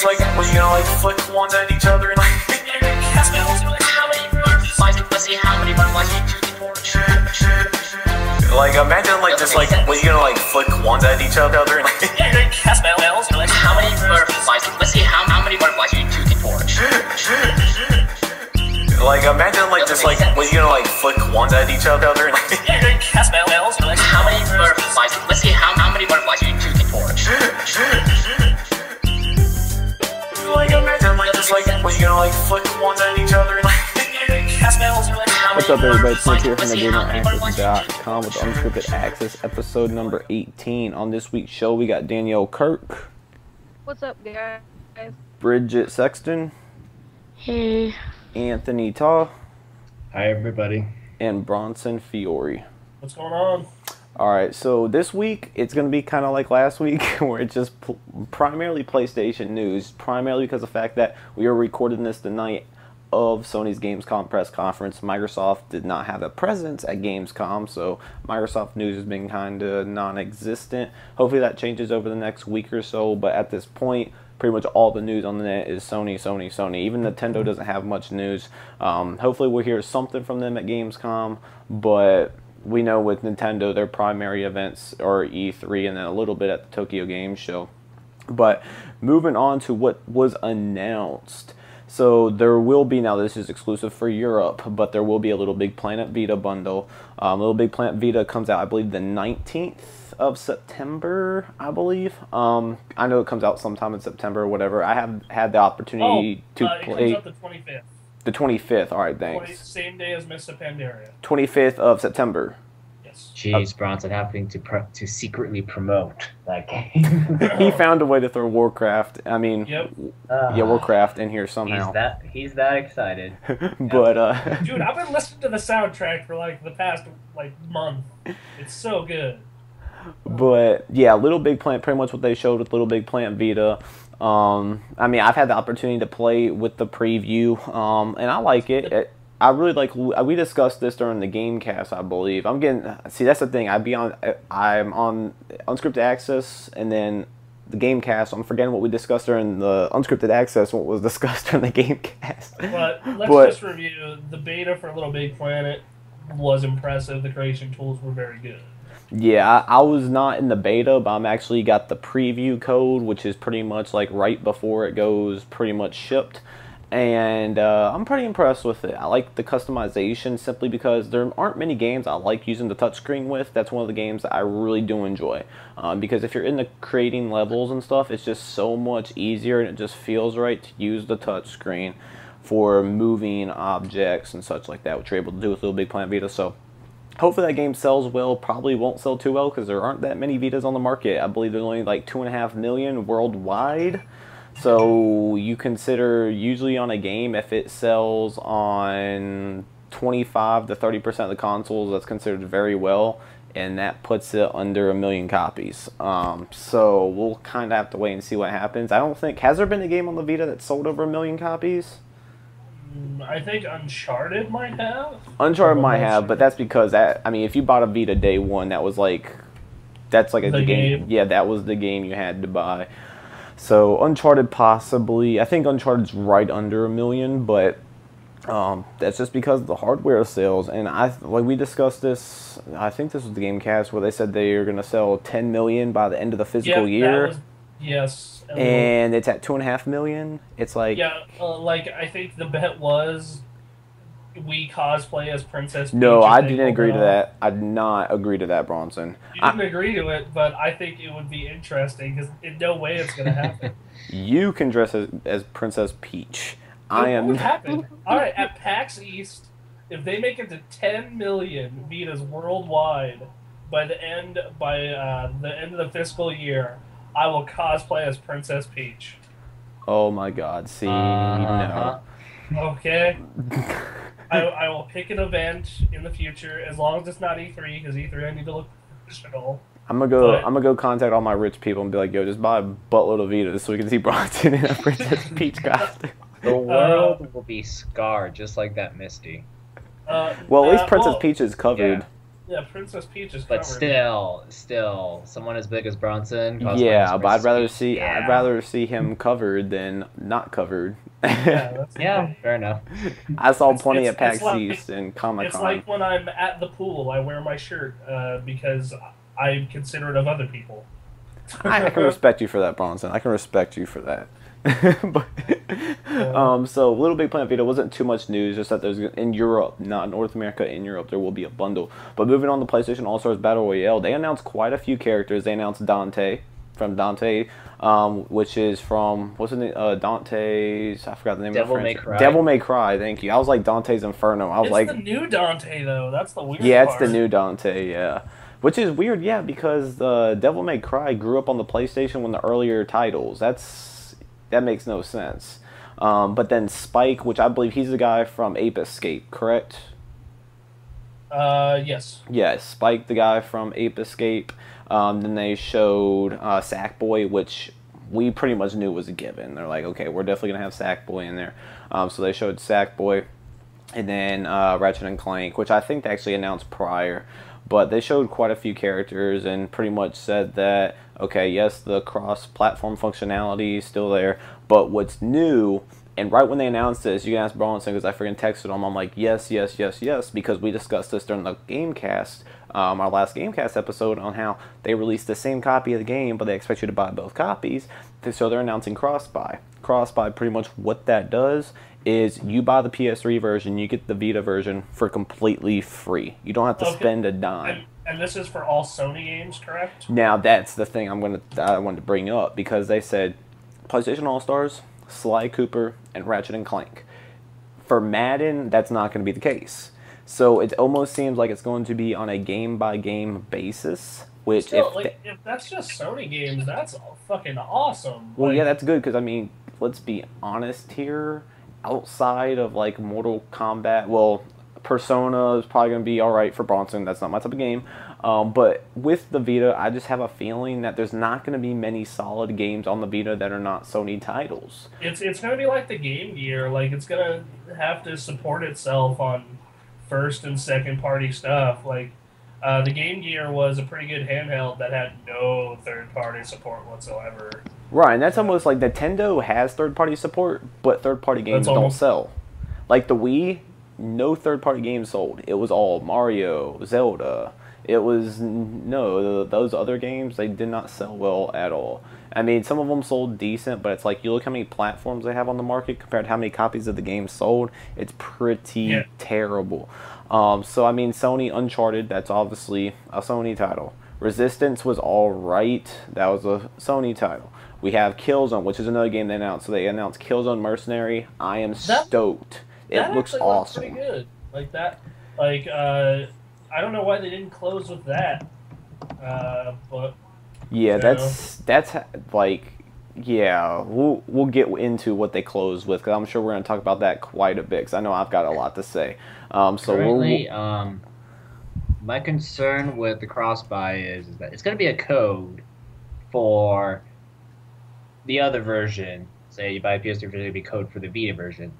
just like, was you gonna like flick ones at each other and like cast spells? How many butterflies? Let's see how many butterflies you can torch. Like imagine like just like, was you gonna like flick ones at each other and like cast spells? How many butterflies? Let's see how many butterflies you can torch. Like imagine like just like, was you gonna like flick ones at each other and like cast spells? How many butterflies? Let's see how many butterflies you can torch. Like imagine like just like, was you gonna like flick ones at each other and like cast spells? What's up everybody, it's Nick here from gamescom with Unscripted Access, episode number 18. On this week's show we got Danielle Kirk. What's up guys? Bridget Sexton. Hey. Anthony Taw. Hi everybody. And Bronson Fiore. What's going on? Alright, so this week it's going to be kind of like last week where it's just primarily PlayStation news, primarily because of the fact that we are recording this the night of Sony's Gamescom press conference. Microsoft did not have a presence at Gamescom, so Microsoft news has been kind of non-existent. Hopefully that changes over the next week or so, but at this point pretty much all the news on the net is Sony, Sony, Sony. Even Nintendo doesn't have much news. Hopefully we'll hear something from them at Gamescom, but we know with Nintendo their primary events are E3 and then a little bit at the Tokyo Game Show. But moving on to what was announced. So there will be, now this is exclusive for Europe, but there will be a Little Big Planet Vita bundle. Little Big Planet Vita comes out, I believe, the 19th of September, I believe. I know it comes out sometime in September or whatever. I have had the opportunity to play. It comes out the 25th. The 25th, alright, thanks. Same day as Mists of Pandaria. 25th of September. Yes. Jeez, Bronson having to secretly promote that game. He found a way to throw Warcraft, I mean, Yep. yeah, Warcraft in here somehow. He's that excited. But, Dude, I've been listening to the soundtrack for like the past month. It's so good. But yeah, Little Big Planet, pretty much what they showed with Little Big Planet Vita. I mean, I've had the opportunity to play with the preview, and I like it. I really like. We discussed this during the Gamecast, I believe. See, that's the thing. I'm on Unscripted Access, and then the Gamecast. I'm forgetting what we discussed during the Unscripted Access, what was discussed during the Gamecast. But let's just review the beta for Little Big Planet. Was impressive. The creation tools were very good. Yeah, I was not in the beta, but I'm actually got the preview code, which is pretty much like right before it goes pretty much shipped. And I'm pretty impressed with it. I like the customization simply because there aren't many games I like using the touchscreen with. That's one of the games that I really do enjoy. Because if you're into creating levels and stuff, it's just so much easier and it just feels right to use the touchscreen for moving objects and such like that, which you're able to do with Little Big Planet Vita. So hopefully that game sells well. Probably won't sell too well because there aren't that many Vitas on the market. I believe there's only like 2.5 million worldwide. So you consider usually on a game, if it sells on 25 to 30% of the consoles, that's considered very well, and that puts it under 1 million copies. So we'll kind of have to wait and see what happens. I don't think, has there been a game on the Vita that sold over 1 million copies? I think Uncharted might have. Uncharted might have, but that's because if you bought a Vita day one, that's like the game. Yeah, that was the game you had to buy. So Uncharted possibly, I think Uncharted's right under 1 million, but that's just because of the hardware sales. And like we discussed this, I think this was the Gamecast where they said they are going to sell 10 million by the end of the fiscal year. Yes. And it's at 2.5 million. It's like, yeah, I think the bet was we cosplay as Princess Peach. No, I didn't agree to that. I did not agree to that, Bronson. You didn't agree to it, but I think it would be interesting because in no way it's going to happen. You can dress as Princess Peach. It would happen. All right, at PAX East, if they make it to 10 million Vitas worldwide by the end of the fiscal year, I will cosplay as Princess Peach. Oh my God! See, no. Okay. I will pick an event in the future as long as it's not E3 because E3 I need to look professional. I'm gonna go contact all my rich people and be like, yo, just buy a buttload of Vitas so we can see Bronson in a Princess Peach costume. The world will be scarred just like that Misty. Well, at least Princess Peach is covered. Yeah, Princess Peach is But covered. still, someone as big as Bronson. cosplaying Yeah, as but I'd Princess rather Peach, see I'd yeah. rather see him covered than not covered. Yeah, that's the Yeah, thing. fair enough. I saw It's plenty it's at it's PAX like East and Comic it's Con. like when I'm at the pool, I wear my shirt because I'm considerate of other people. I can respect you for that, Bronson. I can respect you for that. but, so Little Big Planet Vita wasn't too much news, just that there's in Europe, not North America, in Europe, there will be a bundle. But moving on to PlayStation All-Stars Battle Royale, they announced quite a few characters. They announced Dante, from Dante, which is from, what's the name, Dante's, I forgot the name Devil of the May franchise. Cry. Devil May Cry, thank you. I was like Dante's Inferno. I was It's like, the new Dante though. That's the weird yeah, part. it's the new Dante, yeah. Which is weird, yeah, because Devil May Cry grew up on the PlayStation when the earlier titles. That makes no sense. But then Spike, which I believe he's the guy from Ape Escape, correct? Yes. Yes, Spike, the guy from Ape Escape. Then they showed Sackboy, which we pretty much knew was a given. They're like, okay, we're definitely going to have Sackboy in there. So they showed Sackboy. And then Ratchet and Clank, which I think they actually announced prior. But they showed quite a few characters and pretty much said that, okay, yes, the cross-platform functionality is still there, but what's new, and right when they announced this, you can ask Bronson because I freaking texted him, I'm like, yes, yes, yes, yes, because we discussed this during the Gamecast, our last Gamecast episode, on how they released the same copy of the game, but they expect you to buy both copies, so they're announcing cross-buy. Cross-buy, pretty much what that does is you buy the PS3 version, you get the Vita version for completely free. You don't have to spend a dime. And this is for all Sony games, correct? Now that's the thing I wanted to bring up, because they said PlayStation All-Stars, Sly Cooper, and Ratchet and Clank. For Madden, that's not going to be the case. So it almost seems like it's going to be on a game-by-game basis. Which, Still, if that's just Sony games, that's fucking awesome. Well, yeah, that's good, because, I mean, let's be honest here. Outside of, like, Mortal Kombat, well, Persona is probably going to be alright for Bronson. That's not my type of game. But with the Vita, I just have a feeling that there's not going to be many solid games on the Vita that are not Sony titles. It's going to be like the Game Gear. Like, it's going to have to support itself on first and second party stuff. Like, the Game Gear was a pretty good handheld that had no third party support whatsoever. Right, and that's almost like Nintendo has third party support, but third party games don't sell. Like the Wii, no third party games sold. It was all Mario, Zelda. It was, no, those other games, they did not sell well at all. I mean, some of them sold decent, but it's like, you look how many platforms they have on the market compared to how many copies of the game sold, it's pretty terrible. So, I mean, Sony Uncharted, that's obviously a Sony title. Resistance was alright, that was a Sony title. We have Killzone, which is another game they announced. So they announced Killzone Mercenary. I am stoked. It looks awesome. Pretty good. Like that. Like I don't know why they didn't close with that. But yeah, that's like, yeah. We'll get into what they closed with, because I'm sure we're going to talk about that quite a bit. Because I know I've got a lot to say. So currently, my concern with the cross-buy is that it's going to be a code for the other version. Say you buy a PS3 version, it'll be code for the Vita version.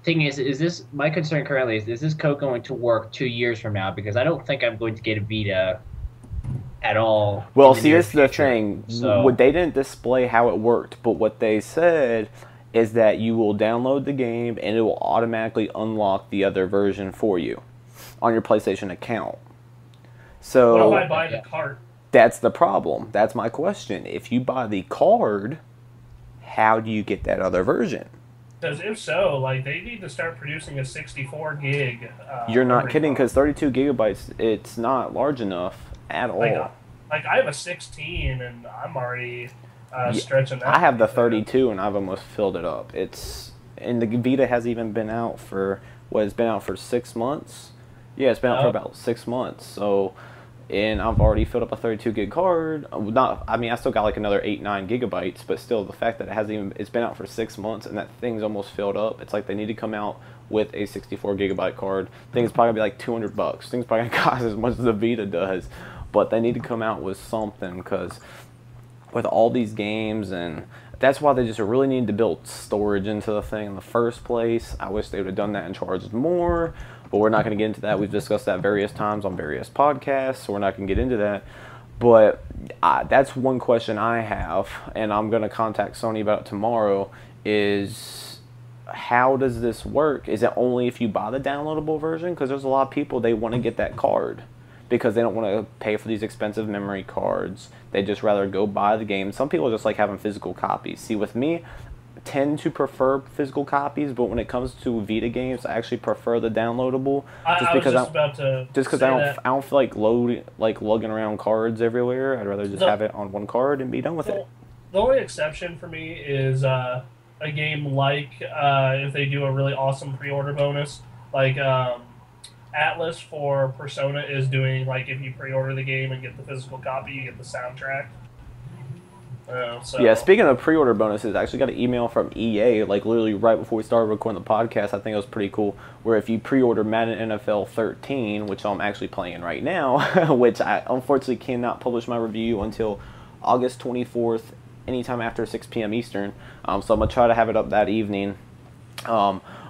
Thing is this, my concern currently is this code going to work 2 years from now? Because I don't think I'm going to get a Vita at all. Well, see, this is the thing. So, they didn't display how it worked, but what they said is that you will download the game and it will automatically unlock the other version for you on your PlayStation account. So what if I buy the cart? That's the problem. That's my question. If you buy the card, how do you get that other version? Because if so, like, they need to start producing a 64 gig. You're not kidding, because 32 gigabytes, it's not large enough at all. Like I have a 16, and I'm already stretching that. I have the 32, and I've almost filled it up. And the Vita has even been out for, it's been out for 6 months? Yeah, it's been out for about 6 months, so... And I've already filled up a 32 gig card. I still got like another 8-9 gigabytes, but still, the fact that it's been out for 6 months and that thing's almost filled up. It's like they need to come out with a 64 gigabyte card. Thing's probably gonna be like $200. Thing's probably gonna cost as much as the Vita does, but they need to come out with something, because with all these games, and that's why they just really need to build storage into the thing in the first place. I wish they would have done that and charged more. but we're not going to get into that. We've discussed that various times on various podcasts, so we're not going to get into that. But that's one question I have, and I'm going to contact Sony about it tomorrow, is how does this work? Is it only if you buy the downloadable version? Because there's a lot of people, they want to get that card because they don't want to pay for these expensive memory cards. They just rather go buy the game. Some people just like having physical copies. See, with me, tend to prefer physical copies, but when it comes to Vita games, I actually prefer the downloadable. Just because I don't feel like lugging around cards everywhere. I'd rather just have it on one card and be done with it. The only exception for me is a game like if they do a really awesome pre-order bonus, like Atlas for Persona is doing, like, if you pre-order the game and get the physical copy, you get the soundtrack. Yeah, speaking of pre-order bonuses, I actually got an email from EA, like literally right before we started recording the podcast. I think it was pretty cool, where if you pre-order Madden NFL 13, which I'm actually playing right now, which I unfortunately cannot publish my review until August 24th, anytime after 6 p.m. Eastern, so I'm going to try to have it up that evening.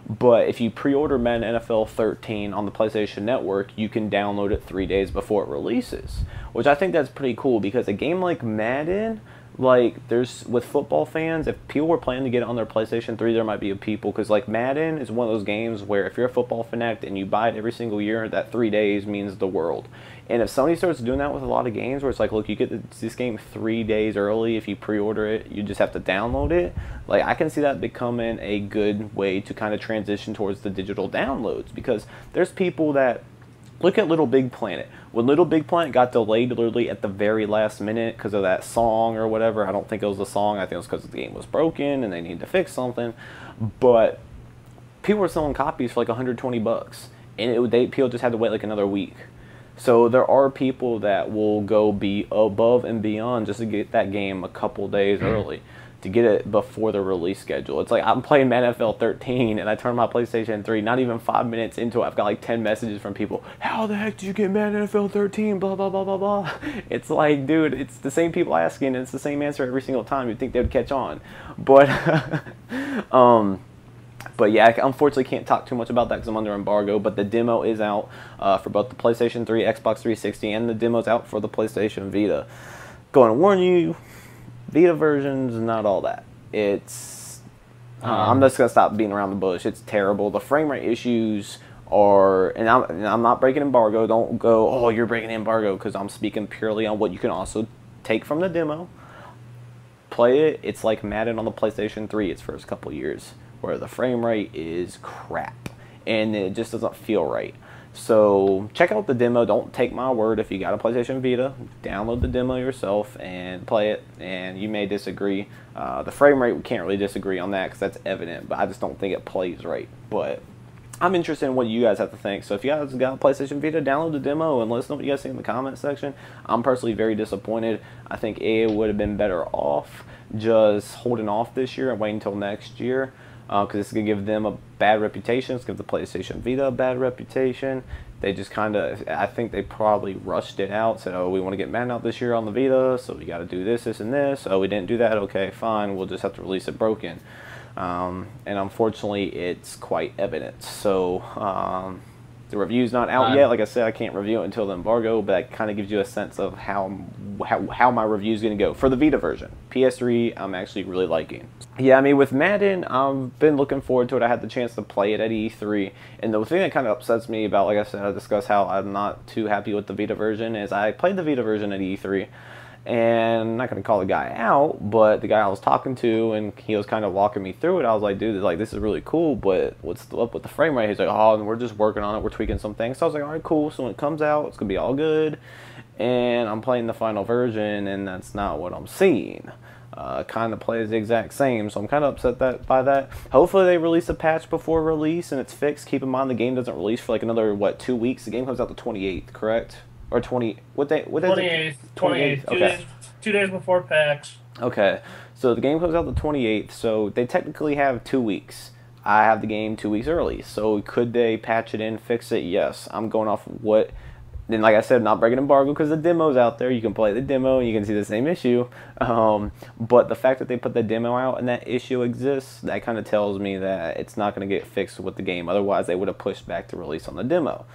But if you pre-order Madden NFL 13 on the PlayStation Network, you can download it 3 days before it releases, which I think that's pretty cool, because a game like Madden, like, there's, with football fans, if people were planning to get it on their PlayStation 3, there might be people, because, like, Madden is one of those games where if you're a football fanatic and you buy it every single year, that 3 days means the world. And if Sony starts doing that with a lot of games, where it's like, look, you get this game 3 days early, if you pre-order it, you just have to download it, like, I can see that becoming a good way to kind of transition towards the digital downloads, because there's people that, look at Little Big Planet. When Little Big Planet got delayed literally at the very last minute because of that song or whatever, I don't think it was the song, I think it was because the game was broken and they needed to fix something, but people were selling copies for like $120, and people just had to wait like another week. So there are people that will go be above and beyond just to get that game a couple days early, to get it before the release schedule. It's like, I'm playing NFL 13 and I turn my PlayStation 3, not even 5 minutes into it, I've got like 10 messages from people. How the heck did you get NFL 13? Blah, blah, blah, blah, blah. It's like, dude, it's the same people asking, and it's the same answer every single time. You'd think they would catch on. But, but yeah, I unfortunately can't talk too much about that because I'm under embargo, but the demo is out for both the PlayStation 3, Xbox 360, and the demo's out for the PlayStation Vita. Going to warn you, Vita version's not all that. It's I'm just gonna stop beating around the bush. It's terrible. The frame rate issues are, and I'm not breaking embargo. Don't go, oh, you're breaking embargo, because I'm speaking purely on what you can also take from the demo. Play it. It's like Madden on the PlayStation 3 its first couple years, where the frame rate is crap and it just doesn't feel right. So check out the demo. Don't take my word. If you got a PlayStation Vita, download the demo yourself and play it, and you may disagree. The frame rate, we can't really disagree on that because that's evident, but I just don't think it plays right. But I'm interested in what you guys have to think. So if you guys got a PlayStation Vita, download the demo and let us know what you guys think in the comment section. I'm personally very disappointed. I think EA would have been better off just holding off this year and waiting until next year, because it's going to give them a bad reputation. It's going to give the PlayStation Vita a bad reputation. They just kind of, I think they probably rushed it out. Said, oh, we want to get Madden out this year on the Vita, so we got to do this, this, and this. Oh, we didn't do that. Okay, fine. We'll just have to release it broken. And unfortunately, it's quite evident. So the review's not out yet. Like I said, I can't review it until the embargo, but that kind of gives you a sense of how my review is going to go for the Vita version. PS3, I'm actually really liking. Yeah, I mean, with Madden, I've been looking forward to it. I had the chance to play it at E3, and the thing that kind of upsets me about, like I said, I discussed how I'm not too happy with the Vita version, is I played the Vita version at E3, and I'm not going to call the guy out, but the guy I was talking to, and he was kind of walking me through it. I was like, dude, like, this is really cool, but what's up with the frame rate? He's like, oh, we're just working on it. We're tweaking some things. So I was like, all right, cool. So when it comes out, it's going to be all good. And I'm playing the final version, and that's not what I'm seeing. Kind of plays the exact same, so I'm kind of upset by that. Hopefully they release a patch before release, and it's fixed. Keep in mind, the game doesn't release for like another, 2 weeks? The game comes out the 28th, correct? Or 20, what day? 28th. Okay. 2 days before PAX. Okay, so the game comes out the 28th, so they technically have 2 weeks. I have the game 2 weeks early, so could they patch it in, fix it? Yes. I'm going off what then, like I said, not breaking embargo because the demo's out there. You can play the demo and you can see the same issue. But the fact that they put the demo out and that issue exists, that kind of tells me that it's not going to get fixed with the game. Otherwise, they would have pushed back the release on the demo.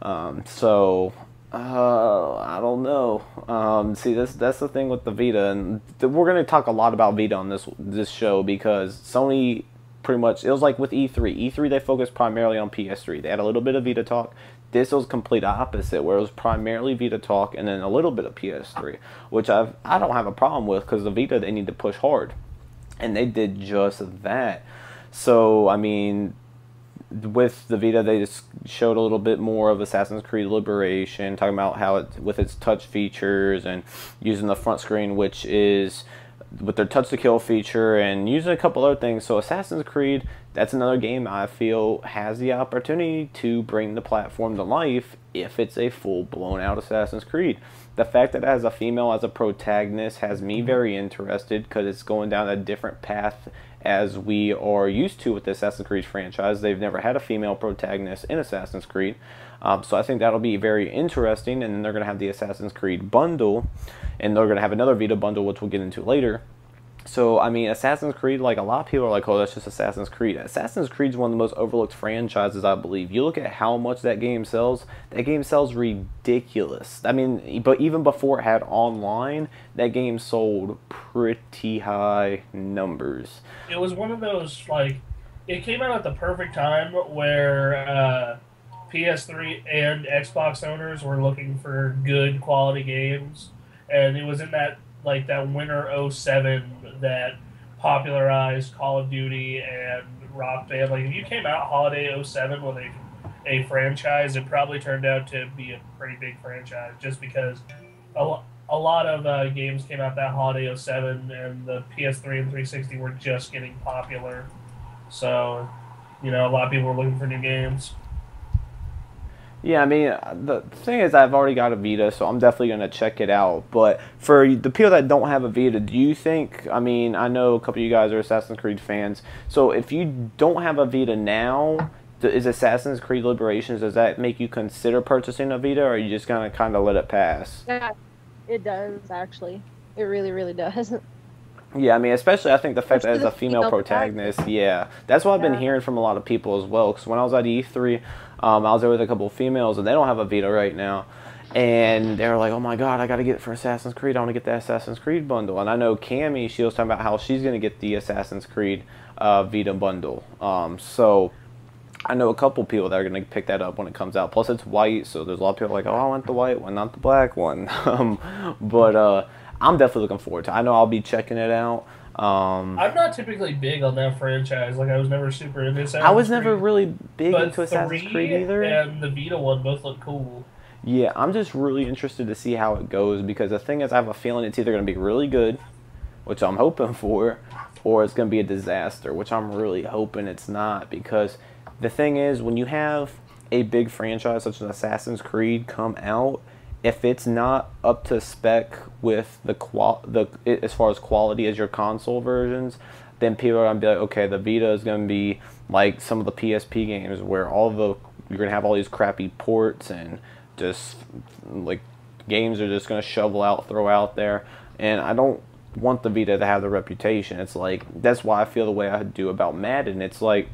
I don't know. See, that's the thing with the Vita, and we're going to talk a lot about Vita on this show because Sony pretty much, it was like with E3. E3, they focused primarily on PS3. They had a little bit of Vita talk. This was complete opposite, where it was primarily Vita talk and then a little bit of PS3, which I don't have a problem with because the Vita, they need to push hard. And they did just that. So, I mean, with the Vita, they just showed a little bit more of Assassin's Creed Liberation, talking about how it, with its touch features and using the front screen, which is with their touch to kill feature, and using a couple other things. So Assassin's Creed, that's another game I feel has the opportunity to bring the platform to life if it's a full blown out Assassin's Creed. The fact that it has a female as a protagonist has me very interested because it's going down a different path as we are used to with the Assassin's Creed franchise. They've never had a female protagonist in Assassin's Creed. So I think that'll be very interesting. And then they're going to have the Assassin's Creed bundle, and they're going to have another Vita bundle, which we'll get into later. So, I mean, Assassin's Creed, like, a lot of people are like, oh, that's just Assassin's Creed. Assassin's Creed is one of the most overlooked franchises, I believe. You look at how much that game sells ridiculous. I mean, but even before it had online, that game sold pretty high numbers. It was one of those, like, it came out at the perfect time where PS3 and Xbox owners were looking for good quality games, and it was in that, like, that winter 07 that popularized Call of Duty and Rock Band. Like, if you came out holiday 07 with a franchise, it probably turned out to be a pretty big franchise, just because a lot of games came out that holiday 07, and the PS3 and 360 were just getting popular. So, you know, a lot of people were looking for new games. Yeah, I mean, the thing is, I've already got a Vita, so I'm definitely going to check it out. But for the people that don't have a Vita, do you think, I mean, I know a couple of you guys are Assassin's Creed fans, so if you don't have a Vita now, is Assassin's Creed Liberations, does that make you consider purchasing a Vita, or are you just going to kind of let it pass? Yeah, it does, actually. It really, really does. Yeah, I mean, especially I think the fact that it's Especially a the female female protagonist, yeah. That's what I've been Yeah. hearing from a lot of people as well, because when I was at E3, I was there with a couple of females, and they don't have a Vita right now. And they were like, oh my god, I got to get it for Assassin's Creed. I want to get the Assassin's Creed bundle. And I know Cammy, she was talking about how she's going to get the Assassin's Creed Vita bundle. So I know a couple people that are going to pick that up when it comes out. Plus, it's white, so there's a lot of people like, oh, I want the white one, not the black one. But I'm definitely looking forward to it. I know I'll be checking it out. I'm not typically big on that franchise. Like, I was never super into Assassin's I was Creed, never really big but into Assassin's 3 Creed either. and the Vita one both look cool. Yeah, I'm just really interested to see how it goes, because the thing is, I have a feeling it's either going to be really good, which I'm hoping for, or it's going to be a disaster, which I'm really hoping it's not, because the thing is, when you have a big franchise such as Assassin's Creed come out, if it's not up to spec with as far as quality as your console versions, then people are gonna be like, okay, the Vita is gonna be like some of the PSP games where you're gonna have all these crappy ports and just like games are just gonna throw out there, and I don't want the Vita to have the reputation. It's like, that's why I feel the way I do about Madden. It's like,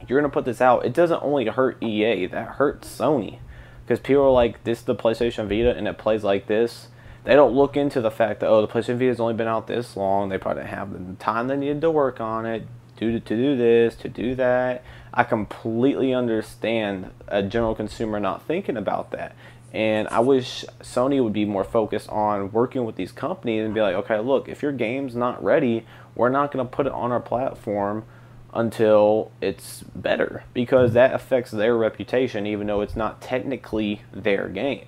you're gonna put this out, it doesn't only hurt EA, that hurts Sony. Because people are like, this is the PlayStation Vita and it plays like this. They don't look into the fact that, oh, the PlayStation Vita's only been out this long. They probably didn't have the time they needed to work on it, to do this, to do that. I completely understand a general consumer not thinking about that. And I wish Sony would be more focused on working with these companies and be like, okay, look, if your game's not ready, we're not going to put it on our platform until it's better, because that affects their reputation, even though it's not technically their game.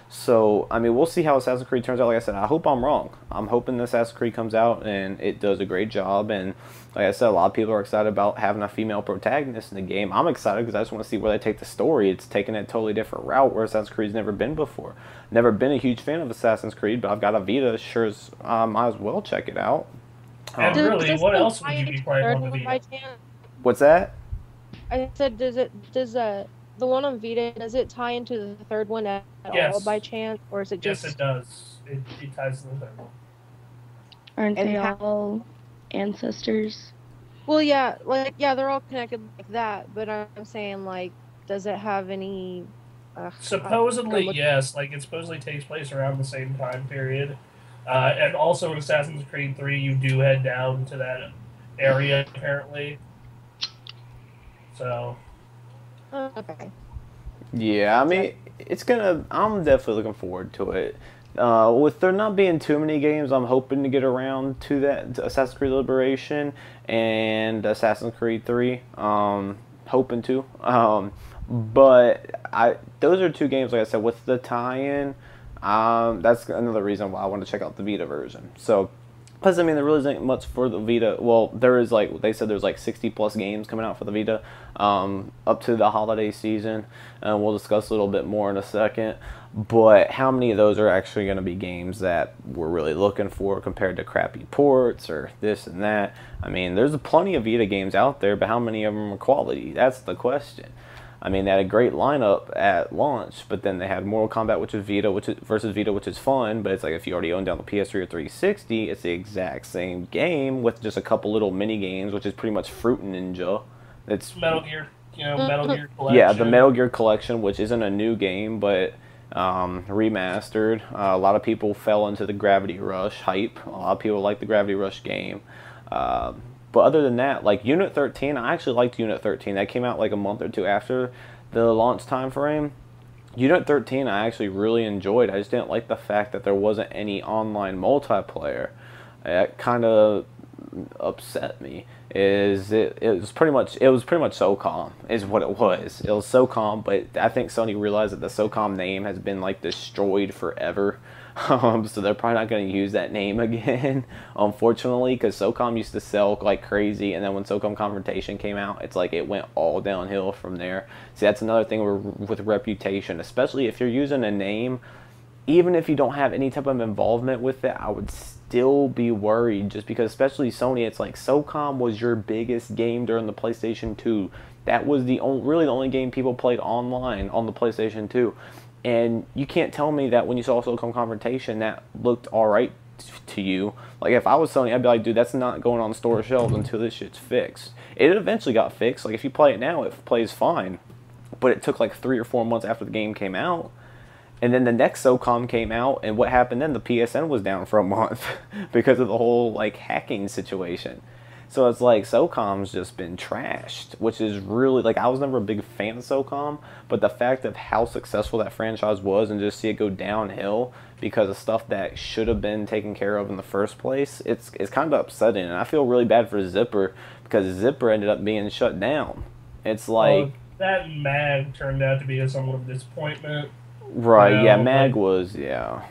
So, I mean, we'll see how Assassin's Creed turns out. Like I said, I hope I'm wrong. I'm hoping Assassin's Creed comes out and it does a great job. And like I said, a lot of people are excited about having a female protagonist in the game. I'm excited because I just want to see where they take the story. It's taking a totally different route where Assassin's Creed's never been before. Never been a huge fan of Assassin's Creed, but I've got a Vita. Sure as might as well check it out. And really, what else would you be playing on the Vita? What's that? I said, does the one on Vita, does it tie into the third one at all Yes. by chance, or is it Yes, just? it does. It ties to the third one. Aren't And they how- all ancestors? Well, yeah, like they're all connected like that. But I'm saying, like, does it have any? Supposedly, I'm yes. Like, it supposedly takes place around the same time period. And also in Assassin's Creed 3, you do head down to that area, apparently. So, okay. Yeah, I mean, I'm definitely looking forward to it. With there not being too many games, I'm hoping to get around to that to Assassin's Creed Liberation and Assassin's Creed 3. Hoping to. But those are two games, like I said, with the tie-in. That's another reason why I want to check out the Vita version. So, plus, I mean, there really isn't much for the Vita. Well, there is, like, they said there's like 60 plus games coming out for the Vita up to the holiday season. And we'll discuss a little bit more in a second. But how many of those are actually going to be games that we're really looking for compared to crappy ports or this and that? I mean, there's plenty of Vita games out there, but how many of them are quality? That's the question. I mean, they had a great lineup at launch, but then they had Mortal Kombat, which is Vita, versus Vita, which is fun. But it's like if you already own down the PS3 or 360, it's the exact same game with just a couple little mini games, which is pretty much Fruit Ninja. It's Metal Gear, Metal Gear Collection. yeah, the Metal Gear Collection, which isn't a new game, but remastered. A lot of people fell into the Gravity Rush hype. A lot of people like the Gravity Rush game. But other than that, like Unit 13, I actually liked Unit 13. That came out like a month or two after the launch time frame. Unit 13 I actually really enjoyed. I just didn't like the fact that there wasn't any online multiplayer. It kind of upset me. It was pretty much SOCOM is what it was. It was SOCOM, but I think Sony realized that the SOCOM name has been like destroyed forever. So they're probably not going to use that name again, unfortunately, because SOCOM used to sell like crazy, and then when SOCOM Confrontation came out, it's like it went all downhill from there. See, that's another thing with reputation, especially if you're using a name, even if you don't have any type of involvement with it, I would still be worried, just because, especially Sony, it's like SOCOM was your biggest game during the PlayStation 2. That was really the only game people played online on the PlayStation 2. And you can't tell me that when you saw SOCOM Confrontation, that looked alright to you. Like, if I was Sony, I'd be like, dude, that's not going on store shelves until this shit's fixed. It eventually got fixed. Like, if you play it now, it plays fine. But it took like 3 or 4 months after the game came out. And then the next SOCOM came out, and what happened then? The PSN was down for a month because of the whole, like, hacking situation. So it's like SOCOM's just been trashed, which is really, like, I was never a big fan of SOCOM, but the fact of how successful that franchise was and just see it go downhill because of stuff that should have been taken care of in the first place, it's kind of upsetting. And I feel really bad for Zipper because Zipper ended up being shut down. It's like... that MAG turned out to be a somewhat of a disappointment. Right, yeah, MAG was, yeah.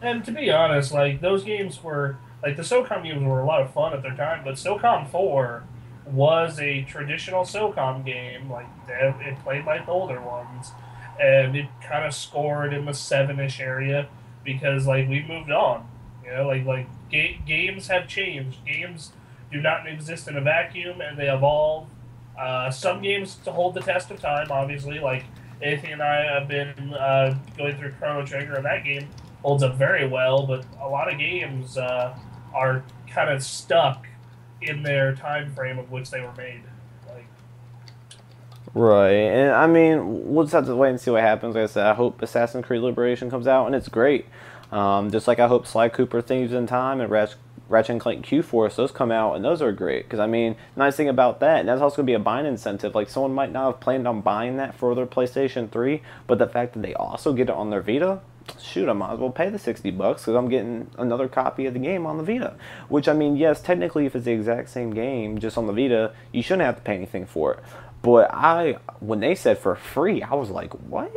And to be honest, like, those games were... Like, the SOCOM games were a lot of fun at their time, but SOCOM 4 was a traditional SOCOM game. Like, it played like the older ones, and it kind of scored in the 7-ish area because, like, we moved on. You know, like games have changed. Games do not exist in a vacuum, and they evolve. Some games to hold the test of time, obviously. Like, Anthony and I have been going through Chrono Trigger, and that game holds up very well, but a lot of games are kind of stuck in their time frame of which they were made. Like, right, and I mean, we'll just have to wait and see what happens. Like I said, I hope Assassin's Creed Liberation comes out, and it's great. Just like I hope Sly Cooper Thieves in Time and Ratchet & Clank Q-Force, those come out, and those are great. Because, I mean, nice thing about that, and that's also going to be a buying incentive. Like, someone might not have planned on buying that for their PlayStation 3, but the fact that they also get it on their Vita, shoot, I might as well pay the $60 because I'm getting another copy of the game on the Vita. Which, I mean, yes, technically, if it's the exact same game just on the Vita, you shouldn't have to pay anything for it. But when they said for free, I was like, what?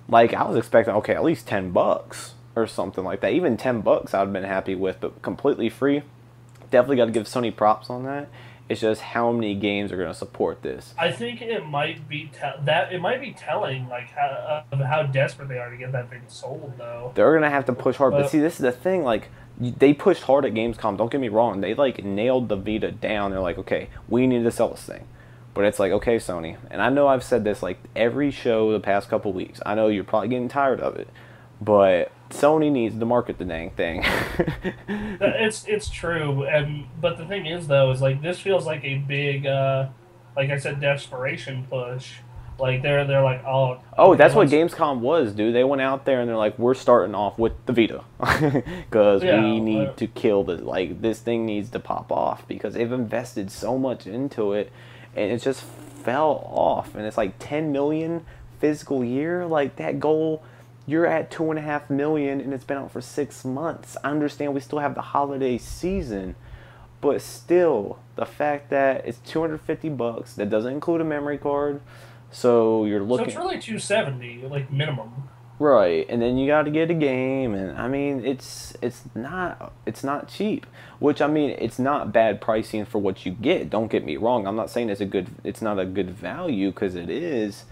Like, I was expecting, okay, at least $10 or something like that. Even $10 I'd have been happy with, but completely free. Definitely got to give Sony props on that. It's just how many games are going to support this. I think it might be telling, like, how desperate they are to get that thing sold, though. They're going to have to push hard. But see, this is the thing. Like, they pushed hard at Gamescom. Don't get me wrong. They, like, nailed the Vita down. They're like, okay, we need to sell this thing. But it's like, okay, Sony, and I know I've said this like every show the past couple weeks. I know you're probably getting tired of it, but Sony needs to market the dang thing. It's true, but the thing is though, is like this feels like a big, like I said, desperation push. Like they're like, oh, Oh, okay, that's what Gamescom was, dude. They went out there and they're like, we're starting off with the Vita because we need to kill this. Like, this thing needs to pop off because they've invested so much into it, and it just fell off. And it's like 10 million physical year. Like that goal, you're at 2.5 million, and it's been out for 6 months. I understand we still have the holiday season, but still, the fact that it's $250, that doesn't include a memory card. So you're looking. So it's really $270, like minimum. Right, and then you got to get a game, and I mean it's not cheap. Which I mean it's not bad pricing for what you get. Don't get me wrong. I'm not saying it's not a good value because it is,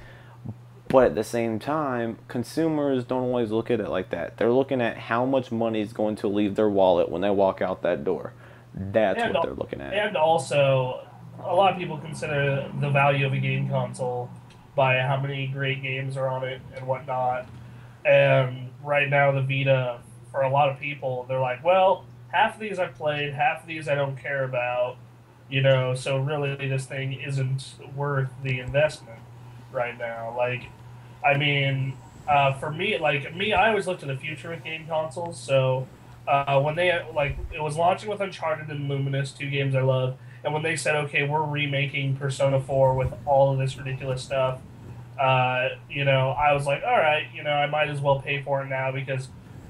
but at the same time, consumers don't always look at it like that. They're looking at how much money is going to leave their wallet when they walk out that door. That's what they're looking at. And also, a lot of people consider the value of a game console by how many great games are on it and whatnot. And right now, the Vita, for a lot of people, they're like, well, half of these I've played, half of these I don't care about, so really this thing isn't worth the investment right now. Like, I mean, for me, I always look to the future with game consoles. So when they, it was launching with Uncharted and Luminous, 2 games I love. And when they said, okay, we're remaking Persona 4 with all of this ridiculous stuff, I was like, all right, I might as well pay for it now because,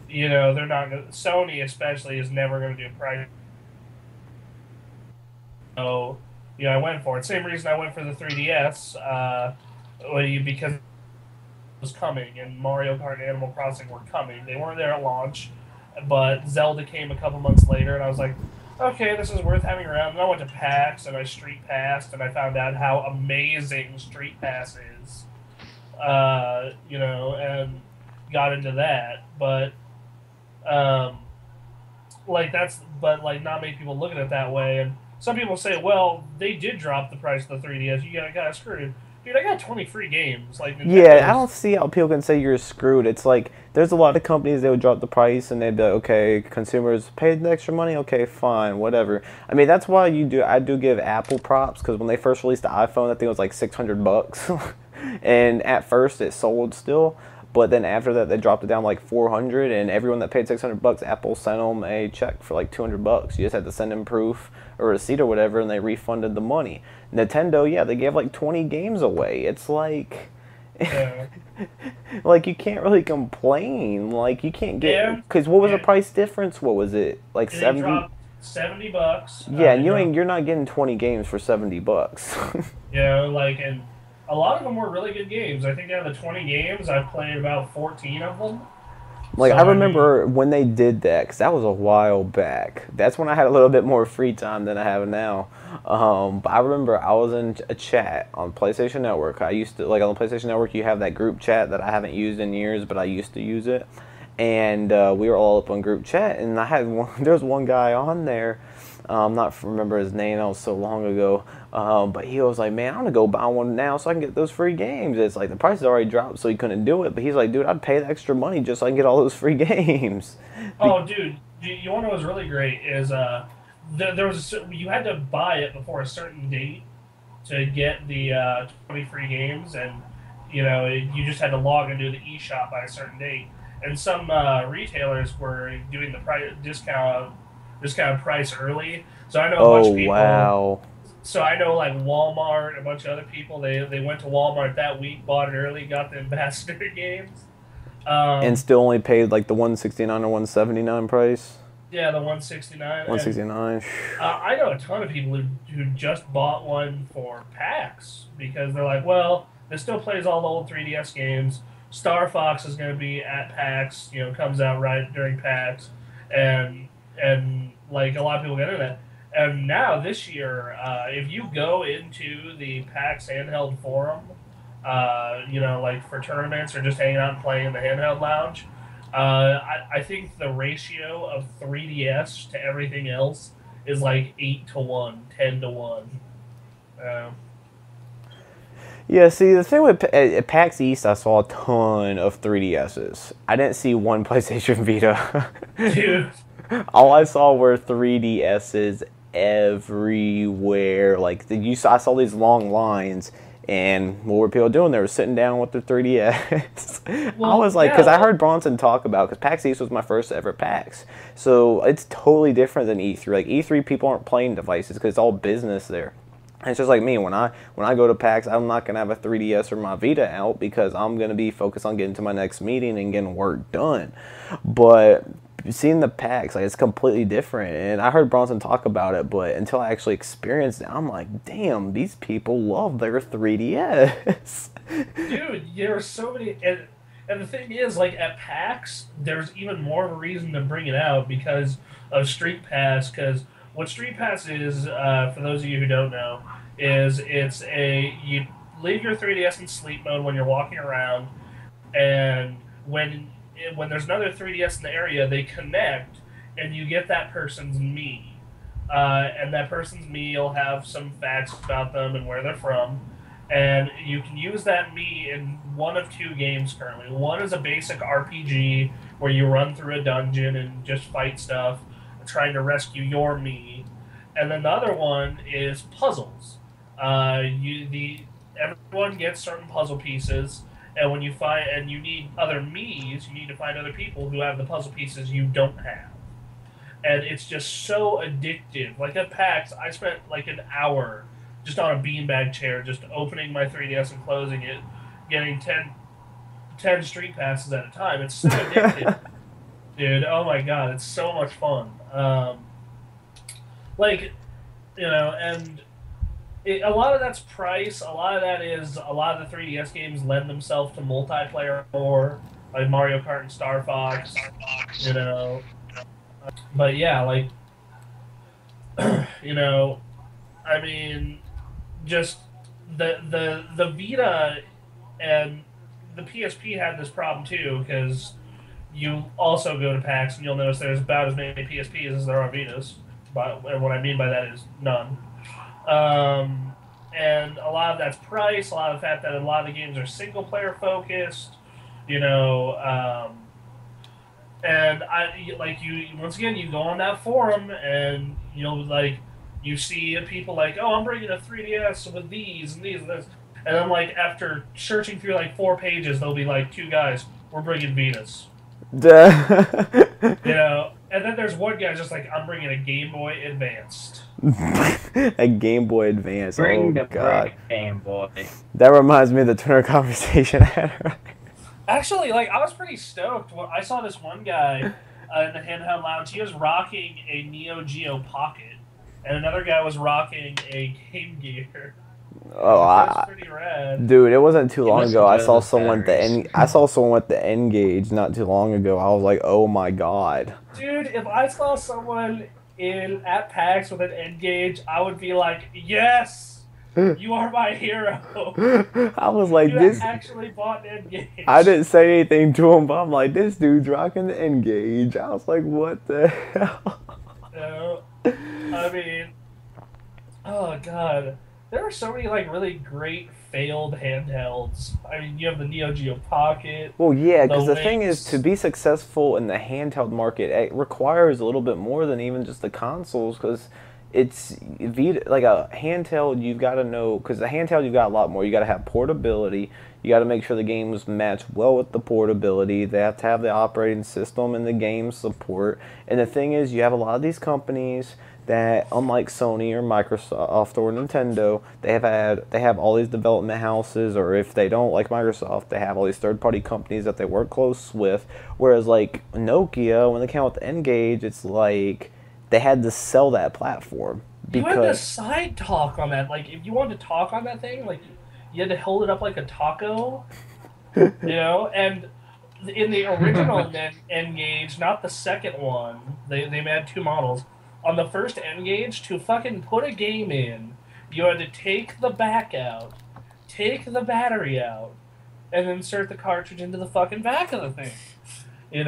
they're not going to, Sony especially is never going to do a price. So, I went for it. Same reason I went for the 3DS, because it was coming and Mario Kart and Animal Crossing were coming. They weren't there at launch, but Zelda came a couple months later, and I was like, okay, this is worth having around. And I went to PAX and I Street Passed, and I found out how amazing Street Pass is, and got into that. But, not many people look at it that way. And some people say, well, they did drop the price of the 3DS. You got screwed. Dude, I got 20 free games. Yeah, I don't see how people can say you're screwed. It's like, there's a lot of companies that would drop the price and they'd be like, okay, consumers paid the extra money, okay, fine, whatever. I mean, that's why I do give Apple props, because when they first released the iPhone, I think it was like $600. And at first it sold still, but then after that they dropped it down like $400, and everyone that paid $600, Apple sent them a check for like $200. You just had to send them proof or receipt or whatever, and they refunded the money. Nintendo, yeah, they gave like 20 games away. It's like, Yeah. like you can't really complain. Like you can't get, because what was the price difference? What was it, like They 70? dropped $70. Yeah, and you're not getting 20 games for $70. And a lot of them were really good games. I think out of the 20 games, I've played about 14 of them. Like, I remember when they did that, because that was a while back. That's when I had a little bit more free time than I have now. But I remember I was in a chat on PlayStation Network. I used to, like, on the PlayStation Network, you have that group chat that I haven't used in years, but I used to use it. And we were all up on group chat, and there was one guy on there. I'm not remember his name, that was so long ago. But he was like, man, I'm gonna go buy one now so I can get those free games. It's like the price has already dropped, so he couldn't do it. But he's like, dude, I'd pay the extra money just so I can get all those free games. Oh, dude, you want to know what's really great is there was you had to buy it before a certain date to get the 20 free games, and you just had to log into the eShop by a certain date. And some retailers were doing the discount price early. So I know a bunch of people. Wow. So I know like Walmart, a bunch of other people. They went to Walmart that week, bought it early, got the ambassador games, and still only paid like the $169 or $179 price. Yeah, the $169. $169. I know a ton of people who just bought one for PAX because they're like, well, this still plays all the old 3DS games. Star Fox is going to be at PAX, comes out right during PAX, and like a lot of people get into that. And now this year, if you go into the PAX handheld forum, like for tournaments or just hanging out and playing in the handheld lounge, I think the ratio of 3DS to everything else is like 8-1, 10-1. Yeah, see, the thing with at PAX East, I saw a ton of 3DSs. I didn't see one PlayStation Vita. Dude. All I saw were 3DSs everywhere. Like, I saw these long lines, and what were people doing? They were sitting down with their 3DS. Well, I was like, because yeah. I heard Bronson talk about, because PAX East was my first ever PAX. So it's totally different than E3. Like, E3, people aren't playing devices because it's all business there. And it's just like me, when I go to PAX, I'm not going to have a 3DS or my Vita out because I'm going to be focused on getting to my next meeting and getting work done. But seeing the PAX, like, it's completely different. And I heard Bronson talk about it, but until I actually experienced it, I'm like, damn, these people love their 3DS. Dude, there are so many... And the thing is, like, at PAX, there's even more of a reason to bring it out because of Street Pass, because... What Street Pass is, for those of you who don't know, is you leave your 3DS in sleep mode when you're walking around, and when there's another 3DS in the area, they connect, and you get that person's Mii. And that person's Mii will have some facts about them and where they're from, and you can use that Mii in one of two games currently. One is a basic RPG where you run through a dungeon and just fight stuff, trying to rescue your Mii, and then the other one is puzzles. Everyone gets certain puzzle pieces, and when you need other Miis, you need to find other people who have the puzzle pieces you don't have, and it's just so addictive. Like at PAX, I spent like an hour just on a beanbag chair, just opening my 3DS and closing it, getting 10 Street Passes at a time. It's so addictive. Dude, oh my god, it's so much fun. And a lot of that's price. A lot of that is a lot of the 3DS games lend themselves to multiplayer more, like Mario Kart and Star Fox. But yeah, like, I mean, just the Vita and the PSP had this problem too, because you also go to PAX and you'll notice there's about as many PSPs as there are Vitas. And what I mean by that is none. And a lot of that's price, a lot of the fact that a lot of the games are single-player focused, and once again, you go on that forum and, you see people like, oh, I'm bringing a 3DS with these and these and this. And then, like, after searching through, 4 pages, there'll be, 2 guys, we're bringing Vitas. And then there's one guy just like, I'm bringing a Game Boy Advanced. A Game Boy Advance. Bring oh, the God. Game Boy. That reminds me of the Twitter conversation I had. Actually, I was pretty stoked. I saw this one guy in the handheld lounge. He was rocking a Neo Geo Pocket, and another guy was rocking a Game Gear. Oh, that's pretty rad. Dude, it wasn't too long ago. I saw someone with with the N-Gage not too long ago. I was like, oh my god. Dude, if I saw someone at PAX with an N-Gage, I would be like, yes, you are my hero. I was like, you actually bought an N-Gage. I didn't say anything to him, but I'm like, this dude's rocking the N-Gage. I was like, what the hell? I mean, oh god. There are so many, really great failed handhelds. I mean, you have the Neo Geo Pocket. Well, yeah, because the thing is, to be successful in the handheld market, it requires a little bit more than even just the consoles, because it's Vita, like a handheld, you've got to know, because the handheld, you've got a lot more. You got to have portability. You got to make sure the games match well with the portability. They have to have the operating system and the game support. And the thing is, you have a lot of these companies that, unlike Sony or Microsoft or Nintendo, they have all these development houses, or if they don't, like Microsoft, they have all these third-party companies that they work close with. Whereas like Nokia, when they came out with the N-Gage, it's like they had to sell that platform. You had to side talk on that. Like, if you wanted to talk on that thing, you had to hold it up like a taco, And in the original N-Gage, not the second one, they made 2 models. On the first N-Gage, to fucking put a game in, you had to take the back out, take the battery out, and insert the cartridge into the fucking back of the thing. They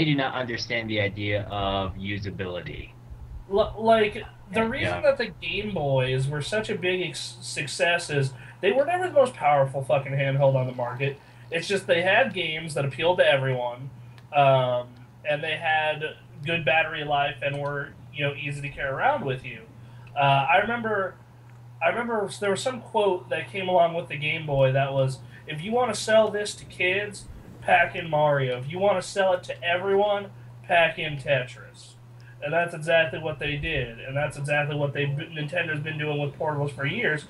do not understand the idea of usability. Like, the reason Yeah. that the Game Boys were such a big success is they were never the most powerful fucking handheld on the market. It's just they had games that appealed to everyone, and they had good battery life and were easy to carry around with you. I remember there was some quote that came along with the Game Boy that was, "If you want to sell this to kids, pack in Mario. If you want to sell it to everyone, pack in Tetris." And that's exactly what they did, and that's exactly what Nintendo's been doing with portables for years.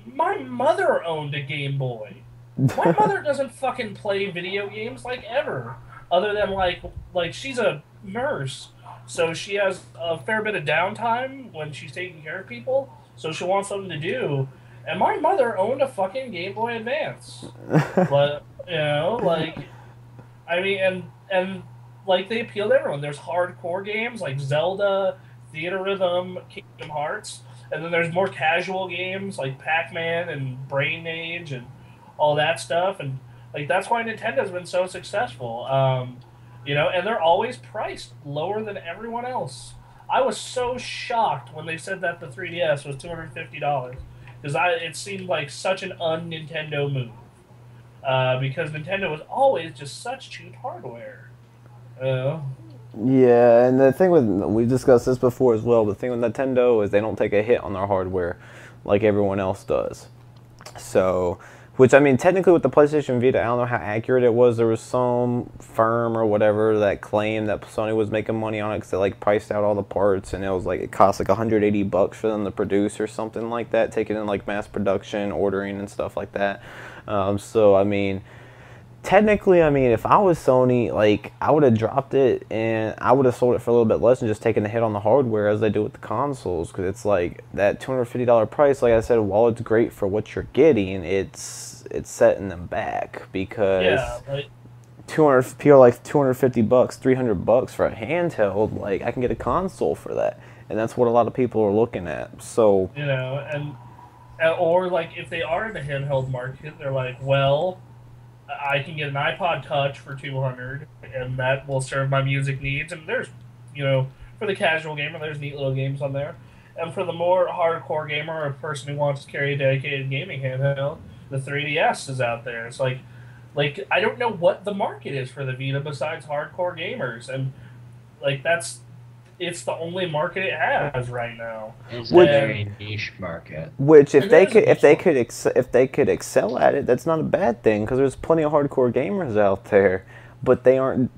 My mother owned a Game Boy. My mother doesn't fucking play video games like ever, other than like she's a nurse, so she has a fair bit of downtime when she's taking care of people. So she wants something to do, and my mother owned a fucking Game Boy Advance. But I mean, and like they appeal to everyone. There's hardcore games like Zelda, Theater Rhythm, Kingdom Hearts, and then there's more casual games like Pac-Man and Brain Age and all that stuff. And like that's why Nintendo's been so successful. And they're always priced lower than everyone else. I was so shocked when they said that the 3DS was $250 because it seemed like such an un-Nintendo move. Because Nintendo was always just such cheap hardware. Yeah, and the thing with, we've discussed this before as well, but the thing with Nintendo is they don't take a hit on their hardware like everyone else does. So, which, I mean, technically with the PlayStation Vita, I don't know how accurate it was. There was some firm or whatever that claimed that Sony was making money on it because they, like, priced out all the parts, and it was, like, it cost, like, $180 for them to produce or something like that, taking in, like, mass production, ordering, and stuff like that. So, I mean, technically, I mean, if I was Sony, like, I would have dropped it and I would have sold it for a little bit less and just taken a hit on the hardware as they do with the consoles, because it's like that $250 price, like I said, while it's great for what you're getting, it's setting them back because people are like $250, $300 for a handheld. Like, I can get a console for that, and that's what a lot of people are looking at. So or like if they are in the handheld market, they're like, well, I can get an iPod Touch for $200, and that will serve my music needs. And there's, for the casual gamer, there's neat little games on there. And for the more hardcore gamer or a person who wants to carry a dedicated gaming handheld, the 3DS is out there. It's like I don't know what the market is for the Vita besides hardcore gamers, and like it's the only market it has right now. It's a very niche market. Which, if they could excel at it, that's not a bad thing, because there's plenty of hardcore gamers out there, but they aren't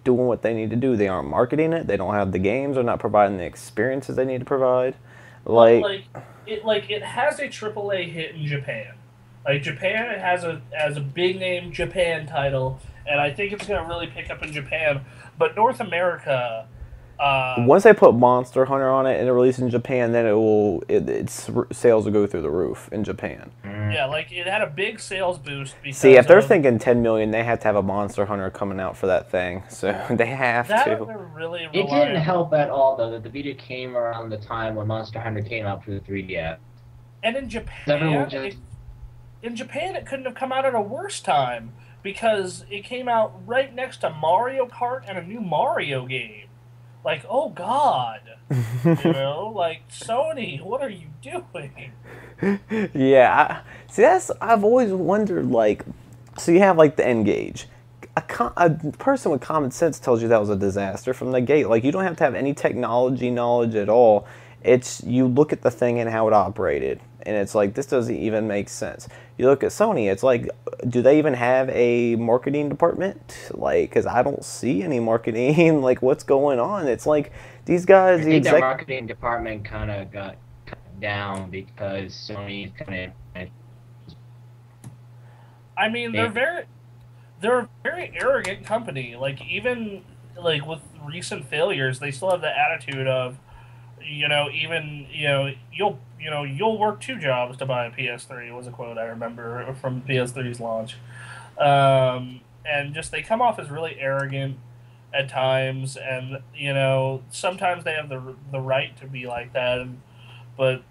doing what they need to do. They aren't marketing it. They don't have the games. They're not providing the experiences they need to provide. It has a AAA hit in Japan. Like Japan, it has a big name Japan title, and I think it's going to really pick up in Japan. But North America. Once they put Monster Hunter on it and it releases in Japan, then its sales will go through the roof in Japan. Yeah, like it had a big sales boost. See, if they're thinking 10 million, they have to have a Monster Hunter coming out for that thing. So they have to. Really it didn't help at all, though, that the Vita came around the time when Monster Hunter came out for the 3DS. And in Japan, it couldn't have come out at a worse time because it came out right next to Mario Kart and a new Mario game. Like, oh God, like Sony, what are you doing? Yeah, I've always wondered, like, so you have like the N-Gage. A person with common sense tells you that was a disaster from the gate. Like, you don't have to have any technology knowledge at all. It's, you look at the thing and how it operated, and it's like, this doesn't even make sense. You look at Sony, it's like, do they even have a marketing department? Like, because I don't see any marketing. Like, what's going on? It's like, these guys... I think the marketing department kind of got cut down because Sony kind of... I mean, they're a very arrogant company. Like, even, like, with recent failures, they still have the attitude of, you'll work 2 jobs to buy a PS3 was a quote I remember from PS3's launch. And just they come off as really arrogant at times, and sometimes they have the right to be like that, but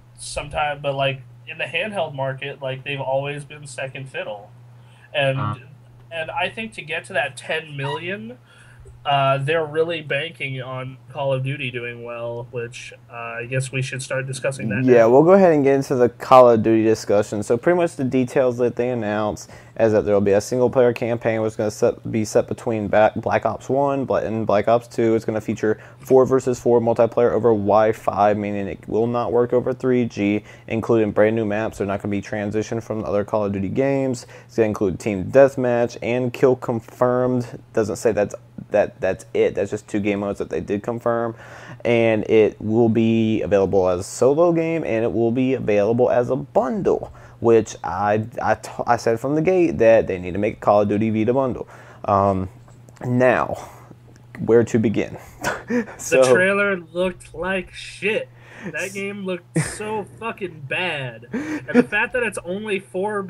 like in the handheld market, like they've always been second fiddle. And I think to get to that 10 million, they're really banking on Call of Duty doing well, which I guess we should start discussing that Yeah, now. we'll go ahead and get into the Call of Duty discussion. So pretty much the details that they announced is that there will be a single-player campaign which is going to be set between Black Ops 1 and Black Ops 2. It's going to feature 4 versus 4 multiplayer over Wi-Fi, meaning it will not work over 3G, including brand new maps. They're not going to be transitioned from the other Call of Duty games. It's going to include team deathmatch and kill confirmed. Doesn't say that's it. That's just 2 game modes that they did confirm. And it will be available as a solo game, and it will be available as a bundle, which I said from the gate that they need to make a Call of Duty Vita bundle. Now, where to begin? The trailer looked like shit. That game looked so fucking bad. And the fact that it's only 4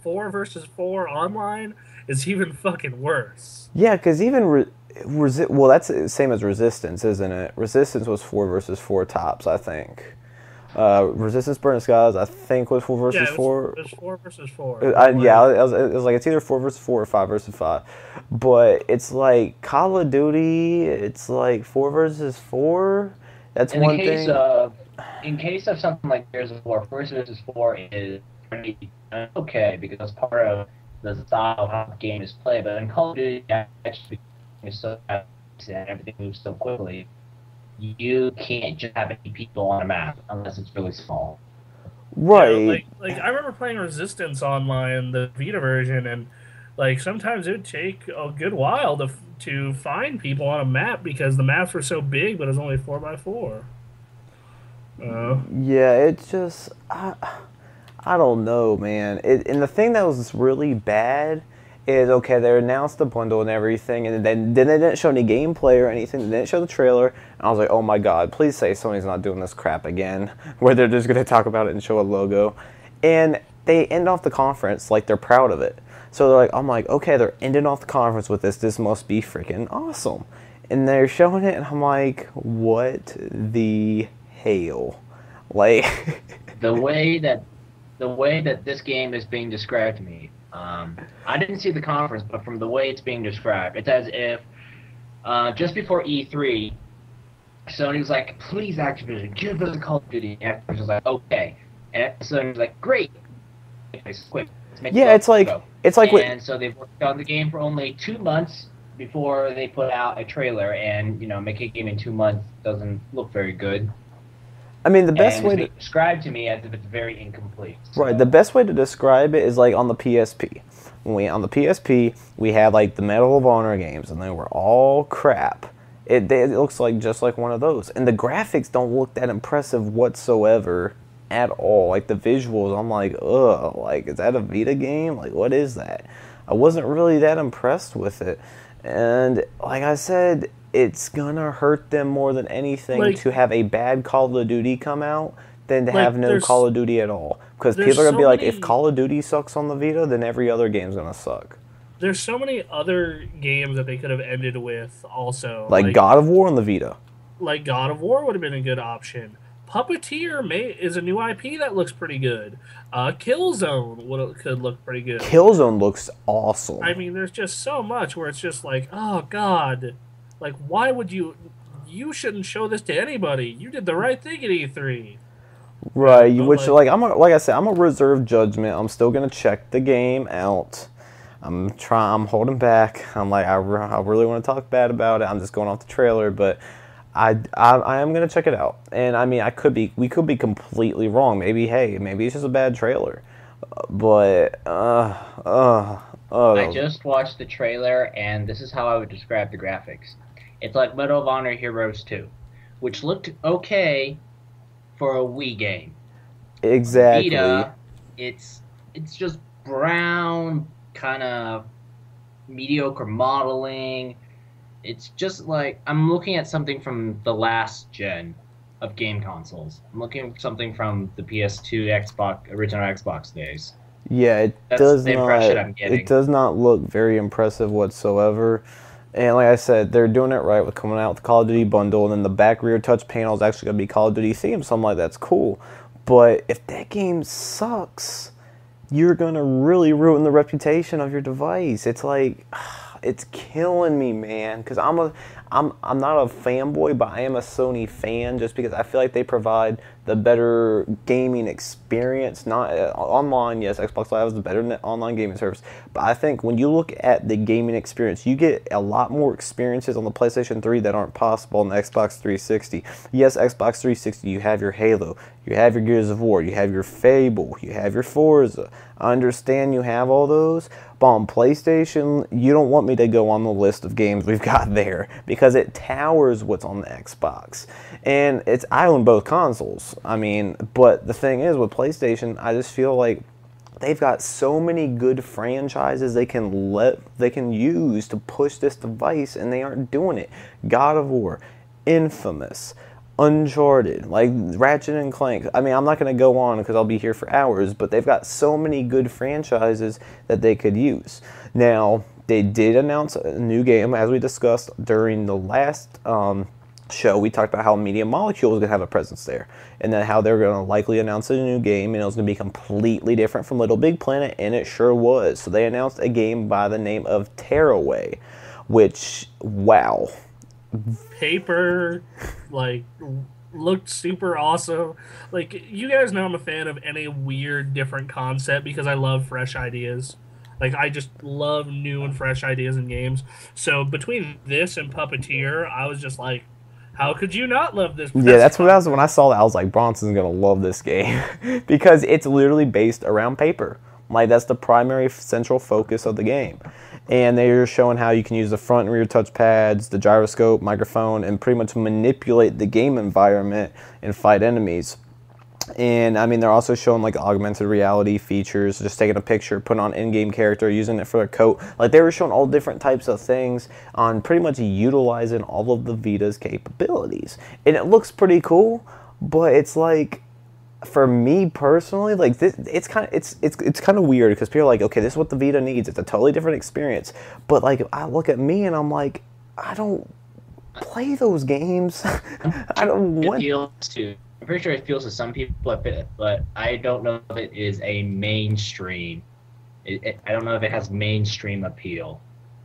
versus 4 online is even fucking worse. Yeah, because even well, that's the same as Resistance, isn't it? Resistance was 4 versus 4 tops, I think. Resistance Burning Skies, I think, was 4 versus 4. It was 4 versus 4. It was like it's either 4 versus 4 or 5 versus 5. But it's like Call of Duty, it's like 4 versus 4. That's one thing. In case of something like Gears of War, 4 versus 4 is pretty okay because it's part of the style of how the game is played. But in Call of Duty, actually, is so fast and everything moves so quickly, you can't just have any people on a map unless it's really small. Right. Yeah, like I remember playing Resistance online, the Vita version, and like sometimes it would take a good while to find people on a map because the maps were so big, but it was only 4x4. Yeah, it's just I don't know, man. And the thing that was really bad is, okay, they announced the bundle and everything, and then they didn't show any gameplay or anything. They didn't show the trailer, and I was like, oh my god, please say Sony's not doing this crap again, where they're just going to talk about it and show a logo. And they end off the conference like they're proud of it. So they're like, I'm like, okay, they're ending off the conference with this. This must be freaking awesome. And they're showing it, and I'm like, what the hell? Like, the way that this game is being described to me, I didn't see the conference, but from the way it's being described, it's as if just before E3, Sony was like, please, Activision, give us a Call of Duty. And Activision was like, okay. And Sony was like, great. Quick. Yeah, it's like and so they've worked on the game for only 2 months before they put out a trailer, and making a game in 2 months doesn't look very good. I mean, the best way to describe to me as if it's very incomplete. So. Right, the best way to describe it is like on the PSP. On the PSP, we had like the Medal of Honor games, and they were all crap. It looks like just like one of those, and the graphics don't look that impressive whatsoever at all. Like the visuals, I'm like, ugh, like is that a Vita game? Like what is that? I wasn't really that impressed with it, and like I said, it's gonna hurt them more than anything to have a bad Call of Duty come out than to have no Call of Duty at all. Because people are gonna be like, if Call of Duty sucks on the Vita, then every other game's gonna suck. There's so many other games that they could have ended with also. Like God of War on the Vita. Like God of War would have been a good option. Puppeteer is a new IP that looks pretty good. Killzone could look pretty good. Killzone looks awesome. I mean, there's just so much where it's just like, oh god, like why would you shouldn't show this to anybody. You did the right thing at E3. Right, which like I said, I'm a reserved judgment. I'm still gonna check the game out. I'm holding back. I'm like I really want to talk bad about it. I'm just going off the trailer, but I am gonna check it out. And I mean, we could be completely wrong. Maybe it's just a bad trailer. But I just watched the trailer, and this is how I would describe the graphics. It's like Medal of Honor Heroes 2, which looked okay for a Wii game. Exactly. Vita, it's just brown, kind of mediocre modeling. It's just like I'm looking at something from the last gen of game consoles. I'm looking at something from the PS2, original Xbox days. Yeah, That's the impression I'm getting. It does not look very impressive whatsoever. And like I said, they're doing it right with coming out with the Call of Duty bundle, and then the back rear touch panel is actually going to be Call of Duty themed, so I'm like, that's cool. But if that game sucks, you're going to really ruin the reputation of your device. It's like, it's killing me, man. Because I'm not a fanboy, but I am a Sony fan just because I feel like they provide the better gaming experience. Not online, yes, Xbox Live is the better online gaming service, but I think when you look at the gaming experience, you get a lot more experiences on the PlayStation 3 that aren't possible on the Xbox 360. Yes, Xbox 360, you have your Halo, you have your Gears of War, you have your Fable, you have your Forza. I understand you have all those, but on PlayStation, you don't want me to go on the list of games we've got there because it towers what's on the Xbox. And I own both consoles. I mean, but the thing is with PlayStation, I just feel like they've got so many good franchises they can use to push this device, and they aren't doing it. God of War, Infamous, Uncharted, like Ratchet and Clank. I mean, I'm not going to go on because I'll be here for hours, but they've got so many good franchises that they could use. Now, they did announce a new game, as we discussed during the last show. We talked about how Media Molecule was going to have a presence there, and then how they were going to likely announce a new game, and it was going to be completely different from Little Big Planet, and it sure was. So they announced a game by the name of Tearaway, which, wow. Paper, like, looked super awesome. Like, you guys know I'm a fan of any weird, different concept because I love fresh ideas. Like, I just love new and fresh ideas in games. So between this and Puppeteer, I was just like, how could you not love this? Yeah, that's what I was, when I saw that, I was like, Bronson's going to love this game. Because it's literally based around paper. Like, that's the primary central focus of the game. And they're showing how you can use the front and rear touchpads, the gyroscope, microphone, and pretty much manipulate the game environment and fight enemies. And, I mean, they're also showing, like, augmented reality features, just taking a picture, putting on in-game character, using it for a coat. Like, they were showing all different types of things on pretty much utilizing all of the Vita's capabilities. And it looks pretty cool, but it's like, for me personally, like, this, it's kind of weird because people are like, okay, this is what the Vita needs. It's a totally different experience. But, like, I look at me and I'm like, I don't play those games. I don't want to. I'm pretty sure it feels to some people, but I don't know if it is a mainstream. I don't know if it has mainstream appeal.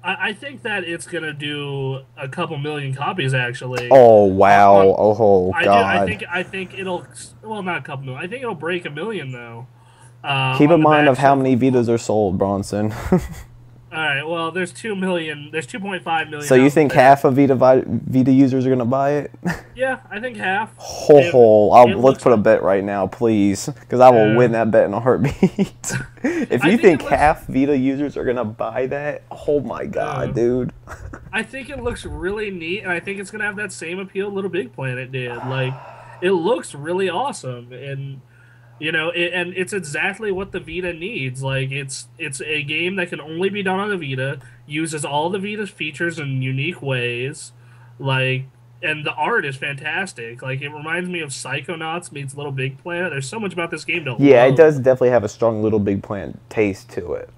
I think that it's gonna do a couple million copies actually. Oh wow! Oh god! I think it'll, well, not a couple million. I think it'll break 1 million though. Keep in mind of how many Vitas are sold, Bronson. All right. Well, there's 2 million. There's 2.5 million. So you think half of Vita users are gonna buy it? Yeah, I think half. Let's put a bet right now, please, because I will win that bet in a heartbeat. If you think half Vita users are gonna buy that, oh my god, dude. I think it looks really neat, and I think it's gonna have that same appeal Little Big Planet did. Like, it looks really awesome, and you know, and it's exactly what the Vita needs. Like, it's a game that can only be done on the Vita, uses all the Vita's features in unique ways, like, and the art is fantastic. Like, it reminds me of Psychonauts meets Little Big Planet. There's so much about this game to love. Yeah, it does definitely have a strong Little Big Planet taste to it.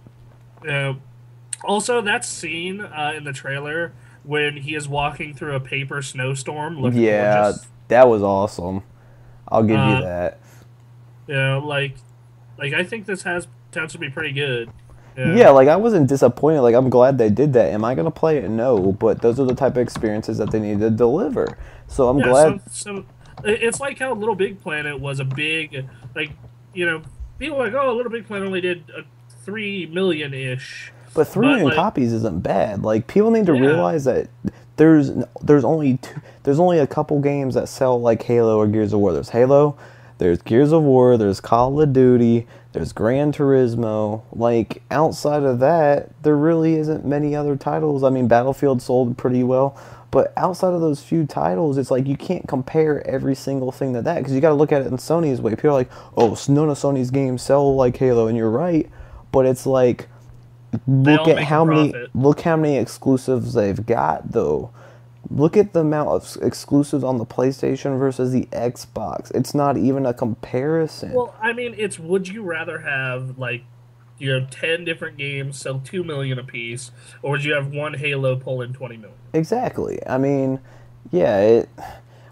Also, that scene in the trailer when he is walking through a paper snowstorm looks gorgeous. That was awesome. I'll give you that. Like I think this has potential to be pretty good. Yeah, like, I wasn't disappointed. Like, I'm glad they did that. Am I going to play it? No, but those are the type of experiences that they need to deliver. So I'm glad. So it's like how Little Big Planet was a big, like, you know, people are like, oh, Little Big Planet only did 3 million-ish. But 3 million copies isn't bad. Like, people need to realize that there's only a couple games that sell like Halo or Gears of War. There's Halo, there's Gears of War, there's Call of Duty, there's Gran Turismo. Like, outside of that, there really isn't many other titles. I mean, Battlefield sold pretty well, but outside of those few titles, it's like you can't compare every single thing to that, because you got to look at it in Sony's way. People are like, oh, none of Sony's games sell like Halo, and you're right, but it's like, look how many exclusives they've got, though. Look at the amount of exclusives on the PlayStation versus the Xbox. It's not even a comparison. Well, I mean, it's, would you rather have, like, you know, 10 different games sell 2 million apiece, or would you have one Halo pull in 20 million? Exactly. I mean, yeah,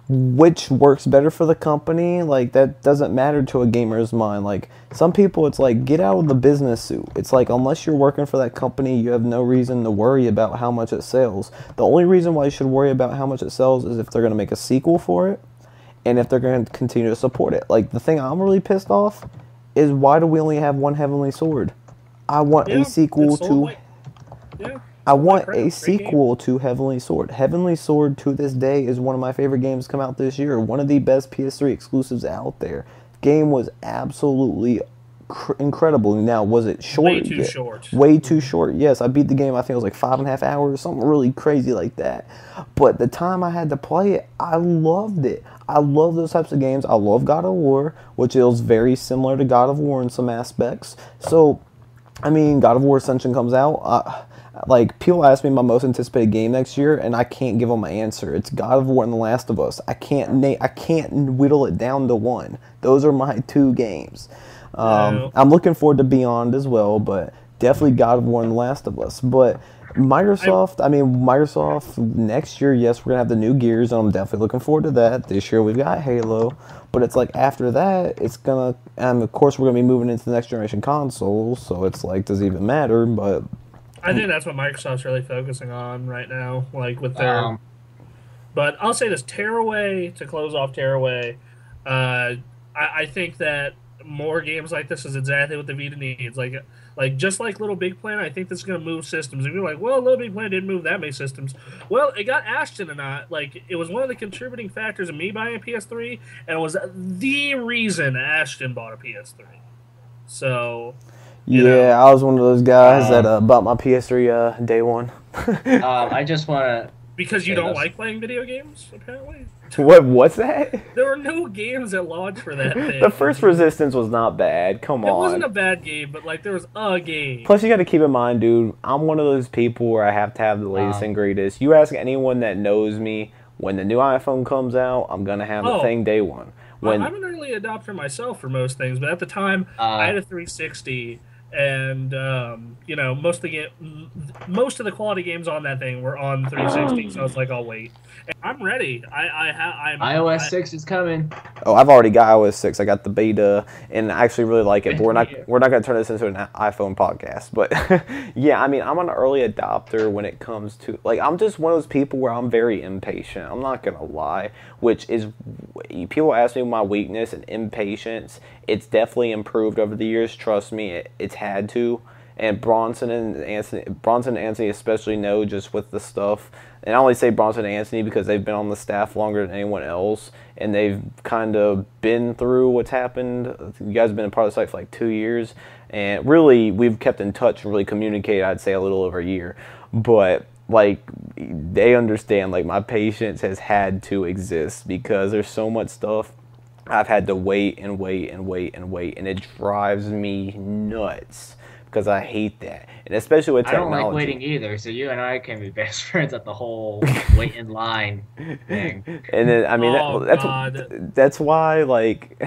which works better for the company, like, that doesn't matter to a gamer's mind. Like, some people, it's like, get out of the business suit. It's like, unless you're working for that company, you have no reason to worry about how much it sells. The only reason why you should worry about how much it sells is if they're going to make a sequel for it, and if they're going to continue to support it. Like, the thing I'm really pissed off is, why do we only have one Heavenly Sword? I want a sequel to... I want a sequel to Heavenly Sword. Heavenly Sword, to this day, is one of my favorite games to come out this year. One of the best PS3 exclusives out there. Game was absolutely incredible. Now, was it short? Way too short. Way too short. Yes, I beat the game, I think it was like 5.5 hours, something really crazy like that. But the time I had to play it, I loved it. I love those types of games. I love God of War, which is very similar to God of War in some aspects. So, I mean, God of War Ascension comes out. Like, people ask me my most anticipated game next year, and I can't give them an answer. It's God of War and The Last of Us. I can't whittle it down to one. Those are my two games. I'm looking forward to Beyond as well, but definitely God of War and The Last of Us. But Microsoft next year, yes, we're going to have the new Gears, and I'm definitely looking forward to that. This year we've got Halo, but it's like after that, it's going to, and of course we're going to be moving into the next generation consoles, so it's like, does it even matter? But I think that's what Microsoft's really focusing on right now, like with their. But I'll say this: Tearaway, to close off Tearaway, I think that more games like this is exactly what the Vita needs. Like just like Little Big Planet, I think this is going to move systems. And you're like, well, Little Big Planet didn't move that many systems. Well, it got Ashton and I. Like, it was one of the contributing factors of me buying a PS3, and it was the reason Ashton bought a PS3. So. Yeah, I was one of those guys that bought my PS3 day one. I just want to... Because you don't like playing video games, apparently? What's that? There were no games at launch for that thing. The first Resistance was not bad. Come on. It wasn't a bad game, but, like, there was a game. Plus, you got to keep in mind, dude, I'm one of those people where I have to have the latest and greatest. You ask anyone that knows me, when the new iPhone comes out, I'm going to have the thing day one. I'm an early adopter myself for most things, but at the time, I had a 360... And most of the quality games on that thing were on 360, so I was like, I'll wait. And I'm ready. I'm iOS 6 is coming. Oh, I've already got iOS 6. I got the beta, and I actually really like it. But we're not going to turn this into an iPhone podcast. But yeah, I mean, I'm an early adopter when it comes to, like, I'm just one of those people where I'm very impatient. I'm not going to lie, which is, people ask me my weakness and impatience. It's definitely improved over the years. Trust me, it's had to. And Bronson and Anthony especially know, just with the stuff. And I only say Bronson and Anthony because they've been on the staff longer than anyone else, and they've kind of been through what's happened. You guys have been a part of the site for like 2 years, and really we've kept in touch and really communicated, I'd say, a little over a year. But like, they understand, like, my patience has had to exist because there's so much stuff I've had to wait and wait and wait and wait, and it drives me nuts because I hate that, and especially with technology. I don't like waiting either, so you and I can be best friends at the whole wait in line thing. And then, I mean, that's why, like,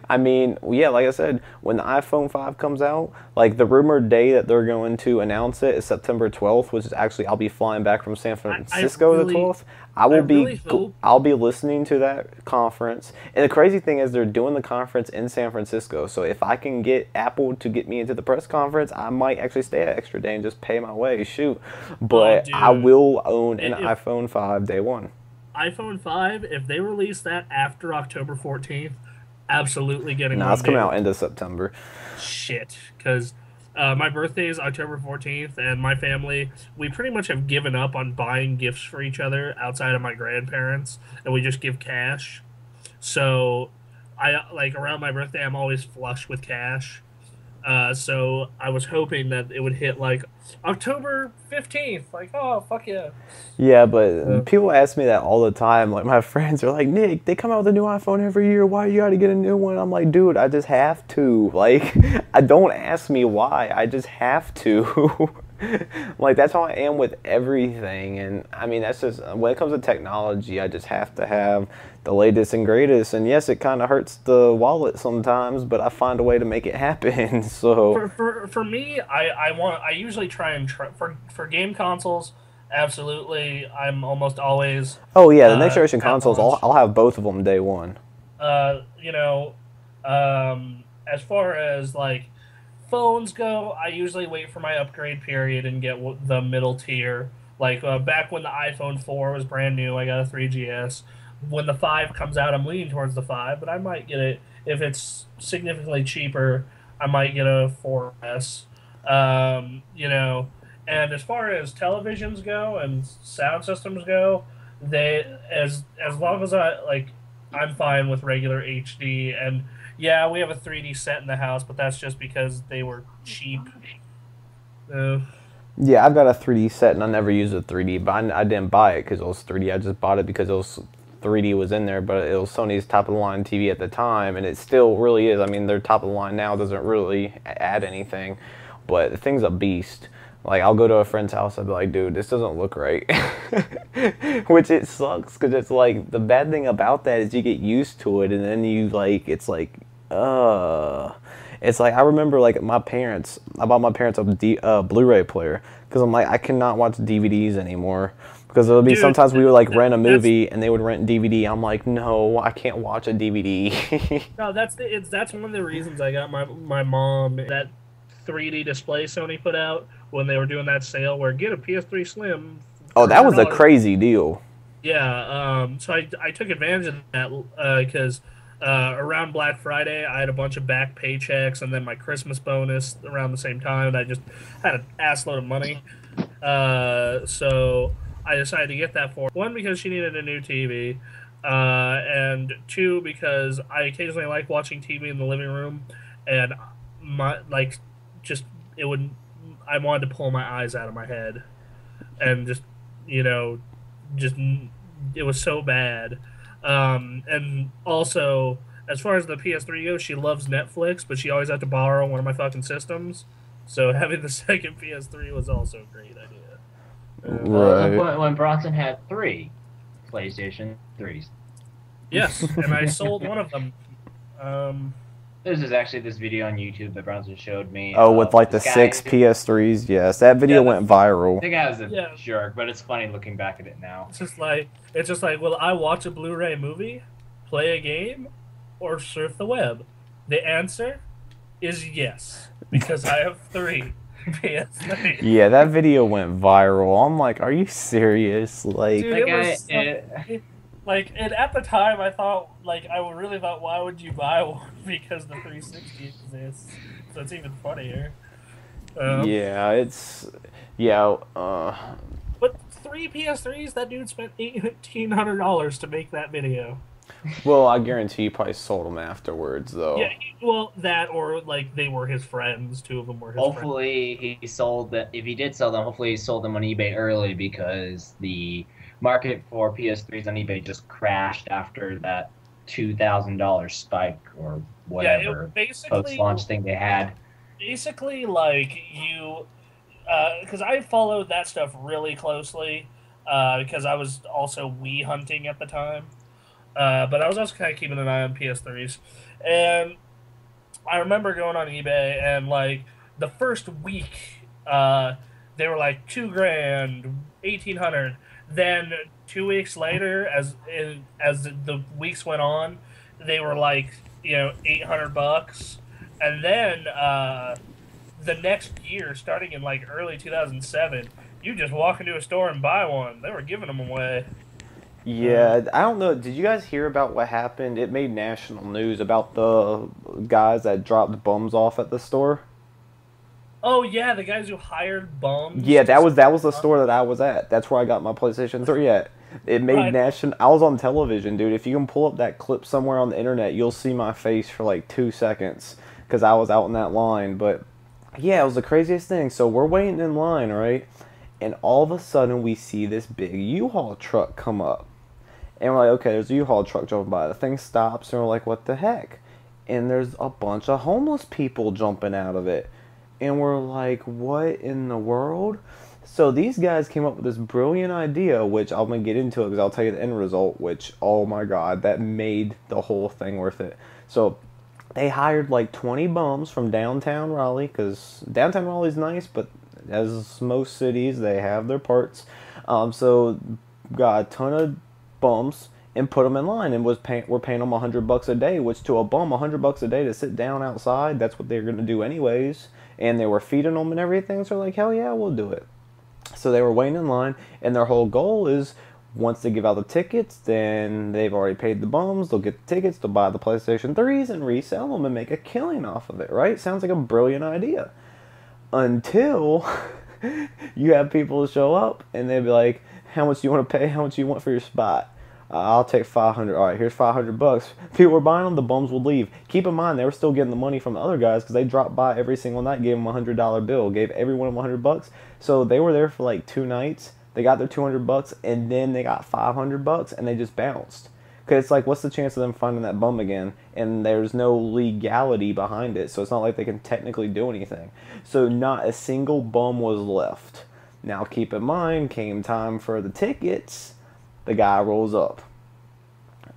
I mean, yeah, like I said, when the iPhone 5 comes out, like, the rumored day that they're going to announce it is September 12th, which is actually, I'll be flying back from San Francisco the 12th. I'll be listening to that conference. And the crazy thing is they're doing the conference in San Francisco. So if I can get Apple to get me into the press conference, I might actually stay an extra day and just pay my way. Shoot. But I will own an iPhone 5 day one. iPhone 5, if they release that after October 14th, absolutely getting it's coming out end of September. Shit. Because my birthday is October 14th, and my family, we pretty much have given up on buying gifts for each other outside of my grandparents, and we just give cash. So, around my birthday, I'm always flush with cash. So I was hoping that it would hit, like, October 15th. Like, oh, fuck yeah. Yeah, but people ask me that all the time. Like, my friends are like, Nick, they come out with a new iPhone every year. Why you gotta get a new one? I'm like, dude, I just have to. Like, don't ask me why. I just have to. Like, that's how I am with everything. And, I mean, that's just, when it comes to technology, I just have to have the latest and greatest. And, yes, it kind of hurts the wallet sometimes, but I find a way to make it happen. So For me, I usually try for game consoles, absolutely. I'm almost always Oh yeah, the next generation at consoles, launch. I'll have both of them day one. You know, as far as like phones go, I usually wait for my upgrade period and get the middle tier. Like back when the iPhone 4 was brand new, I got a 3GS. When the 5 comes out, I'm leaning towards the 5, but I might get it if it's significantly cheaper. I might get a 4S. You know, and as far as televisions go and sound systems go, they as long as I like, I'm fine with regular HD. And yeah, we have a 3D set in the house, but that's just because they were cheap. Uh, Yeah, I've got a 3D set and I never used a 3D, but I didn't buy it because it was 3D. I just bought it because it was 3D was in there, but it was Sony's top of the line TV at the time, and it still really is. I mean, their top of the line now doesn't really add anything, but the thing's a beast. Like, I'll go to a friend's house, I'll be like, dude, this doesn't look right. Which it sucks, because it's like, the bad thing about that is you get used to it, and then you, like, it's like, It's like, I remember, like, I bought my parents a Blu-ray player, because I'm like, I cannot watch DVDs anymore. Because there would be Dude, sometimes we would, like, rent a movie, and they would rent DVD. I'm like, no, I can't watch a DVD. no, that's one of the reasons I got my mom that 3D display Sony put out when they were doing that sale where get a PS3 Slim. Oh, that was a $100. crazy deal. Yeah, so I took advantage of that because around Black Friday I had a bunch of back paychecks and then my Christmas bonus around the same time, and I just had an ass load of money. So I decided to get that for one because she needed a new TV, and two because I occasionally like watching TV in the living room, and I wanted to pull my eyes out of my head, and just it was so bad. And also, as far as the PS3 goes, she loves Netflix, but she always had to borrow one of my fucking systems. So having the second PS3 was also a great idea. Right. When Bronson had 3 PlayStation 3s. Yes, and I sold one of them. This is actually this video on YouTube that Bronson showed me. Oh, with, like, the this guy- 6 PS3s? Yes, that video went viral. The guy was a Yeah. jerk, but it's funny looking back at it now. It's just like, will I watch a Blu-ray movie, play a game, or surf the web? The answer is yes, because I have 3 PS3. Yeah, that video went viral. I'm like, are you serious? Like, Dude, That it guy, was so- and at the time I thought, I really thought, why would you buy one? Because the 360 exists. So it's even funnier. yeah, But 3 PS3s, that dude spent $1,800 to make that video. well, I guarantee you probably sold them afterwards, though. Yeah, that or they were his friends. 2 of them were his friends. Hopefully he sold them. If he did sell them, hopefully he sold them on eBay early because the market for PS3s on eBay just crashed after that $2,000 spike or whatever it basically post-launch thing they had. Basically, because I followed that stuff really closely because I was also Wii hunting at the time. But I was also kind of keeping an eye on PS3s. And I remember going on eBay and, the first week, they were like $2,000, $1,800. Then 2 weeks later, as the weeks went on, they were $800. And then the next year, starting in early 2007, you just walk into a store and buy one. They were giving them away. Yeah, I don't know. Did you guys hear about what happened? It made national news about the guys that dropped bums off at the store. Oh yeah, the guys who hired bums. Yeah, that was the store that I was at. That's where I got my PlayStation 3 at. It made national. I was on television, dude. If you can pull up that clip somewhere on the internet, you'll see my face for 2 seconds because I was out in that line. But yeah, it was the craziest thing. So we're waiting in line, right? And all of a sudden we see this big U-Haul truck come up. And we're like, okay, there's a U-Haul truck jumping by. The thing stops, and we're like, what the heck? And there's a bunch of homeless people jumping out of it. And we're like, what in the world? So these guys came up with this brilliant idea, which I'm going to get into it because I'll tell you the end result, which, oh my god, that made the whole thing worth it. So they hired 20 bums from downtown Raleigh, because downtown Raleigh's nice, but as most cities, they have their parts. So got a ton of bums and put them in line, and we're paying them $100 a day, which to a bum, $100 a day to sit down outside, that's what they're gonna do anyways. And they were feeding them and everything, so they're like, hell yeah, we'll do it. So they were waiting in line, and their whole goal is, once they give out the tickets, then they've already paid the bums, they'll get the tickets, they'll buy the PlayStation 3s and resell them and make a killing off of it, right? Sounds like a brilliant idea. Until you have people show up, and they'll be like, how much do you want to pay? How much do you want for your spot? I'll take 500. All right, here's $500. People were buying them, the bums would leave. Keep in mind, they were still getting the money from the other guys because they dropped by every single night, gave them a $100 bill, gave everyone $100. So they were there for like 2 nights. They got their $200, and then they got $500, and they just bounced. Because it's like, what's the chance of them finding that bum again? And there's no legality behind it, so it's not like they can technically do anything. So not a single bum was left. Now keep in mind, came time for the tickets. The guy rolls up.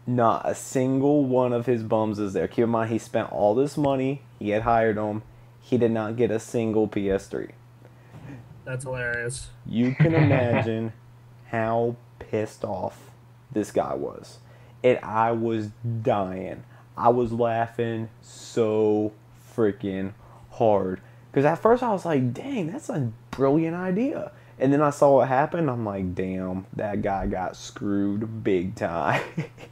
Not a single one of his bums is there. Keep in mind, he spent all this money. He had hired them. He did not get a single PS3. That's hilarious. You can imagine how pissed off this guy was. And I was dying. I was laughing so freaking hard. Because at first I was like, dang, that's a brilliant idea. And then I saw what happened. I'm like, damn, that guy got screwed big time.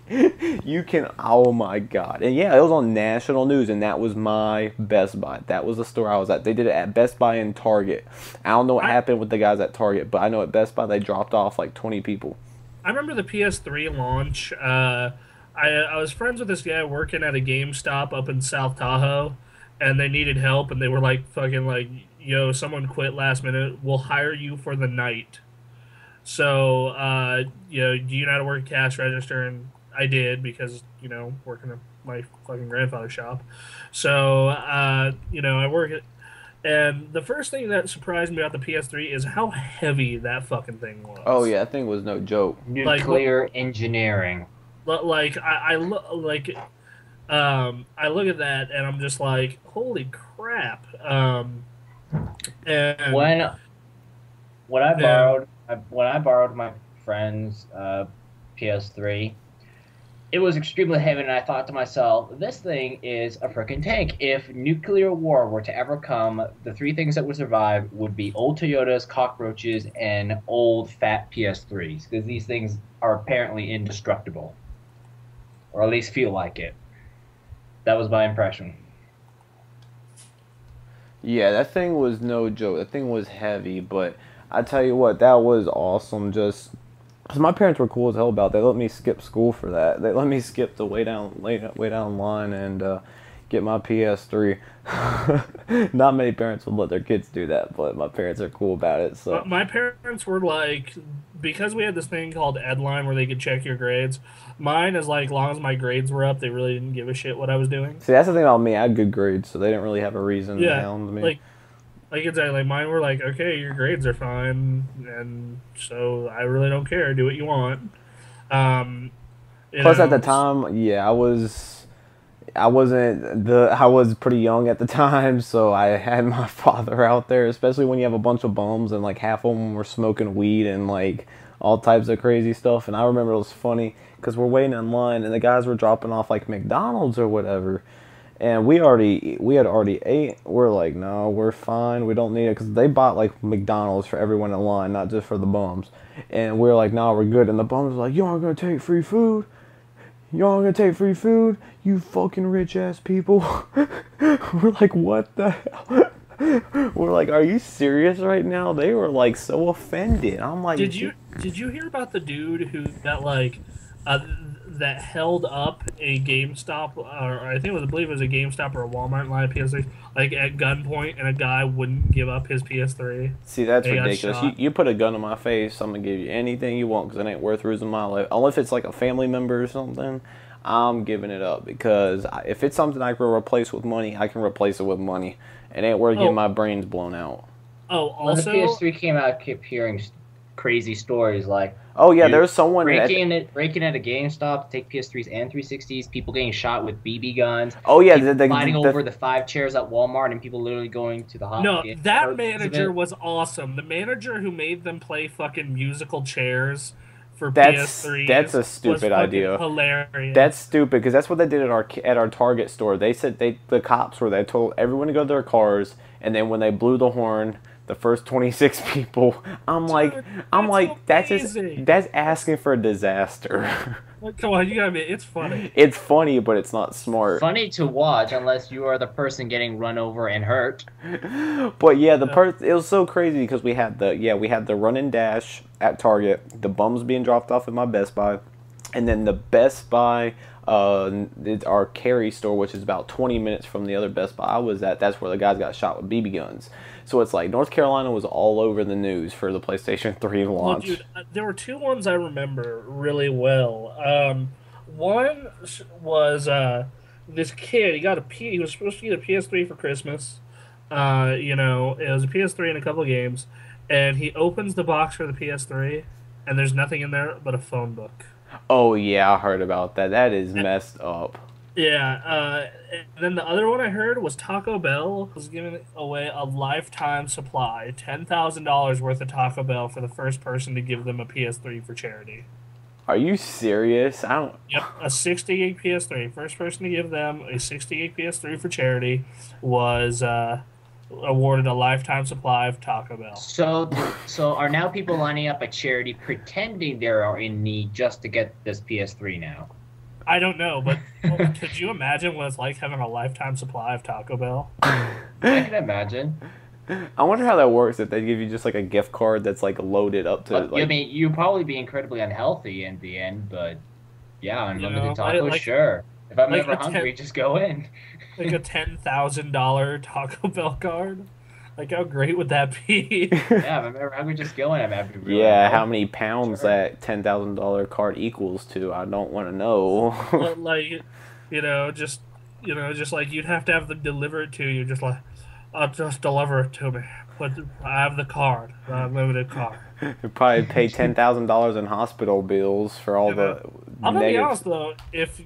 You can, oh my God. And yeah, it was on national news, and that was my Best Buy. That was the store I was at. They did it at Best Buy and Target. I don't know what happened with the guys at Target, but I know at Best Buy they dropped off like 20 people. I remember the PS3 launch. I was friends with this guy working at a GameStop up in South Tahoe, and they needed help, and they were like, fucking like, yo, someone quit last minute, we'll hire you for the night. So, you know, do you know how to work a cash register? And I did, because, you know, working at my fucking grandfather's shop. So, you know, I work it. And the first thing that surprised me about the PS3 is how heavy that fucking thing was. Oh yeah, that thing was no joke. Nuclear engineering. Like, I look at that and I'm just like, holy crap. And when I borrowed my friend's PS3, it was extremely heavy, and I thought to myself, this thing is a freaking tank. If nuclear war were to ever come, the 3 things that would survive would be old Toyotas, cockroaches, and old fat PS3s, because these things are apparently indestructible, or at least feel like it. That was my impression. Yeah, that thing was no joke. That thing was heavy, but I tell you what, that was awesome. Just because my parents were cool as hell about it. They let me skip school for that. They let me skip the way down line and get my PS3. Not many parents would let their kids do that, but my parents are cool about it. So my parents were like, because we had this thing called Edline where they could check your grades. Mine is like, long as my grades were up, they really didn't give a shit what I was doing. See, that's the thing about me. I had good grades, so they didn't really have a reason to hound me. Like exactly, like mine were like, okay, your grades are fine, and so I really don't care. Do what you want. Plus, at the time, yeah, I was pretty young at the time, so I had my father out there, especially when you have a bunch of bums and like half of them were smoking weed and like all types of crazy stuff. And I remember it was funny because we're waiting in line and the guys were dropping off like McDonald's or whatever. And we had already ate. We're like, no, we're fine. We don't need it. Because they bought, like, McDonald's for everyone in line, not just for the bums. And we're like, no, we're good. And the bums were like, y'all aren't going to take free food? Y'all aren't going to take free food? You fucking rich-ass people. We're like, what the hell? We're like, are you serious right now? They were, like, so offended. I'm like... Did you hear about the dude who got, like... that held up a GameStop, or I believe it was a GameStop or a Walmart line of PS3, like at gunpoint, and a guy wouldn't give up his PS3. See, that's ridiculous. You put a gun in my face, I'm gonna give you anything you want because it ain't worth losing my life. Only if it's like a family member or something, I'm giving it up because if it's something I can replace with money, I can replace it with money. It ain't worth getting my brains blown out. Oh, also when the PS3 came out, I kept hearing crazy stories like. Oh yeah, Dude, there's someone breaking at a GameStop to take PS3s and 360s. People getting shot with BB guns. Oh yeah, people fighting over the 5 chairs at Walmart, and people literally going to the No, hospital. that manager was awesome. The manager who made them play fucking musical chairs for PS3. That's a stupid idea. Hilarious. That's stupid because that's what they did at our Target store. They said the cops they told everyone to go to their cars, and then when they blew the horn, the first 26 people. That's asking for a disaster. Come on, you gotta admit, it's funny. It's funny, but it's not smart. Funny to watch unless you are the person getting run over and hurt. But yeah, it was so crazy because we had the run and dash at Target, the bums being dropped off at my Best Buy, and then the Best Buy, our Cary store, which is about 20 minutes from the other Best Buy I was at. That's where the guys got shot with BB guns. So it's like North Carolina was all over the news for the PlayStation 3 launch. Well, dude, there were two ones I remember really well. One was this kid. He was supposed to get a PS3 for Christmas. It was a PS3 and a couple of games, and he opens the box for the PS3, and there's nothing in there but a phone book. Oh yeah, I heard about that. That is messed up. Yeah, and then the other one I heard was Taco Bell was giving away a lifetime supply, $10,000 worth of Taco Bell for the first person to give them a PS3 for charity. Are you serious? Yep, a 60 gig PS3. First person to give them a 60 gig PS3 for charity was awarded a lifetime supply of Taco Bell. So are now people lining up at charity pretending they are in need just to get this PS3 now? I don't know, but could you imagine what it's like having a lifetime supply of Taco Bell? I can imagine. I wonder how that works if they give you just like a gift card that's like loaded up to. I mean, you'd probably be incredibly unhealthy in the end, but yeah, unlimited tacos, sure. If I'm ever hungry, just go in. Like a $10,000 Taco Bell card. Like, how great would that be? Yeah, if I'm ever hungry, just go in. I'm happy. Really how many pounds that $10,000 card equals to? I don't want to know. Like, just like you'd have to have them deliver it to you. Just like, just deliver it to me. But I have the card, the unlimited card. You'd probably pay $10,000 in hospital bills for all the. I'm gonna be honest though, if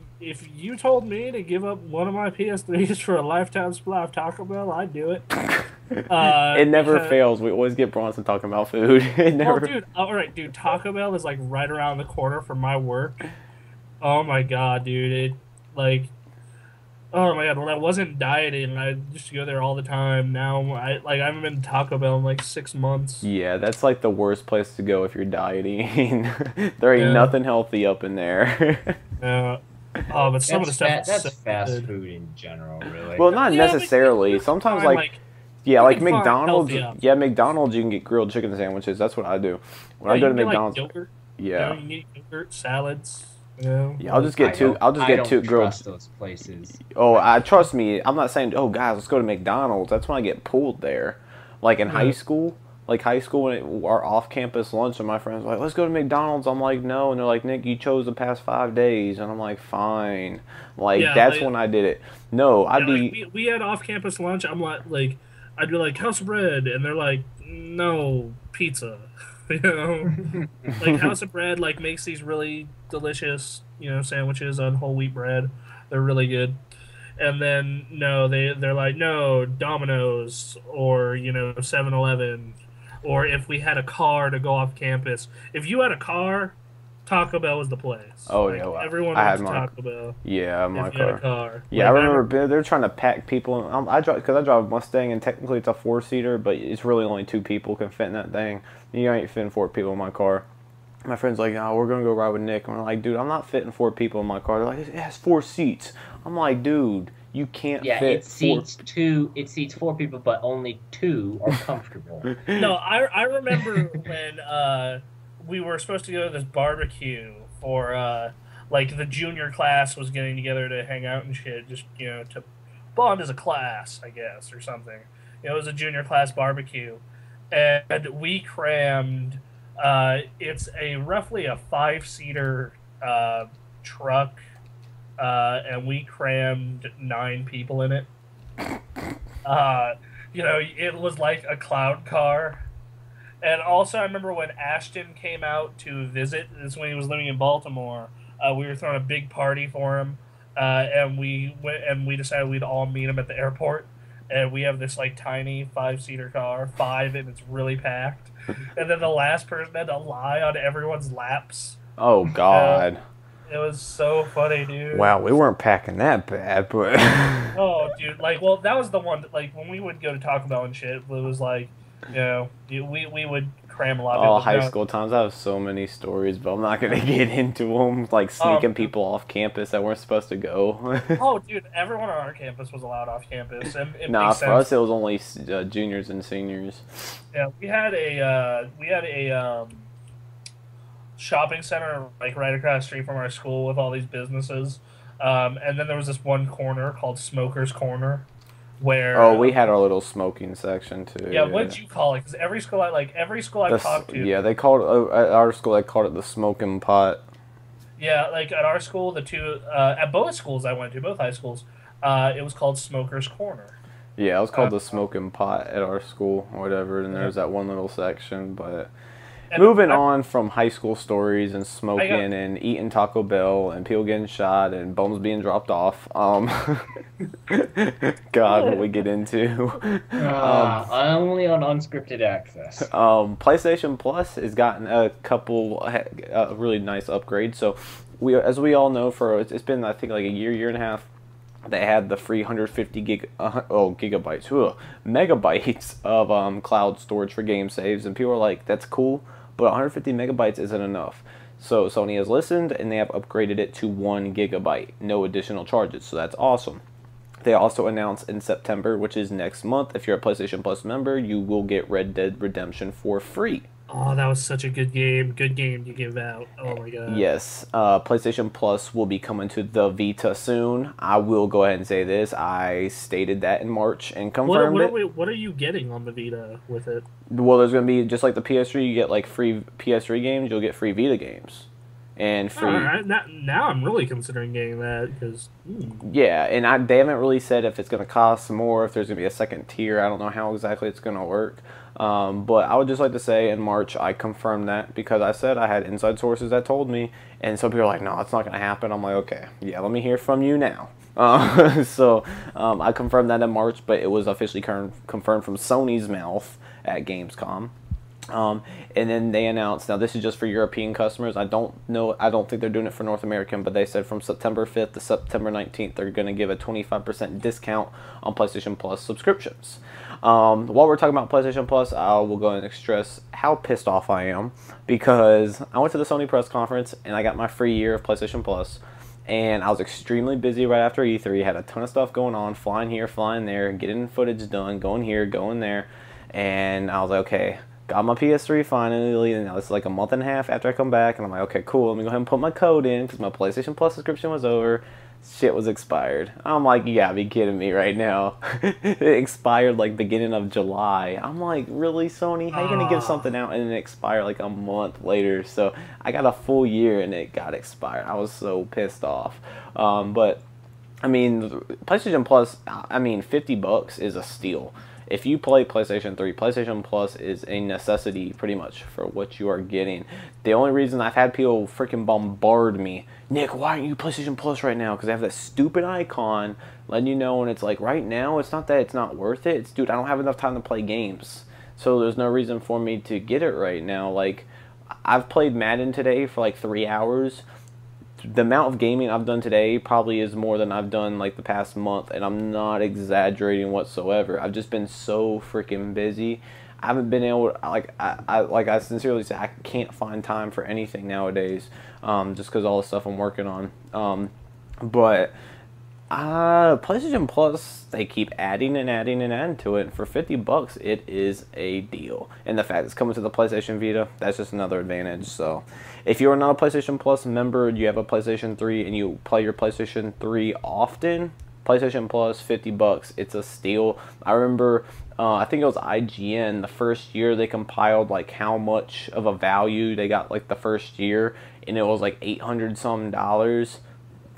you told me to give up one of my PS3s for a lifetime supply of Taco Bell, I'd do it. It never fails. We always get Bronson talking about food. It never. Well, dude, all right, dude. Taco Bell is like right around the corner from my work. Oh my god, dude! Oh my god! When I wasn't dieting, I used to go there all the time. Now I haven't been to Taco Bell in like 6 months. Yeah, that's like the worst place to go if you're dieting. There ain't nothing healthy up in there. Oh, but some of the stuff that's so fast good. food in general, really. Well, not necessarily. Sometimes like McDonald's. Yeah, McDonald's you can get grilled chicken sandwiches. That's what I do when I go to McDonald's. Like yogurt. Yeah, you need yogurt, salads. Yeah, I'll just get two. I'll just get two grilled. Trust those places. Oh, trust me. I'm not saying. Oh, guys, let's go to McDonald's. That's when I get pulled there. Like in high school. Like high school, when our off-campus lunch, and my friends were like, let's go to McDonald's. I'm like, no. And they're like, Nick, you chose the past 5 days. And I'm like, fine. Like, that's when I did it. No, we had off-campus lunch. I'm like, I'd be like, House of Bread. And they're like, no, pizza. Like, House of Bread, like, makes these really delicious, sandwiches on whole wheat bread. They're really good. And then, no, they're like, no, Domino's or, 7-Eleven. Or if we had a car to go off campus. If you had a car, Taco Bell was the place. Oh, like, yeah. Well, everyone went to Taco Bell. Yeah, my car. Yeah, I remember they're trying to pack people. Because I drive a Mustang, and technically it's a 4-seater, but it's really only 2 people can fit in that thing. You ain't fitting 4 people in my car. My friend's like, oh, we're going to go ride with Nick. And we're like, dude, I'm not fitting 4 people in my car. They're like, it has 4 seats. I'm like, dude, you can't fit it seats 4 people, but only 2 are comfortable. No, I remember when we were supposed to go to this barbecue for, like, the junior class was getting together to hang out and shit, just, to bond as a class, I guess, or something. It was a junior class barbecue. And we crammed... it's roughly a 5-seater truck, and we crammed 9 people in it. It was like a clown car. And also, I remember when Ashton came out to visit. This is when he was living in Baltimore. We were throwing a big party for him, and we went and we decided we'd all meet him at the airport. And we have this like tiny 5-seater car, and it's really packed. And then the last person had to lie on everyone's laps. Oh God. It was so funny, dude. Wow, we weren't packing that bad, but Oh, dude, like, well, that was the one that, like, when we would go to Taco Bell and shit, it was like, you know, we would cram a lot of all people. high school times. I have so many stories, but I'm not gonna get into them. Like sneaking people off campus that weren't supposed to go. Oh, dude, everyone on our campus was allowed off campus, and it Nah, makes for sense. us it was only juniors and seniors. Yeah, we had a shopping center like right across the street from our school with all these businesses, and then there was this one corner called Smokers Corner, where Oh, we had our little smoking section too. yeah, what'd you call it? Because every school I talked to, Yeah, they called at our school. They called it the smoking pot. yeah, like at our school, at both schools I went to, both high schools, it was called Smokers Corner. Yeah, it was called the smoking pot at our school or whatever. And there's that one little section, but. And Moving on from high school stories and smoking and eating Taco Bell and people getting shot and bombs being dropped off. God, what we get into. Only on Unscripted Access. PlayStation Plus has gotten a couple really nice upgrades. So as we all know, it's been I think like a year and a half. They had the free 150 megabytes of cloud storage for game saves, and people are like, "That's cool." But 150 megabytes isn't enough. So Sony has listened and they have upgraded it to 1 gigabyte, no additional charges. So that's awesome. They also announced in September, which is next month, if you're a PlayStation Plus member, you will get Red Dead Redemption for free. Oh, that was such a good game. Good game to give out. Oh my god. Yes, PlayStation Plus will be coming to the Vita soon. I will go ahead and say this. I stated that in March and confirmed it. What are you getting on the Vita with it? Well, there's going to be, just like the PS3, you get like free PS3 games, you'll get free Vita games. And free... Alright, now I'm really considering getting that, because... Yeah, and they haven't really said if it's going to cost more, if there's going to be a second tier. I don't know how exactly it's going to work. But I would just like to say in March I confirmed that because I said I had inside sources that told me, and some people are like, no, it's not going to happen. I'm like, okay, yeah, let me hear from you now. So I confirmed that in March, but it was officially confirmed from Sony's mouth at Gamescom. And then they announced, now this is just for European customers. I don't think they're doing it for North American, but they said from September 5th to September 19th, they're going to give a 25% discount on PlayStation Plus subscriptions. While we're talking about PlayStation Plus, I will go and stress how pissed off I am because I went to the Sony press conference and I got my free year of PlayStation Plus. And I was extremely busy right after E3, had a ton of stuff going on, flying here, flying there, getting footage done, going here, going there. And I was like, okay, got my PS3 finally, and now it's like a month and a half after I come back, and I'm like, okay, cool, let me go ahead and put my code in, because my PlayStation Plus subscription was over. Shit was expired. I'm like, you gotta be kidding me right now. It expired like beginning of July. I'm like, really, Sony? How you gonna give something out and it expire like a month later? So I got a full year and it got expired. I was so pissed off. But I mean, PlayStation Plus, I mean, $50 is a steal. If you play PlayStation 3, PlayStation Plus is a necessity pretty much for what you are getting. The only reason I've had people freaking bombard me, Nick, why aren't you PlayStation Plus right now? Because they have that stupid icon letting you know, and it's like, right now, it's not that it's not worth it. It's, dude, I don't have enough time to play games. So there's no reason for me to get it right now. Like, I've played Madden today for like 3 hours. The amount of gaming I've done today probably is more than I've done like the past month, and I'm not exaggerating whatsoever. I've just been so freaking busy. I haven't been able to, I sincerely say I can't find time for anything nowadays, just because all the stuff I'm working on. But PlayStation Plus, they keep adding and adding and adding to it. For $50, it is a deal. And the fact it's coming to the PlayStation Vita, that's just another advantage. So, if you're not a PlayStation Plus member, you have a PlayStation 3, and you play your PlayStation 3 often, PlayStation Plus, $50, it's a steal. I remember, I think it was IGN, the first year they compiled like how much of a value they got like the first year, and it was like $800 some,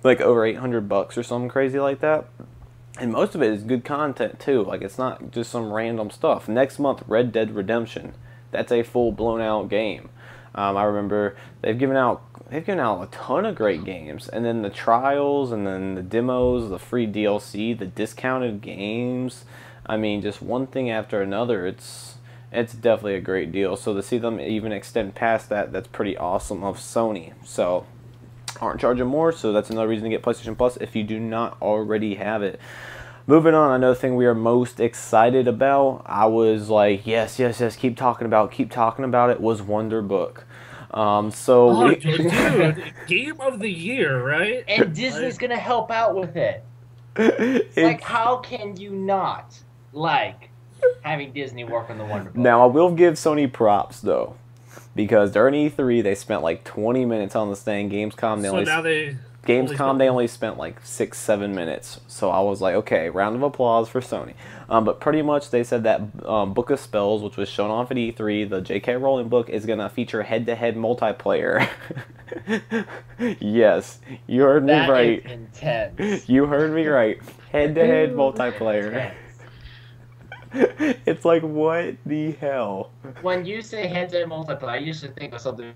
like over $800 or something crazy like that. And most of it is good content too. Like, it's not just some random stuff. Next month, Red Dead Redemption, that's a full blown out game. I remember they've given out a ton of great games, and then the trials, and then the demos, the free DLC, the discounted games. I mean, just one thing after another. It's definitely a great deal. So to see them even extend past that, that's pretty awesome of Sony. So aren't charging more, so that's another reason to get PlayStation Plus if you do not already have it. Moving on, another thing we are most excited about, I was like, yes, keep talking about it, was Wonder Book. Dude, game of the year, right? And Disney's gonna help out with it. Like, how can you not like having Disney work on the Wonder Book? Now, I will give Sony props, though, because during E3, they spent like 20 minutes on this thing. Gamescom, they only spent like 6-7 minutes. So I was like, okay, round of applause for Sony. But pretty much they said that Book of Spells, which was shown off at E3, the J.K. Rowling book, is going to feature head-to-head multiplayer. Yes, you heard me right. That is intense. You heard me right. Head-to-head multiplayer. It's like, what the hell? When you say head-to-head multiplayer, I usually think of something.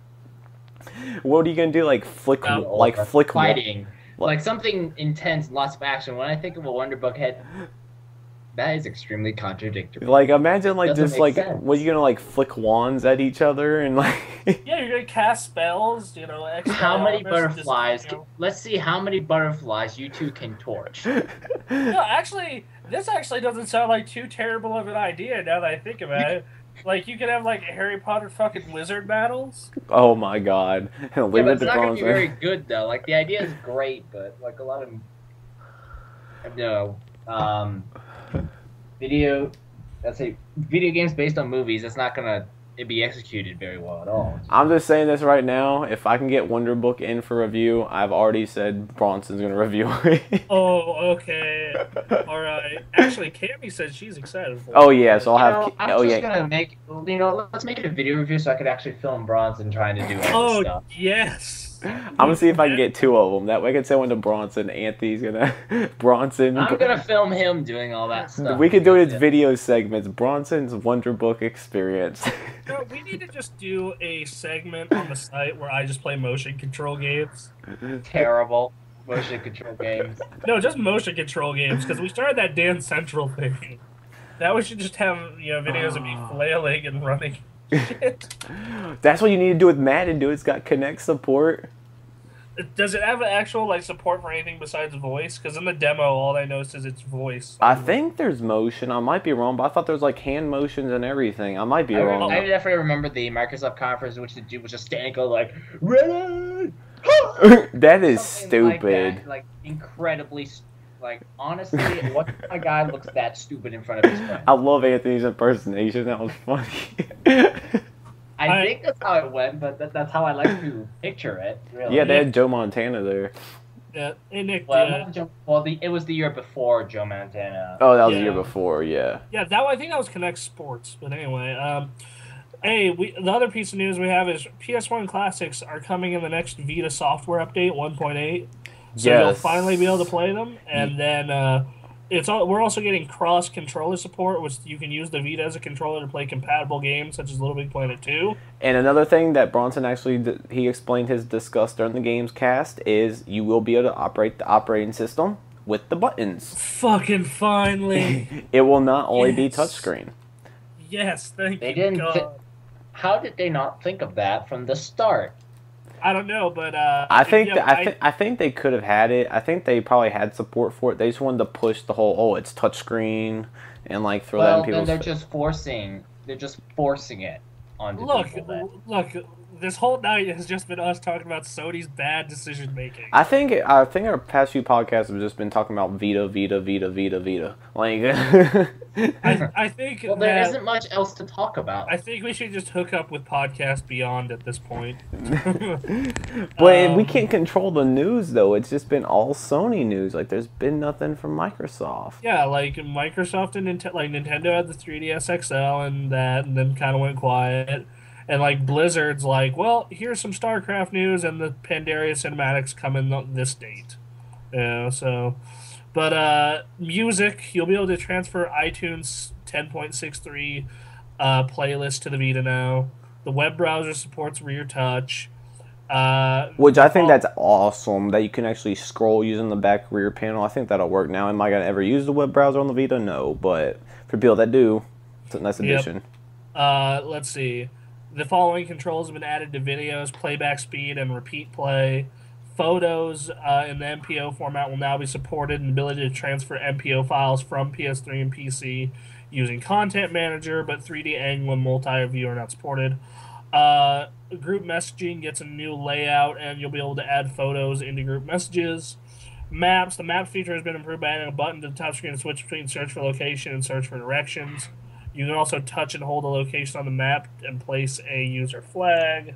What are you gonna do? Like flick fighting, like something intense, lots of action. When I think of a Wonder Book head, that is extremely contradictory. Like, imagine like Doesn't just make like sense. what, you gonna like flick wands at each other and like. Yeah, you're gonna cast spells. You know, How many Just, butterflies? Let's see how many butterflies you two can torch. No, actually, this actually doesn't sound like too terrible of an idea now that I think about it. Like, you could have, like, Harry Potter fucking wizard battles. Oh my god. Yeah, but it's not gonna be very good though. Like, the idea is great, but like a lot of video games based on movies, it's not gonna be executed very well at all. I'm just saying this right now. If I can get Wonder Book in for review, I've already said Bronson's gonna review it. Oh, okay. Alright. Actually, Cammy said she's excited for it. Oh yeah, so I'll have. Gonna make. Let's make it a video review so I could actually film Bronson trying to do all this stuff. Yes. I'm gonna see if I can get 2 of them. That way I can send one to Bronson. Anthony's gonna Bronson. I'm gonna film him doing all that stuff. We could do it as video segments. Bronson's Wonder Book experience. No, we need to just do a segment on the site where I just play motion control games. Terrible motion control games. No, just motion control games, because we started that Dance Central thing. Now we should just have, videos of me flailing and running. Shit. That's what you need to do with Madden, dude. It's got Kinect support. Does it have actual support for anything besides voice? Because in the demo, all I noticed is it's voice. I think there's motion. I might be wrong, but I thought there was like hand motions and everything. I might be wrong. I definitely remember the Microsoft conference in which the dude was just standing go like, ready? That is Something stupid. Like incredibly, honestly, what kind of guy looks that stupid in front of his friend? I love Anthony's impersonation. That was funny. I think that's how it went, but that's how I like to picture it. Really. Yeah, they had Joe Montana there. Yeah, and Nick. It was the year before Joe Montana. Oh, that was the year before. Yeah. Yeah, I think that was Kinect Sports. But anyway, the other piece of news we have is PS1 classics are coming in the next Vita software update 1.8. So you'll finally be able to play them, and then we're also getting cross controller support, which you can use the Vita as a controller to play compatible games such as Little Big Planet 2. And another thing that Bronson actually he explained his discuss during the games cast is you will be able to operate the operating system with the buttons. Fucking finally! It will not only be touchscreen. Yes, thank they you. Didn't God. How did they not think of that from the start? I don't know, but I think they could have had it. I think they probably had support for it. They just wanted to push the whole it's touchscreen and throw that in people's. They're just forcing it onto people. Look. This whole night has just been us talking about Sony's bad decision making. I think our past few podcasts have just been talking about Vita. I think there isn't much else to talk about. I think we should just hook up with Podcast Beyond at this point. But we can't control the news though. It's just been all Sony news. There's been nothing from Microsoft. Yeah, Microsoft and Nintendo had the 3DS XL and then kind of went quiet. And Blizzard's well, here's some StarCraft news, and the Pandaria cinematics come in this date. But music, you'll be able to transfer iTunes 10.63 playlist to the Vita now. The web browser supports rear touch. Which I think that's awesome, that you can actually scroll using the back rear panel. I think that'll work now. Am I going to ever use the web browser on the Vita? No, but for people that do, it's a nice addition. Let's see. The following controls have been added to videos: playback speed and repeat play. Photos in the MPO format will now be supported, and the ability to transfer MPO files from PS3 and PC using Content Manager, but 3D angle and multi-view are not supported. Group messaging gets a new layout, and you'll be able to add photos into group messages. Maps. The map feature has been improved by adding a button to the top screen to switch between search for location and search for directions. You can also touch and hold a location on the map and place a user flag.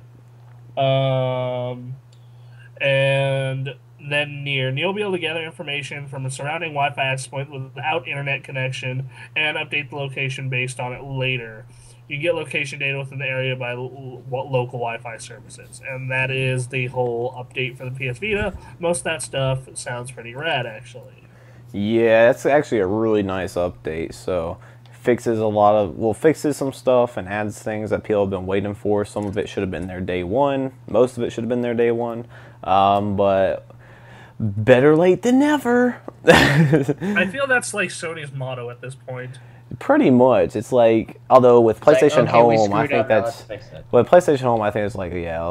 And then near. And you'll be able to gather information from a surrounding Wi-Fi access point without internet connection and update the location based on it later. You can get location data within the area by local Wi-Fi services. And that is the whole update for the PS Vita. Most of that stuff sounds pretty rad, actually. Yeah, it's actually a really nice update. So fixes some stuff and adds things that people have been waiting for. Some of it should have been there day one. Most of it should have been there day one. But better late than never. I feel that's like Sony's motto at this point. Pretty much. It's like, although with PlayStation Home, I think let's fix it. with PlayStation Home, I think it's like, yeah.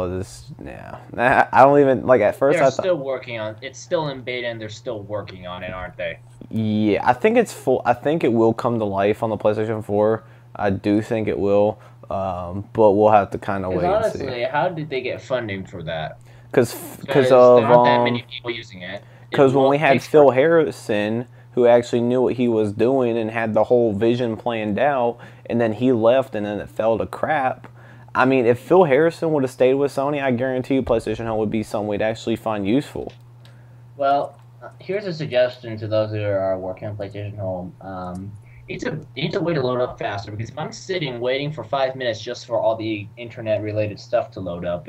I don't even, like, at first They're still working on it's still in beta and they're still working on it, aren't they? Yeah, I think it's full. I think it will come to life on the PlayStation 4. I do think it will, but we'll have to kind of wait and see. Honestly, how did they get funding for that? Because there aren't that many people using it. Because when we had Phil Harrison, who actually knew what he was doing and had the whole vision planned out, and then he left and then it fell to crap. I mean, if Phil Harrison would have stayed with Sony, I guarantee you PlayStation Home would be something we'd actually find useful. Well, here's a suggestion to those who are working on PlayStation Home. You need to wait to load up faster, because if I'm sitting waiting for 5 minutes just for all the internet-related stuff to load up,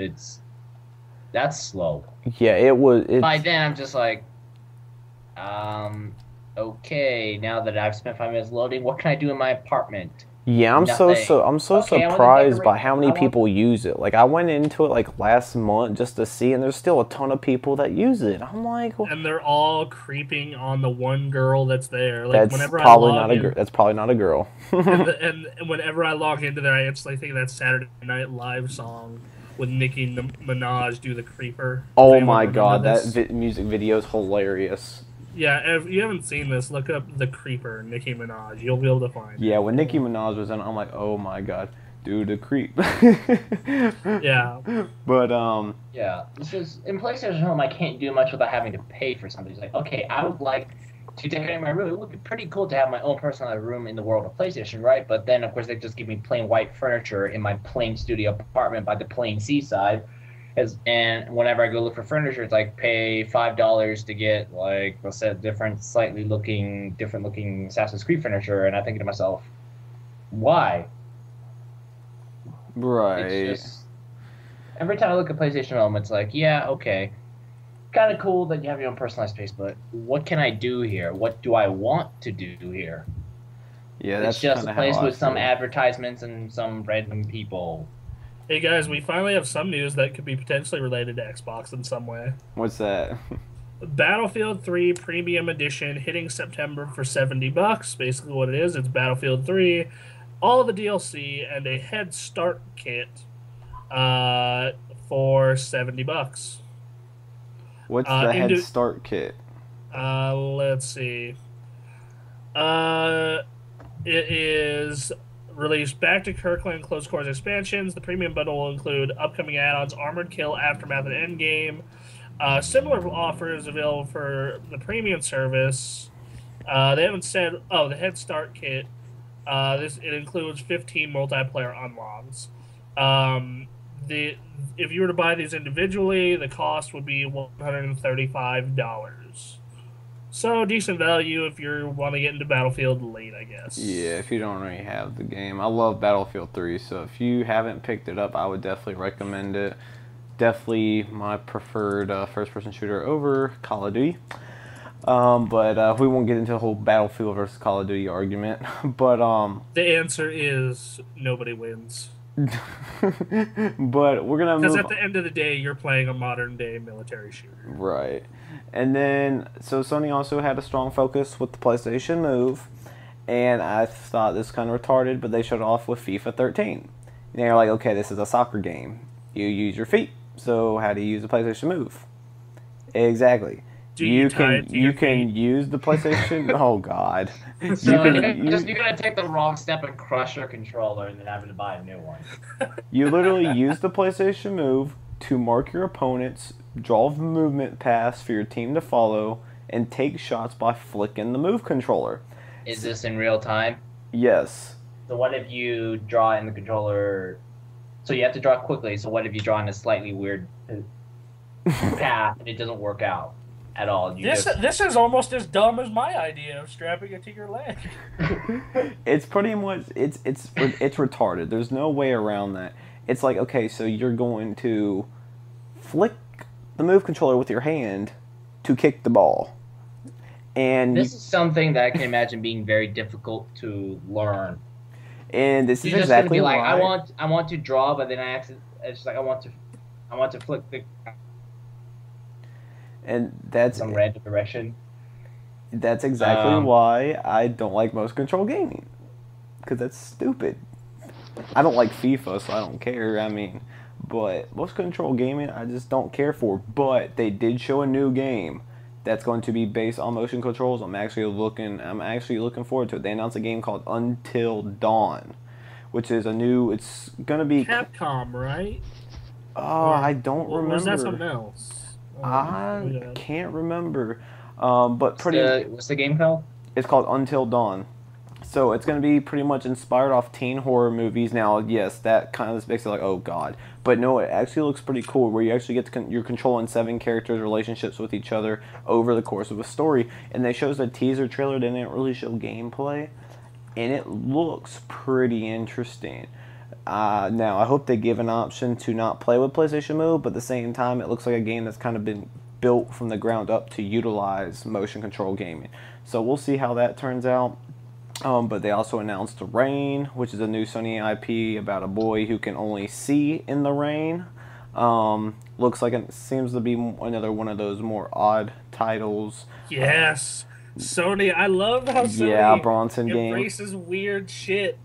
that's slow. Yeah, it was. By then, I'm just like, okay, now that I've spent 5 minutes loading, what can I do in my apartment? Yeah, I'm so surprised by how many people use it. Like, I went into it like last month just to see, and there's still a ton of people that use it. I'm like, and they're all creeping on the one girl that's there. Like, that's whenever probably I not a girl. That's probably not a girl. and whenever I log into there, I instantly think that Saturday Night Live song with Nicki Minaj do the creeper. Oh my god, that music video is hilarious. Yeah, if you haven't seen this, look up The Creeper, Nicki Minaj. You'll be able to find it. Yeah, when Nicki Minaj was in it, I'm like, oh my god, dude, the creep. Yeah. But, yeah, this is, in PlayStation Home, I can't do much without having to pay for something. It's like, okay, I would like to decorate my room. It would be pretty cool to have my own personalized room in the world of PlayStation, right? But then, of course, they just give me plain white furniture in my plain studio apartment by the plain seaside. And whenever I go look for furniture, it's like pay $5 to get like a set of different looking Assassin's Creed furniture, and I'm thinking to myself, why? right. It's just, every time I look at PlayStation Home, it's like, yeah, okay, kind of cool that you have your own personalized space, but what can I do here? What do I want to do here? Yeah, that's it's just a place with some feel. Advertisements and some random people. Hey guys, we finally have some news that could be potentially related to Xbox in some way. What's that? Battlefield 3 Premium Edition hitting September for $70. Basically what it is, it's Battlefield 3, all the DLC, and a head start kit for $70. What's the head start kit? Let's see. It is released Back to Kirkland Close Quarters expansions. The premium bundle will include upcoming add-ons Armored Kill, Aftermath, and Endgame. Similar offers available for the premium service. They haven't said... Oh, the Head Start kit. It includes 15 multiplayer unlocks. If you were to buy these individually, the cost would be $135. So, decent value if you want to get into Battlefield late, I guess. Yeah, if you don't already have the game. I love Battlefield 3, so if you haven't picked it up, I would definitely recommend it. Definitely my preferred first-person shooter over Call of Duty. But we won't get into the whole Battlefield versus Call of Duty argument. But The answer is nobody wins. but we're gonna Because move. at the end of the day, you're playing a modern day military shooter. Right. And then, so Sony also had a strong focus with the PlayStation Move, and I thought this kind of retarded, but they showed off with FIFA 13. And they're like, okay, this is a soccer game. You use your feet, so how do you use the PlayStation Move? Exactly. Do you tie it to your can feet? use the PlayStation. Oh God. So you you're gonna take the wrong step and crush your controller and then having to buy a new one. You literally use the PlayStation Move to mark your opponents, draw the movement paths for your team to follow, and take shots by flicking the Move controller. Is this in real time? Yes. So what if you draw in the controller? So you have to draw quickly. So what if you draw in a slightly weird path and it doesn't work out at all? This is almost as dumb as my idea of strapping it to your leg. It's pretty much it's retarded. There's no way around that. It's like, okay, so you're going to flick the Move controller with your hand to kick the ball. And This is something that I can imagine being very difficult to learn. this is You're just exactly gonna be like, why. I want to draw, but then it's like I want to flick the And that's some random direction. exactly why I don't like motion control gaming. Because that's stupid. I don't like FIFA, so I don't care. I mean, but motion control gaming, I just don't care for. But they did show a new game that's going to be based on motion controls. I'm actually looking forward to it. They announced a game called Until Dawn, which is it's gonna be Capcom, right? I don't Or remember. was that something else? I can't remember. But What's the game called? it's called Until Dawn. So it's going to be pretty much inspired off teen horror movies. Now, yes, that kind of makes it like, oh god. But no, it actually looks pretty cool where you actually get to you're controlling 7 characters' relationships with each other over the course of a story. And they shows a teaser trailer, they didn't really show gameplay. And it looks pretty interesting. Now, I hope they give an option to not play with PlayStation Move, but at the same time, it looks like a game that's kind of been built from the ground up to utilize motion control gaming. So we'll see how that turns out. But they also announced The Rain, which is a new Sony IP about a boy who can only see in the rain. Looks like it seems to be another one of those more odd titles. Yes. Sony, I love how Sony A Bronson game. embraces weird shit.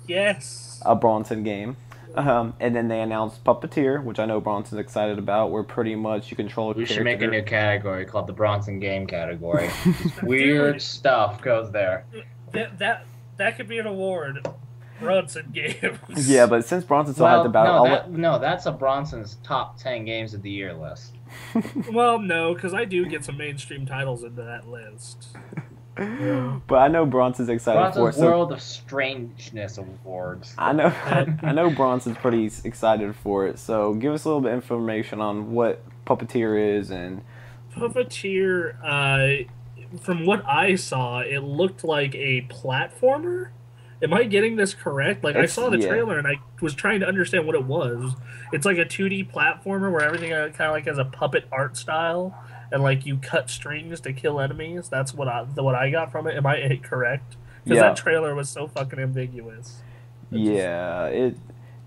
Yes. A Bronson game. And then they announced Puppeteer, which I know Bronson's excited about, where pretty much you control a We character. should make a new category called the Bronson Game category. Weird stuff goes there. That could be an award. Bronson Games. Yeah, but since Bronson still had the battle, no, that's a Bronson's top 10 games of the year list. Well, no, because I do get some mainstream titles into that list. but I know Bronson's excited for it. Bronson's So World of Strangeness Awards. I know Bronson's pretty excited for it. So give us a little bit of information on what Puppeteer is and. Puppeteer, from what I saw, it looked like a platformer. Am I getting this correct? Like, I saw the trailer and I was trying to understand what it was. It's like a 2D platformer where everything kind of like has a puppet art style, and like you cut strings to kill enemies. That's what I got from it. Am I correct? Because that trailer was so fucking ambiguous. It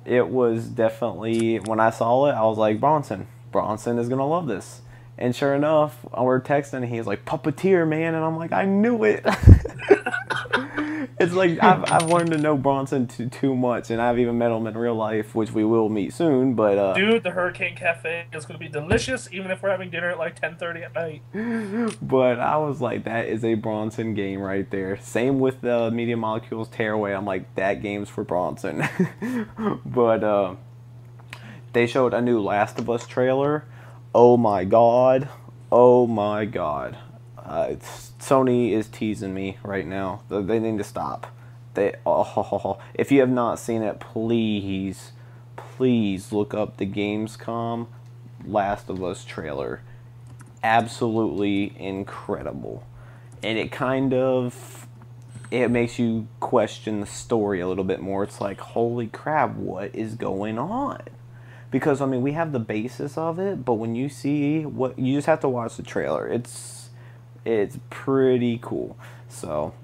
was definitely, when I saw it, I was like, Bronson is gonna love this. And sure enough, we're texting and he's like, Puppeteer, man, and I'm like, I knew it. It's like I've learned to know Bronson too much, and I've even met him in real life, which we will meet soon. But dude, the Hurricane Cafe is gonna be delicious, even if we're having dinner at like 10:30 at night. But I was like, that is a Bronson game right there. Same with the Media Molecules Tearaway. I'm like, that game's for Bronson. But they showed a new Last of Us trailer. Oh my god. Sony is teasing me right now. They need to stop. If you have not seen it, please look up the Gamescom Last of Us trailer. Absolutely incredible. And it makes you question the story a little bit more. It's like, holy crap, what is going on? Because, I mean, we have the basis of it, but when you see you just have to watch the trailer. It's pretty cool. So,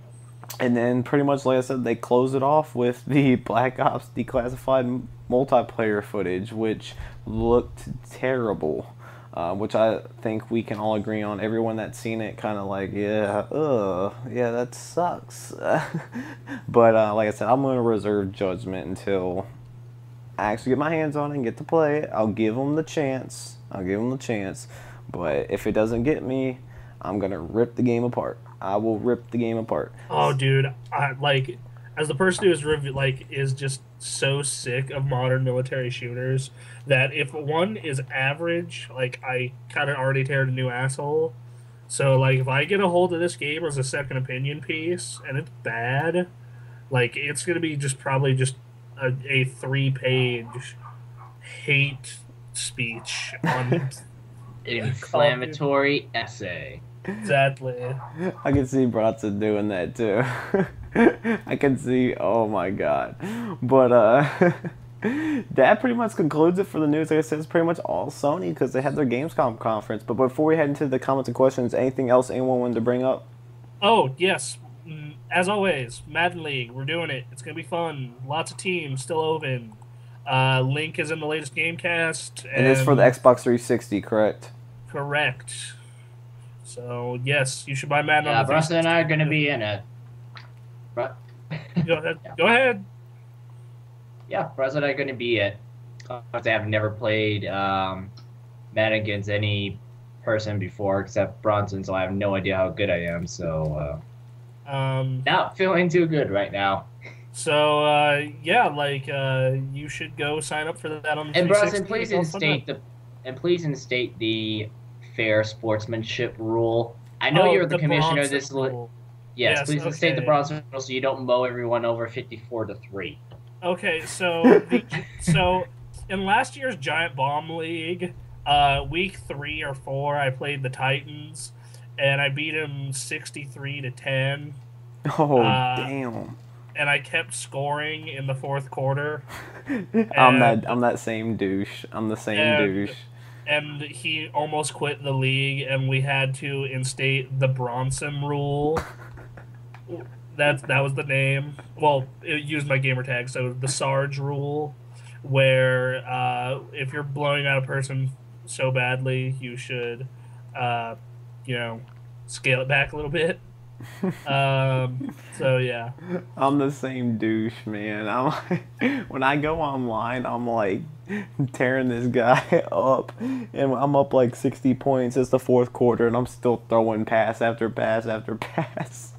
and then pretty much like I said, they close it off with the Black Ops declassified multiplayer footage, which looked terrible. Which I think we can all agree on. Everyone that's seen it kind of like, yeah, yeah, that sucks. But like I said, I'm going to reserve judgment until I actually get my hands on it and get to play it. I'll give them the chance. But if it doesn't get me, I'm going to rip the game apart. I will rip the game apart. Oh, dude, as the person who is just so sick of modern military shooters that if one is average, like, I kind of already tear a new asshole. So, like, if I get a hold of this game as a second opinion piece and it's bad, like, it's gonna be probably just a 3-page hate speech on An inflammatory essay. Exactly. I can see Bronson doing that too. I can see, oh my god. But that pretty much concludes it for the news. Like I said, it's pretty much all Sony because they had their Gamescom conference. But before we head into the comments and questions, anything else anyone wanted to bring up? Oh, yes. As always, Madden League, we're doing it. It's going to be fun. Lots of teams still open. Link is in the latest Gamecast. And it's for the Xbox 360, correct? Correct. So, yes, you should buy Madden on Yeah, the Bronson and 360. I are going to be in it. Go ahead. Go ahead. Yeah, Bronson and I are going to be it. Obviously, I've never played Madden against any person before except Bronson, so I have no idea how good I am. So, not feeling too good right now. So, you should go sign up for that on the 360. And Bronson, please instate the fair sportsmanship rule. I know you're the commissioner of this. Yes, please instate the Bronson rule so you don't mow everyone over 54-3. Okay, so so in last year's Giant Bomb League, week 3 or 4, I played the Titans, and I beat them 63-10. Oh, damn. And I kept scoring in the fourth quarter. I'm that same douche. I'm the same douche. And he almost quit the league, and we had to instate the Bronson rule. That was the name. Well, it used my gamer tag, so the Sarge rule, where if you're blowing out a person so badly, you should, scale it back a little bit. So yeah, I'm the same douche, man. I'm like, when I go online, I'm like tearing this guy up, and I'm up like 60 points. It's the fourth quarter, and I'm still throwing pass after pass after pass.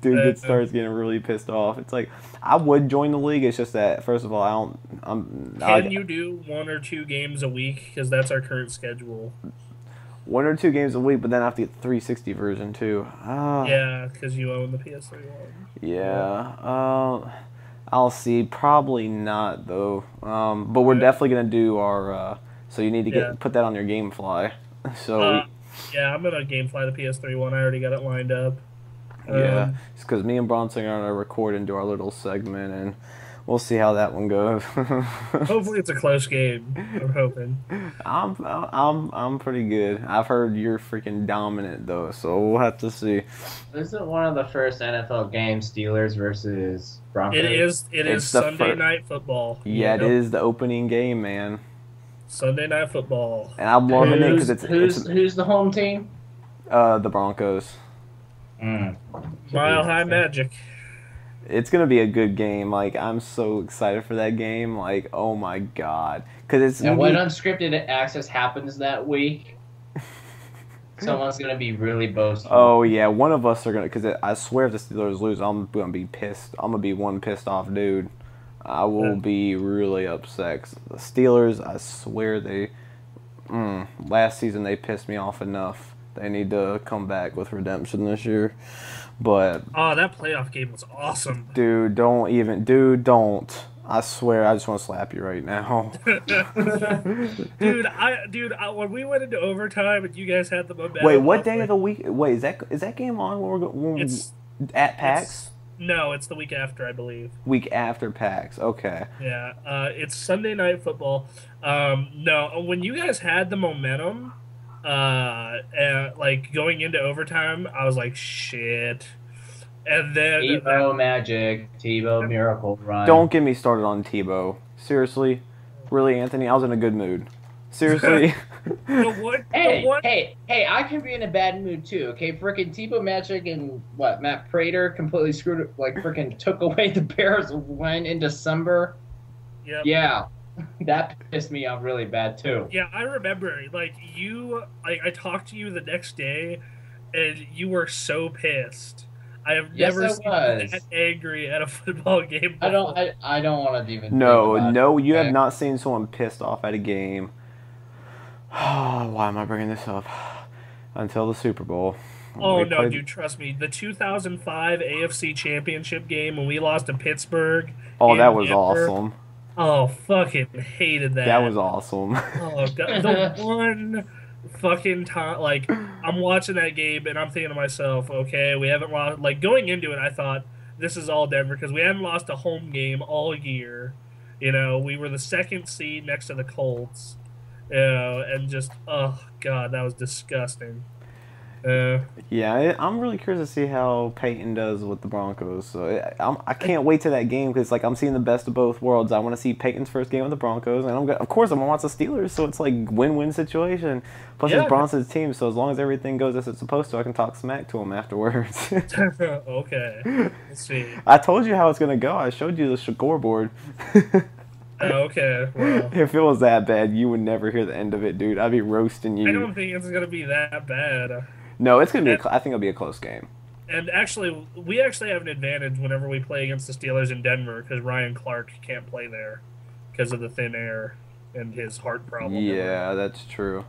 Dude, starts getting really pissed off. It's like I would join the league. It's just that first of all, Can you do 1 or 2 games a week? Because that's our current schedule. 1 or 2 games a week, but then I have to get the 360 version too. Yeah, because you own the PS3 one. Yeah, I'll see. Probably not though. But we're definitely gonna do our. So you need to put that on your GameFly. So. Yeah, I'm gonna GameFly the PS3 one. I already got it lined up. Yeah, it's because me and Bronson are gonna record and do our little segment, and we'll see how that one goes. Hopefully, it's a close game. I'm hoping. I'm pretty good. I've heard you're freaking dominant though, so we'll have to see. Isn't one of the first NFL games Steelers versus Broncos? It is Sunday Night Football. Yeah, it is the opening game, man. Sunday Night Football. And I'm loving it because who's the home team? The Broncos. Mile High Magic. It's gonna be a good game. Like, I'm so excited for that game. Like, oh my god, because it's. And when Unscripted Access happens that week, someone's gonna be really boastful. Oh yeah, one of us are gonna. Because I swear, if the Steelers lose, I'm gonna be pissed. I'm gonna be one pissed off dude. I will be really upset. The Steelers, I swear they. Last season they pissed me off enough. They need to come back with redemption this year. But that playoff game was awesome. Dude, don't. I swear, I just want to slap you right now. dude, when we went into overtime and you guys had the momentum. Wait, what day of the week? Wait, is that game on when we're going? At PAX? No, it's the week after, I believe. Week after PAX. Okay. Yeah, it's Sunday Night Football. No, when you guys had the momentum, And like going into overtime, I was like, shit. And then Tebow magic, Tebow miracle run. Don't get me started on Tebow. Seriously? Really, Anthony? I was in a good mood. Seriously? Hey, I can be in a bad mood too, okay? Frickin' Tebow Magic and Matt Prater completely screwed it, like frickin' took away the Bears win in December. Yep. Yeah. That pissed me off really bad too. Yeah, I remember. Like I talked to you the next day, and you were so pissed. I have never seen you that angry at a football game before. I don't want to even. No, you have not seen someone pissed off at a game. Why am I bringing this up? Until the Super Bowl. Oh, no, dude, trust me. The 2005 AFC Championship game when we lost to Pittsburgh. Oh, that was awesome. Oh, fucking hated that. That was awesome. Oh, the one fucking time. Like, I'm watching that game and I'm thinking to myself, okay, we haven't lost. Like, going into it, I thought, this is all Denver because we hadn't lost a home game all year. You know, we were the second seed next to the Colts. And just, oh, God, that was disgusting. Yeah, I'm really curious to see how Peyton does with the Broncos. So I can't wait to that game because like I'm seeing the best of both worlds. I want to see Peyton's first game with the Broncos, and of course I'm gonna watch the Steelers. So it's like win-win situation. Plus it's Bronson's team, so as long as everything goes as it's supposed to, I can talk smack to him afterwards. Okay, let's see. I told you how it's gonna go. I showed you the scoreboard. Okay, well. If it was that bad, you would never hear the end of it, dude. I'd be roasting you. I don't think it's gonna be that bad. No, it's gonna be. I think it'll be a close game. And actually, we actually have an advantage whenever we play against the Steelers in Denver because Ryan Clark can't play there because of the thin air and his heart problem. Yeah, that's true.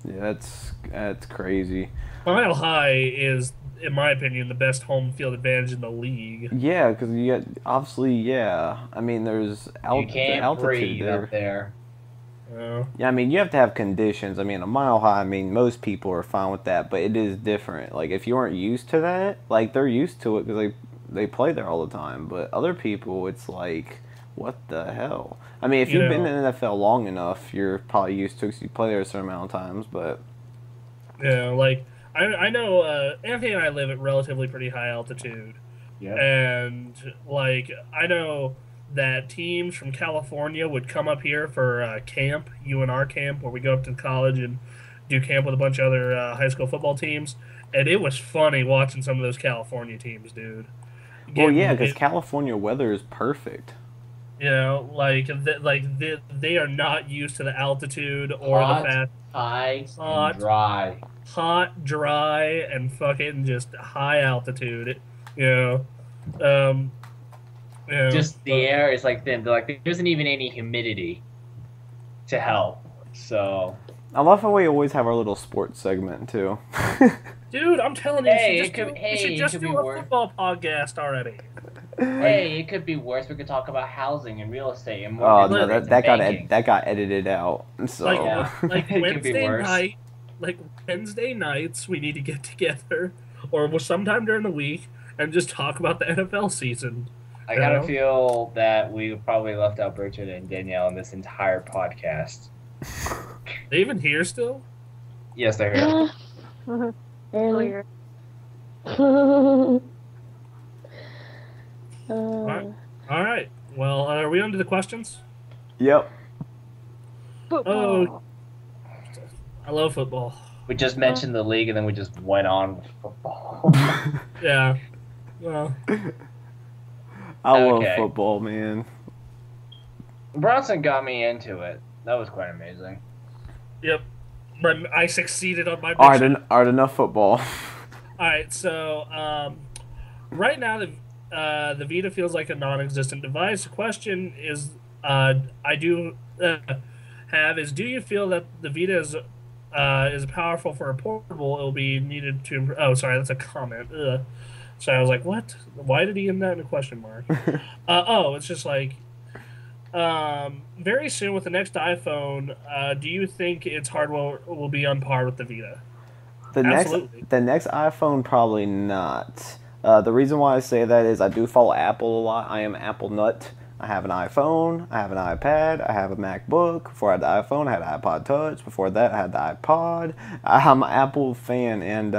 Yeah, that's crazy. Mile High is, in my opinion, the best home field advantage in the league. Yeah, because you get obviously. Yeah, I mean, there's you can't altitude breathe up there. Yeah, I mean, you have to have conditions. I mean, a Mile High, I mean, most people are fine with that, but it is different. Like, if you aren't used to that, like, they're used to it because they play there all the time. But other people, it's like, what the hell? I mean, if you've been in the NFL long enough, you're probably used to it because you play there a certain amount of times, but... Yeah, like, I know Anthony and I live at relatively pretty high altitude. Yeah. And, like, I know... that teams from California would come up here for camp, UNR camp, where we go up to college and do camp with a bunch of other high school football teams. And it was funny watching some of those California teams, dude. Well, yeah, because California weather is perfect. You know, they are not used to the altitude or the fast. Hot, dry. Hot, dry, and fucking just high altitude. You know, yeah, just the air is like thin. Like there isn't even any humidity to help. So I love how we always have our little sports segment too. Dude, I'm telling you, you should just do a football podcast already. Hey, it could be worse. We could talk about housing and real estate and more. Oh no, that got edited out. So like Wednesday nights, we need to get together, or sometime during the week, and just talk about the NFL season. I kind of feel that we probably left out Richard and Danielle in this entire podcast. They even here still? Yes, they're here. Earlier. All right. Well, are we on to the questions? Yep. Football. Oh, I love football. We just mentioned the league, and then we just went on with football. Yeah. Well... I love football, man. Bronson got me into it. That was quite amazing. Yep. But I succeeded on my mission. Alright, enough football. Alright, so, right now, the Vita feels like a non-existent device. The question is, do you feel that the Vita is powerful for a portable? It'll be needed to... Oh, sorry, that's a comment. Ugh. So I was like, what? Why did he end that in a question mark? It's just like, very soon with the next iPhone, do you think its hardware will be on par with the Vita? Absolutely. The next iPhone, probably not. The reason why I say that is I do follow Apple a lot. I am Apple nut. I have an iPhone, I have an iPad, I have a MacBook. Before I had the iPhone, I had an iPod Touch. Before that, I had the iPod. I'm an Apple fan, and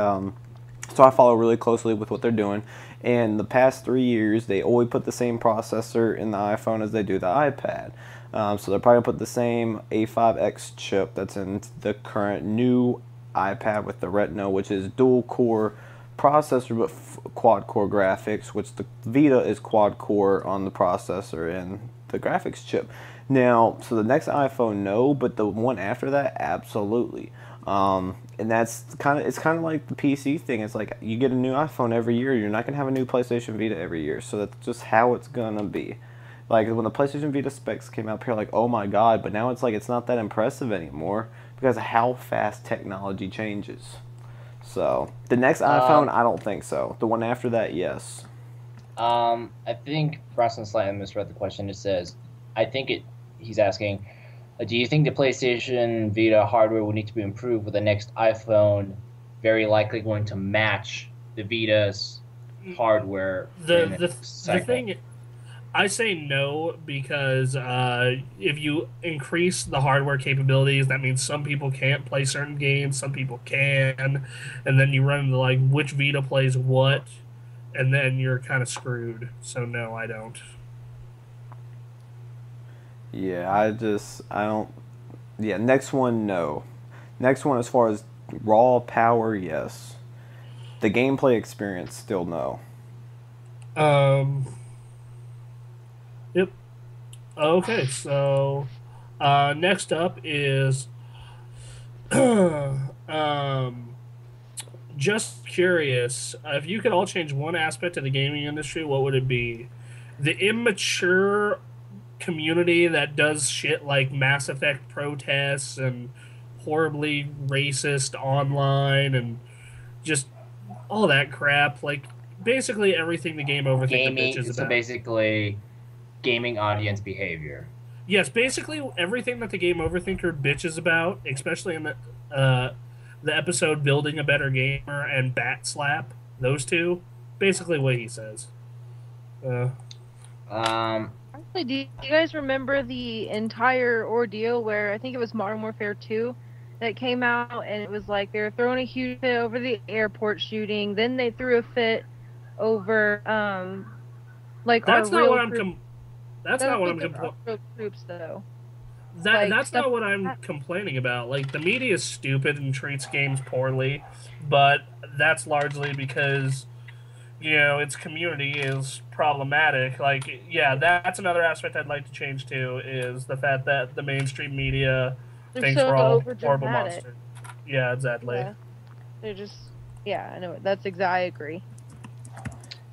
so I follow really closely with what they're doing. And the past 3 years, they always put the same processor in the iPhone as they do the iPad. So they're probably going to put the same A5X chip that's in the current new iPad with the Retina, which is dual-core processor but quad-core graphics, which the Vita is quad-core on the processor and the graphics chip. Now, so the next iPhone, no, but the one after that, absolutely. And that's it's kind of like the PC thing. It's like you get a new iPhone every year. You're not gonna have a new PlayStation Vita every year. So that's just how it's gonna be. Like when the PlayStation Vita specs came out, people were like, "Oh my god!" But now it's like it's not that impressive anymore because of how fast technology changes. So the next iPhone, I don't think so. The one after that, yes. I think Preston slightly misread the question. It says, he's asking, do you think the PlayStation Vita hardware will need to be improved with the next iPhone very likely going to match the Vita's hardware? The thing, I say no because if you increase the hardware capabilities, that means some people can't play certain games, some people can, and then you run into like which Vita plays what, and then you're kind of screwed. So no, I don't. Yeah, I don't. Yeah, next one, no. Next one, as far as raw power, yes. The gameplay experience, still no. Yep. Okay, so next up is just curious. If you could all change one aspect of the gaming industry, what would it be? The immature community that does shit like Mass Effect protests and horribly racist online and just all that crap. Like basically everything the game overthinker bitches about. So basically, gaming audience behavior. Yes, basically everything that the game overthinker bitches about, especially in the episode "Building a Better Gamer" and "Bat Slap," those two, basically what he says. Actually, do you guys remember the entire ordeal where I think it was Modern Warfare 2 that came out, and it was like they were throwing a huge fit over the airport shooting, then they threw a fit over like that's our not real what I'm troops. that's not what I'm real troops though. That's not what I'm complaining about. Like the media is stupid and treats games poorly, but that's largely because its community is problematic. Like, yeah, that's another aspect I'd like to change too, is the fact that the mainstream media thinks so we're all horrible overdramatic. monsters. Yeah, exactly. Yeah. They're just, I know that's I agree.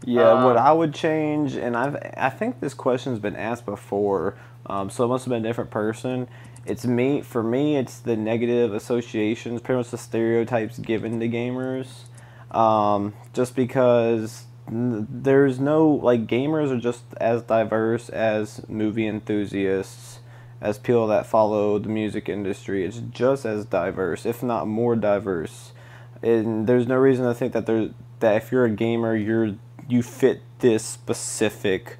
Yeah, what I would change, and I think this question's been asked before, so it must have been a different person. For me, it's the negative associations, pretty much the stereotypes given to gamers. Just because there's no, like, gamers are just as diverse as movie enthusiasts, as people that follow the music industry. It's just as diverse, if not more diverse. And there's no reason to think that that if you're a gamer, you fit this specific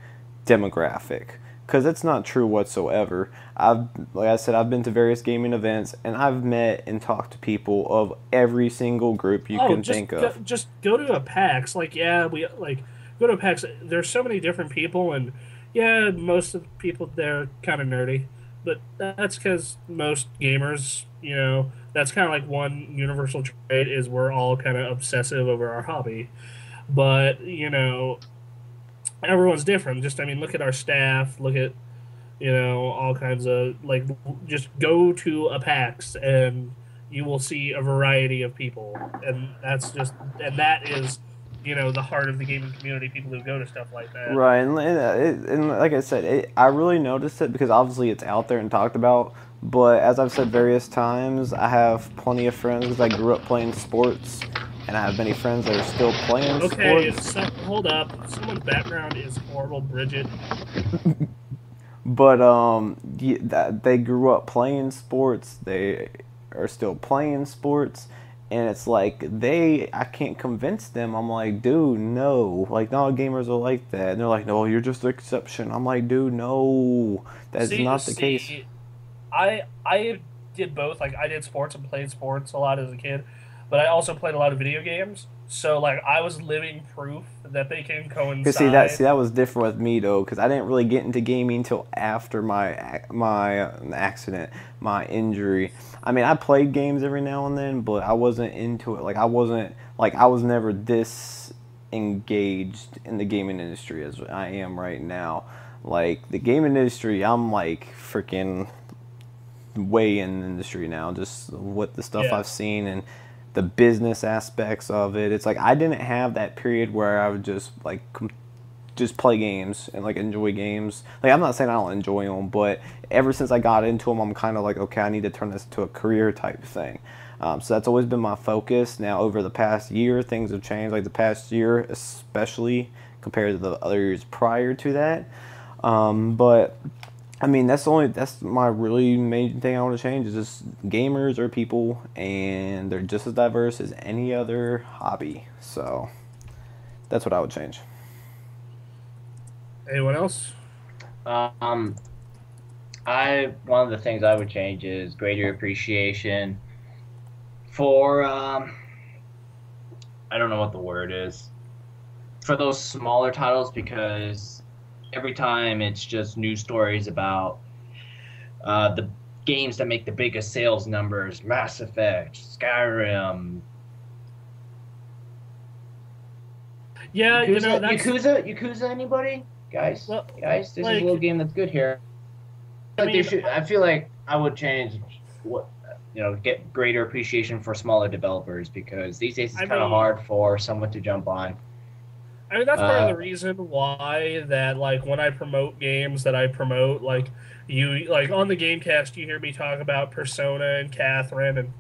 demographic, because it's not true whatsoever. Like I said, I've been to various gaming events, and I've met and talked to people of every single group you can think of. Just go to a PAX. Like, yeah, go to a PAX. There's so many different people, and yeah, most of the people there are kind of nerdy, but that's because most gamers, that's kind of like one universal trait is we're all kind of obsessive over our hobby. But, everyone's different. Look at our staff, look at, all kinds of, like, just go to a PAX and you will see a variety of people. And that is, the heart of the gaming community, people who go to stuff like that. Right, and like I said, I really noticed it because obviously it's out there and talked about, but as I've said various times, I have plenty of friends because I grew up playing sports, and I have many friends that are still playing sports. Hold up. Someone's background is horrible, Bridget. But they grew up playing sports. They are still playing sports, And it's like, I can't convince them. I'm like, dude, no. Like, not all gamers are like that. And they're like, no, you're just the exception. I'm like, dude, no. That's not the case. I did both. Like, I did sports and played sports a lot as a kid, but I also played a lot of video games. So, like, I was living proof that they can coincide. Cause see that was different with me though, because I didn't really get into gaming until after my accident, my injury. I mean, I played games every now and then, but I wasn't into it. Like, I was never this engaged in the gaming industry as I am right now. Like, the gaming industry, I'm like freaking way in the industry now. Just what the stuff I've seen and the business aspects of it. It's like I didn't have that period where I would just like just play games and like enjoy games. Like, I'm not saying I don't enjoy them, but ever since I got into them, I'm kind of like, okay, I need to turn this to a career type thing. So that's always been my focus. Now, over the past year, things have changed. Like the past year, especially compared to the other years prior to that. But I mean, that's my really main thing I want to change is just gamers are people, and they're just as diverse as any other hobby. So that's what I would change. Anyone else? One of the things I would change is greater appreciation for I don't know what the word is, for those smaller titles, because every time it's just news stories about the games that make the biggest sales numbers, Mass Effect, Skyrim. Yeah, Yakuza, that's... Yakuza, anybody? Guys, well, there's like, a little game that's good here. I feel like I would change get greater appreciation for smaller developers, because these days it's kind of hard for someone to jump on. I mean, that's part of the reason why that, like, when I promote games that I promote, like, on the Gamecast, you hear me talk about Persona and Catherine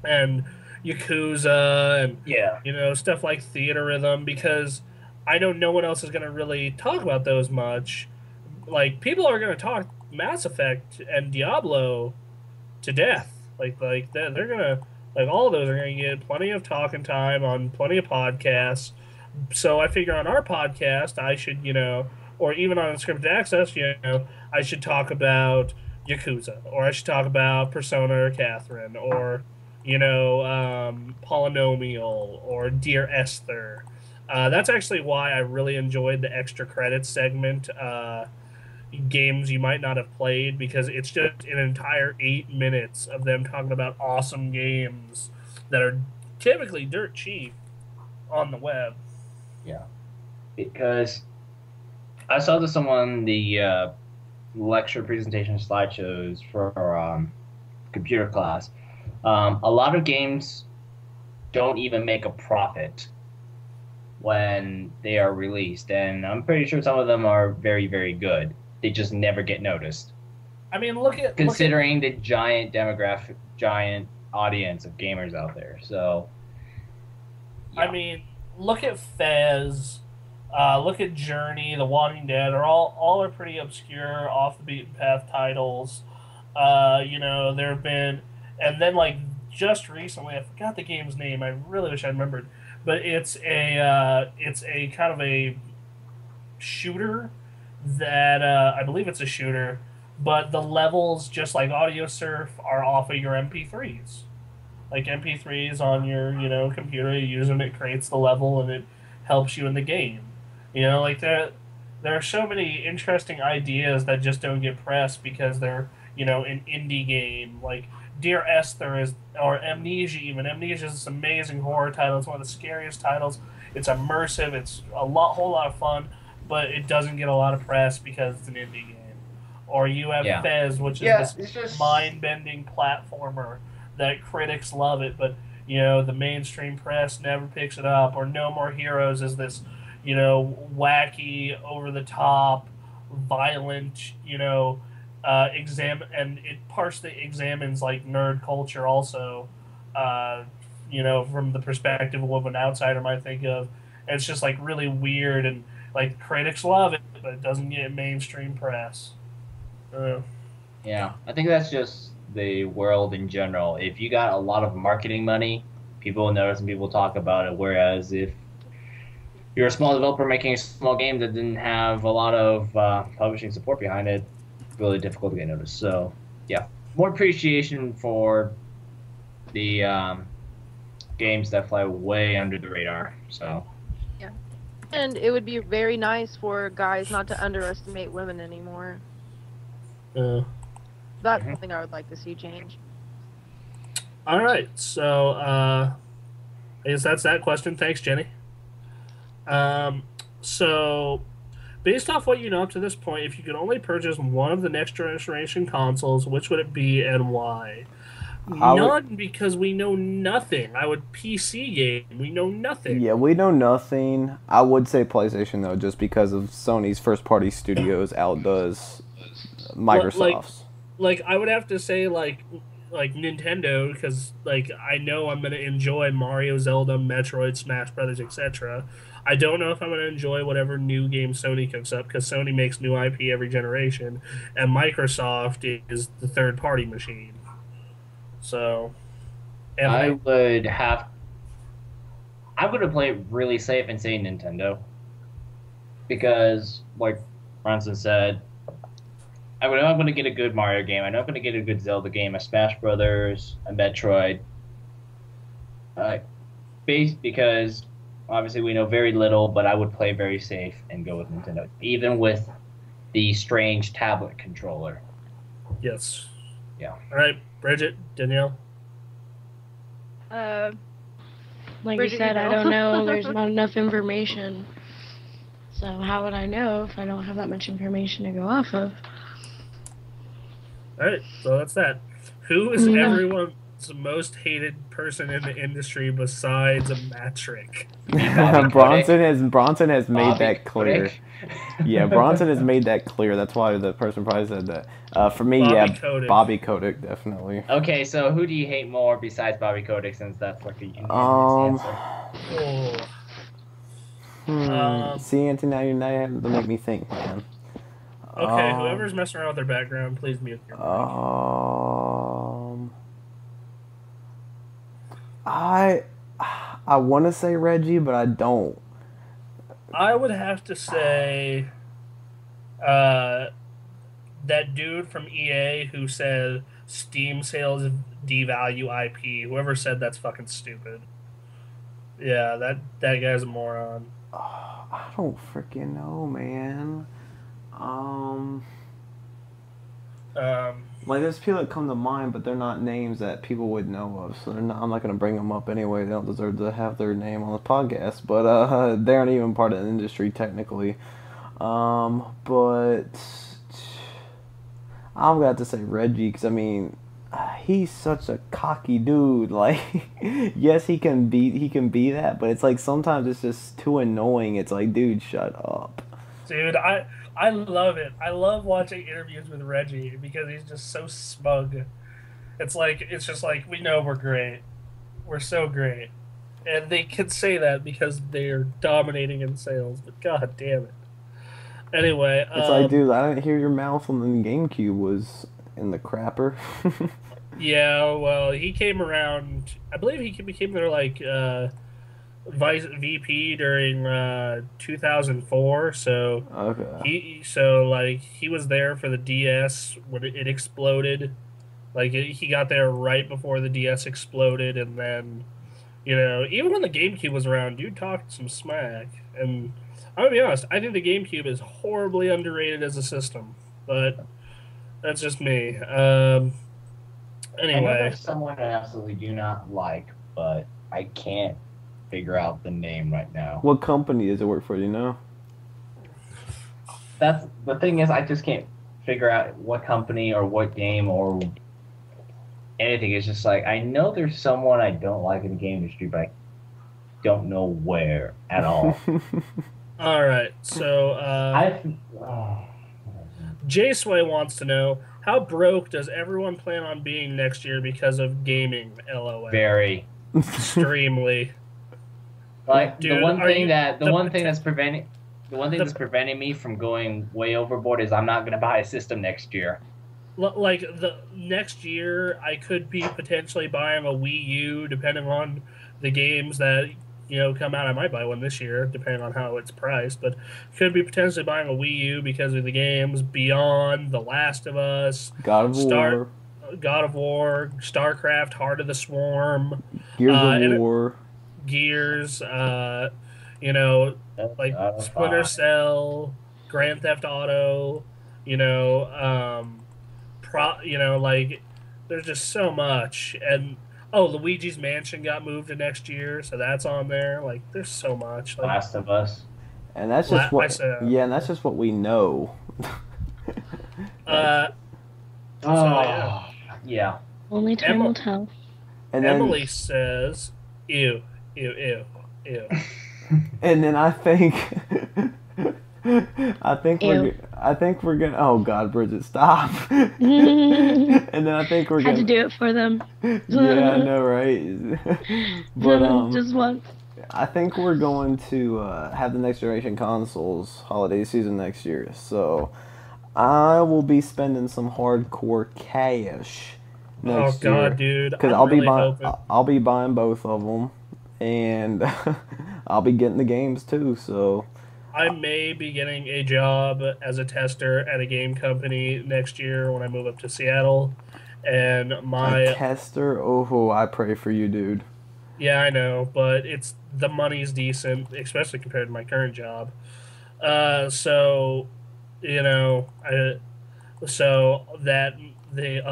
and Yakuza and, stuff like Theater Rhythm, because I know no one else is going to really talk about those much. Like, people are going to talk Mass Effect and Diablo to death. Like they're going to, like, all of those are going to get plenty of talking time on plenty of podcasts. So I figure on our podcast, I should, or even on Unscripted Access, I should talk about Yakuza, or I should talk about Persona or Catherine, or, Polynomial, or Dear Esther. That's actually why I really enjoyed the extra credits segment, games you might not have played, because it's just an entire 8 minutes of them talking about awesome games that are typically dirt cheap on the web. Yeah, because I saw this on the lecture presentation slideshows for computer class. A lot of games don't even make a profit when they are released, and I'm pretty sure some of them are very, very good. They just never get noticed. I mean, considering the giant audience of gamers out there. So, yeah. I mean, look at Fez, look at Journey, The Walking Dead. All are pretty obscure, off the beaten path titles. There have been, and then, like, just recently, I forgot the game's name. I really wish I remembered, but it's a kind of a shooter that I believe it's a shooter, but the levels, just like Audio Surf, are off of your MP3s. Like MP3s on your, computer, you use them, it creates the level, and it helps you in the game. Like there are so many interesting ideas that just don't get pressed because they're, an indie game. Like Dear Esther or Amnesia even. Amnesia is this amazing horror title. It's one of the scariest titles. It's immersive. It's a whole lot of fun, but it doesn't get a lot of press because it's an indie game. Or you have Fez, which is this mind-bending platformer that critics love it, but the mainstream press never picks it up. Or No More Heroes is this wacky, over-the-top, violent, and it partially examines like nerd culture also, from the perspective of what an outsider might think of. And it's just like really weird, and like critics love it, but it doesn't get mainstream press. Yeah, I think that's just the world in general. If you got a lot of marketing money, people will notice and people will talk about it. Whereas if you're a small developer making a small game that didn't have a lot of publishing support behind it, it's really difficult to get noticed. So, yeah, more appreciation for the games that fly way under the radar. So, Yeah. And it would be very nice for guys not to underestimate women anymore. That's something I would like to see change. All right, so I guess that's that question. Thanks, Jenny. So, based off what you know up to this point, if you could only purchase one of the next generation consoles, which would it be and why? None, because we know nothing. I would PC game. We know nothing. Yeah, we know nothing. I would say PlayStation, though, just because of Sony's first-party studios outdoes Microsoft's. Like, I would have to say, like Nintendo, because, like, I know I'm going to enjoy Mario, Zelda, Metroid, Smash Brothers, etc. I don't know if I'm going to enjoy whatever new game Sony cooks up, because Sony makes new IP every generation, and Microsoft is the third-party machine. So, I would have to play it really safe and say Nintendo, because, like Bronson said, I know I'm going to get a good Mario game. I know I'm going to get a good Zelda game, a Smash Brothers, a Metroid. Because obviously we know very little, but I would play very safe and go with Nintendo, even with the strange tablet controller. Yes. Yeah. All right, Bridget, Danielle. Like Bridget, you said, you I know. don't know. There's not enough information. So how would I know if I don't have that much information to go off of? All right, so that's that. Who is everyone's most hated person in the industry besides a Matrick? Bronson has made that clear. Yeah, Bronson has made that clear. That's why the person probably said that. For me, Kotick. Bobby Kotick, definitely. Okay, so who do you hate more besides Bobby Kotick, since that's like a unanimous answer? See, Anthony, now you're having to make me think, man. Okay, whoever's messing around with their background, please mute your mic. I want to say Reggie, but I don't. I would have to say that dude from EA who said Steam sales devalue IP. Whoever said that's fucking stupid. Yeah, that guy's a moron. I don't freaking know, man. Like, there's people that come to mind, but they're not names that people would know of, so I'm not going to bring them up anyway. They don't deserve to have their name on the podcast, but they aren't even part of the industry, technically. But I'm going to have to say Reggie, because, I mean, he's such a cocky dude. Like, yes, he can be that, but it's like sometimes it's just too annoying. It's like, dude, shut up. Dude, I love it. I love watching interviews with Reggie because he's just so smug. It's just like, we know we're great. We're so great. And they can say that because they're dominating in sales, but god damn it. Anyway, it's like, dude, I didn't hear your mouth when the GameCube was in the crapper. Yeah, well, he came around, I believe he became their, like, Vice VP during 2004, so okay. He was there for the DS when it exploded. Like, he got there right before the DS exploded, and then, you know, even when the GameCube was around, dude talked some smack. And I'm gonna be honest, I think the GameCube is horribly underrated as a system, but that's just me. Anyway, I know there's someone I absolutely do not like, but I can't figure out the name right now. What company does it work for, you know? That's the thing, is I just can't figure out what company or what game or anything. It's just like, I know there's someone I don't like in the game industry, but I don't know where at all. Alright, so Jay Sway wants to know, how broke does everyone plan on being next year because of gaming? LOL. Very. Extremely. Like, Dude, the one thing that's preventing me from going way overboard is I'm not going to buy a system next year. Like, the next year, I could be potentially buying a Wii U, depending on the games that come out, I might buy one this year, depending on how it's priced. But could be potentially buying a Wii U because of the games Beyond, The Last of Us, God of War, StarCraft, Heart of the Swarm, Gears of and War. Gears, like Splinter Fine. Cell, Grand Theft Auto, like there's just so much. And Luigi's Mansion got moved to next year, so that's on there. Like there's so much. Like, Last of Us. And that's just and that's just what we know. yeah. Yeah. Only time will tell. And then, Emily says, "Ew, ew, ew, ew." And then I think Ew. we're gonna. Oh God, Bridget, stop! And then I think we're Had gonna to do it for them. Yeah, I know, right? But Just once. I think we're going to have the next generation consoles holiday season next year. So I will be spending some hardcore cash next year. God, dude! Because I'll be buying both of them, and I'll be getting the games too. So I may be getting a job as a tester at a game company next year when I move up to Seattle. And a tester, oh, I pray for you, dude. Yeah, I know, but the money's decent, especially compared to my current job. So that the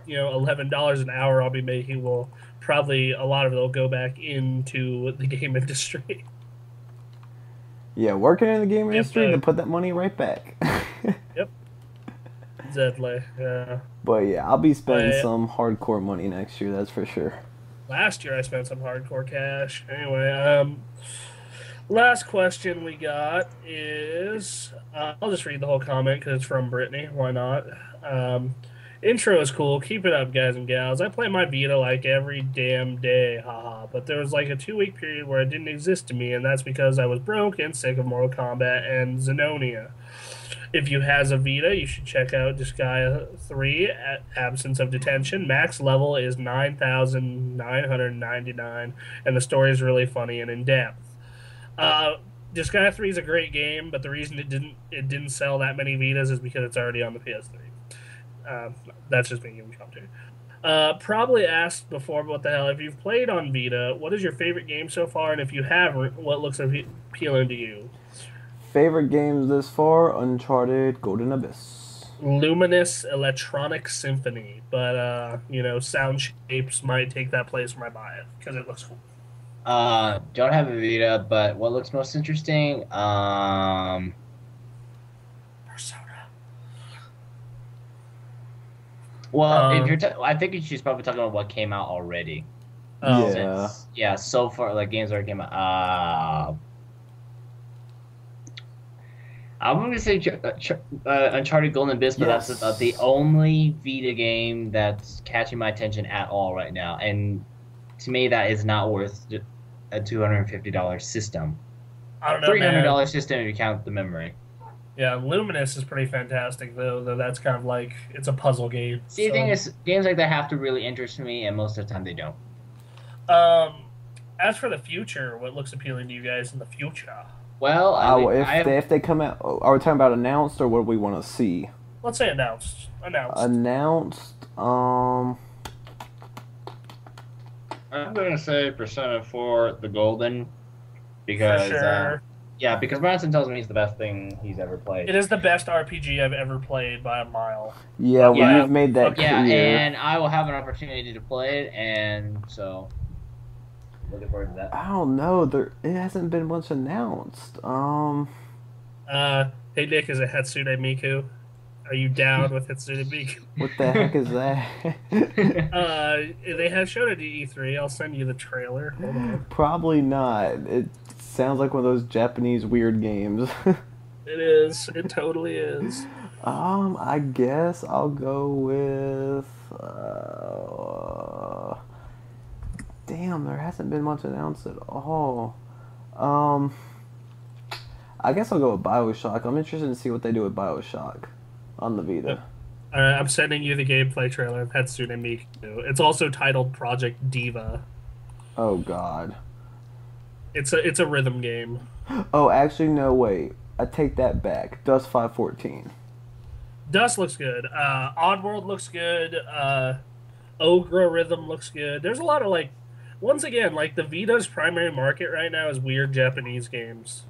$11 an hour I'll be making will probably, a lot of it will go back into the game industry. Yeah, working in the game industry to put that money right back. Yep. Exactly. Yeah. But yeah, I'll be spending some hardcore money next year, that's for sure. Last year I spent some hardcore cash. Anyway, last question we got is, I'll just read the whole comment because it's from Brittany. Why not? Intro is cool. Keep it up, guys and gals. I play my Vita like every damn day, haha. But there was like a 2-week period where it didn't exist to me, and that's because I was broke and sick of Mortal Kombat and Xenonia. If you has a Vita, you should check out Disgaea 3 at Absence of Detention. Max level is 9,999, and the story is really funny and in-depth. Disgaea 3 is a great game, but the reason it didn't sell that many Vitas is because it's already on the PS3. That's just me giving commentary. Probably asked before, but what the hell? If you've played on Vita, what is your favorite game so far? And if you haven't, what looks appealing to you? Favorite games this far: Uncharted, Golden Abyss. Luminous Electronic Symphony, but Soundscapes might take that place when I buy it because it looks cool. Don't have a Vita, but what looks most interesting? Persona. Well, if you're, I think she's probably talking about what came out already. Oh, yeah. So far, like games that came out. I'm gonna say Uncharted Golden Abyss, but Yes. that's about the only Vita game that's catching my attention at all right now, and to me, that is not worth a $250 system. I don't know, $300 system if you count the memory. Yeah, Luminous is pretty fantastic, though that's kind of like, it's a puzzle game. See, the thing is, games like that have to really interest me, and most of the time they don't. As for the future, what looks appealing to you guys in the future? Well, if they come out, are we talking about announced or what do we want to see? Let's say announced. Announced. I'm going to say Persona 4 the Golden, because For sure. Because Bronson tells me it's the best thing he's ever played. It is the best RPG I've ever played by a mile. Yeah, well, you've made that clear. And I will have an opportunity to play it, and so looking forward to that. I don't know. It hasn't been much announced. Hey Nick, is it Hatsune Miku? Are you down with Hatsune Miku? What the heck is that? They have showed it at E3. I'll send you the trailer. Hold on. Probably not. It sounds like one of those Japanese weird games. It is. It totally is. I guess I'll go with. Damn, there hasn't been much announced at all. I guess I'll go with BioShock. I'm interested to see what they do with BioShock on the Vita. I'm sending you the gameplay trailer of Hatsune Miku. It's also titled Project Diva. Oh God. It's a rhythm game. Oh, actually, no, wait. I take that back. Dust 514. Dust looks good. Oddworld looks good. Ogre Rhythm looks good. There's a lot of like, once again, like the Vita's primary market right now is weird Japanese games,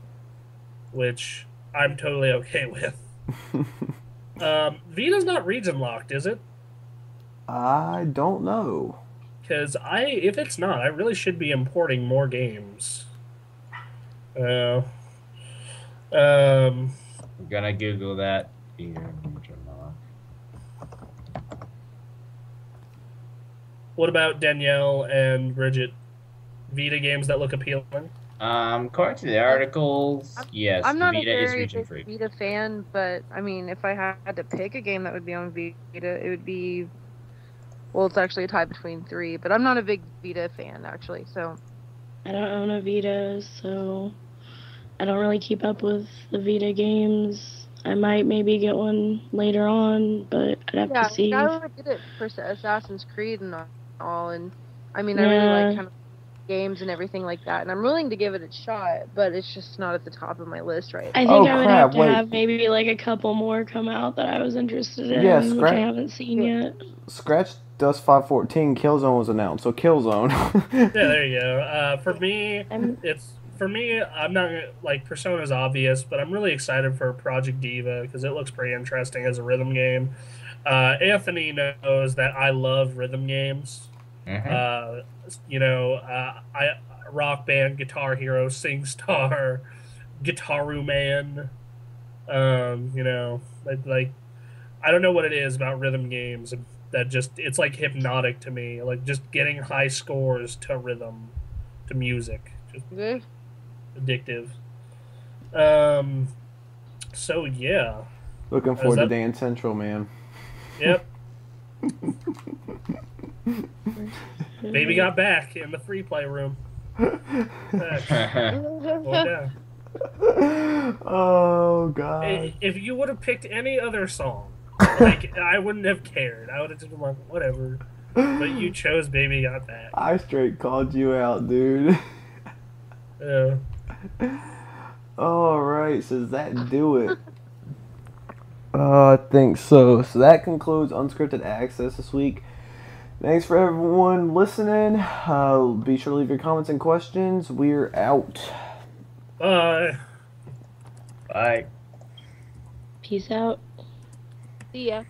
which I'm totally okay with. Vita's not region locked, is it? I don't know. Because if it's not, I really should be importing more games. Um, I'm gonna Google that. what about Danielle and Bridget? Vita games that look appealing? According to the articles, yes, I'm not the a Vita is very region big free. Vita fan, but I mean, if I had to pick a game that would be on Vita, it would be. Well, it's actually a tie between 3, but I'm not a big Vita fan actually. So I don't own a Vita, so I don't really keep up with the Vita games. I might maybe get one later on, but I'd have to see. I would get it for Assassin's Creed and all, and I mean, I really like kind of games and everything like that, and I'm willing to give it a shot, but it's just not at the top of my list right now. I think I would have to have maybe like a couple more come out that I was interested in, which I haven't seen yet. Scratch Dust 514, Killzone was announced, so Killzone. Yeah, there you go. For me, I'm not like Persona's obvious, but I'm really excited for Project Diva because it looks pretty interesting as a rhythm game. Anthony knows that I love rhythm games. Mm-hmm. I Rock Band, Guitar Hero, SingStar, Guitaru Man. Like I don't know what it is about rhythm games that just it's like hypnotic to me. Like just getting high scores to rhythm, to music, just addictive. So yeah. Looking forward to Dance Central, man. Yep. Baby got back in the free play room. Oh God! If you would have picked any other song, like I wouldn't have cared. I would have just been like, whatever. But you chose "Baby Got Back." I straight called you out, dude. Yeah. All right, so does that do it? I think so. So that concludes Unscripted Access this week. Thanks for everyone listening. Be sure to leave your comments and questions. We're out. Bye. Bye. Peace out. See ya.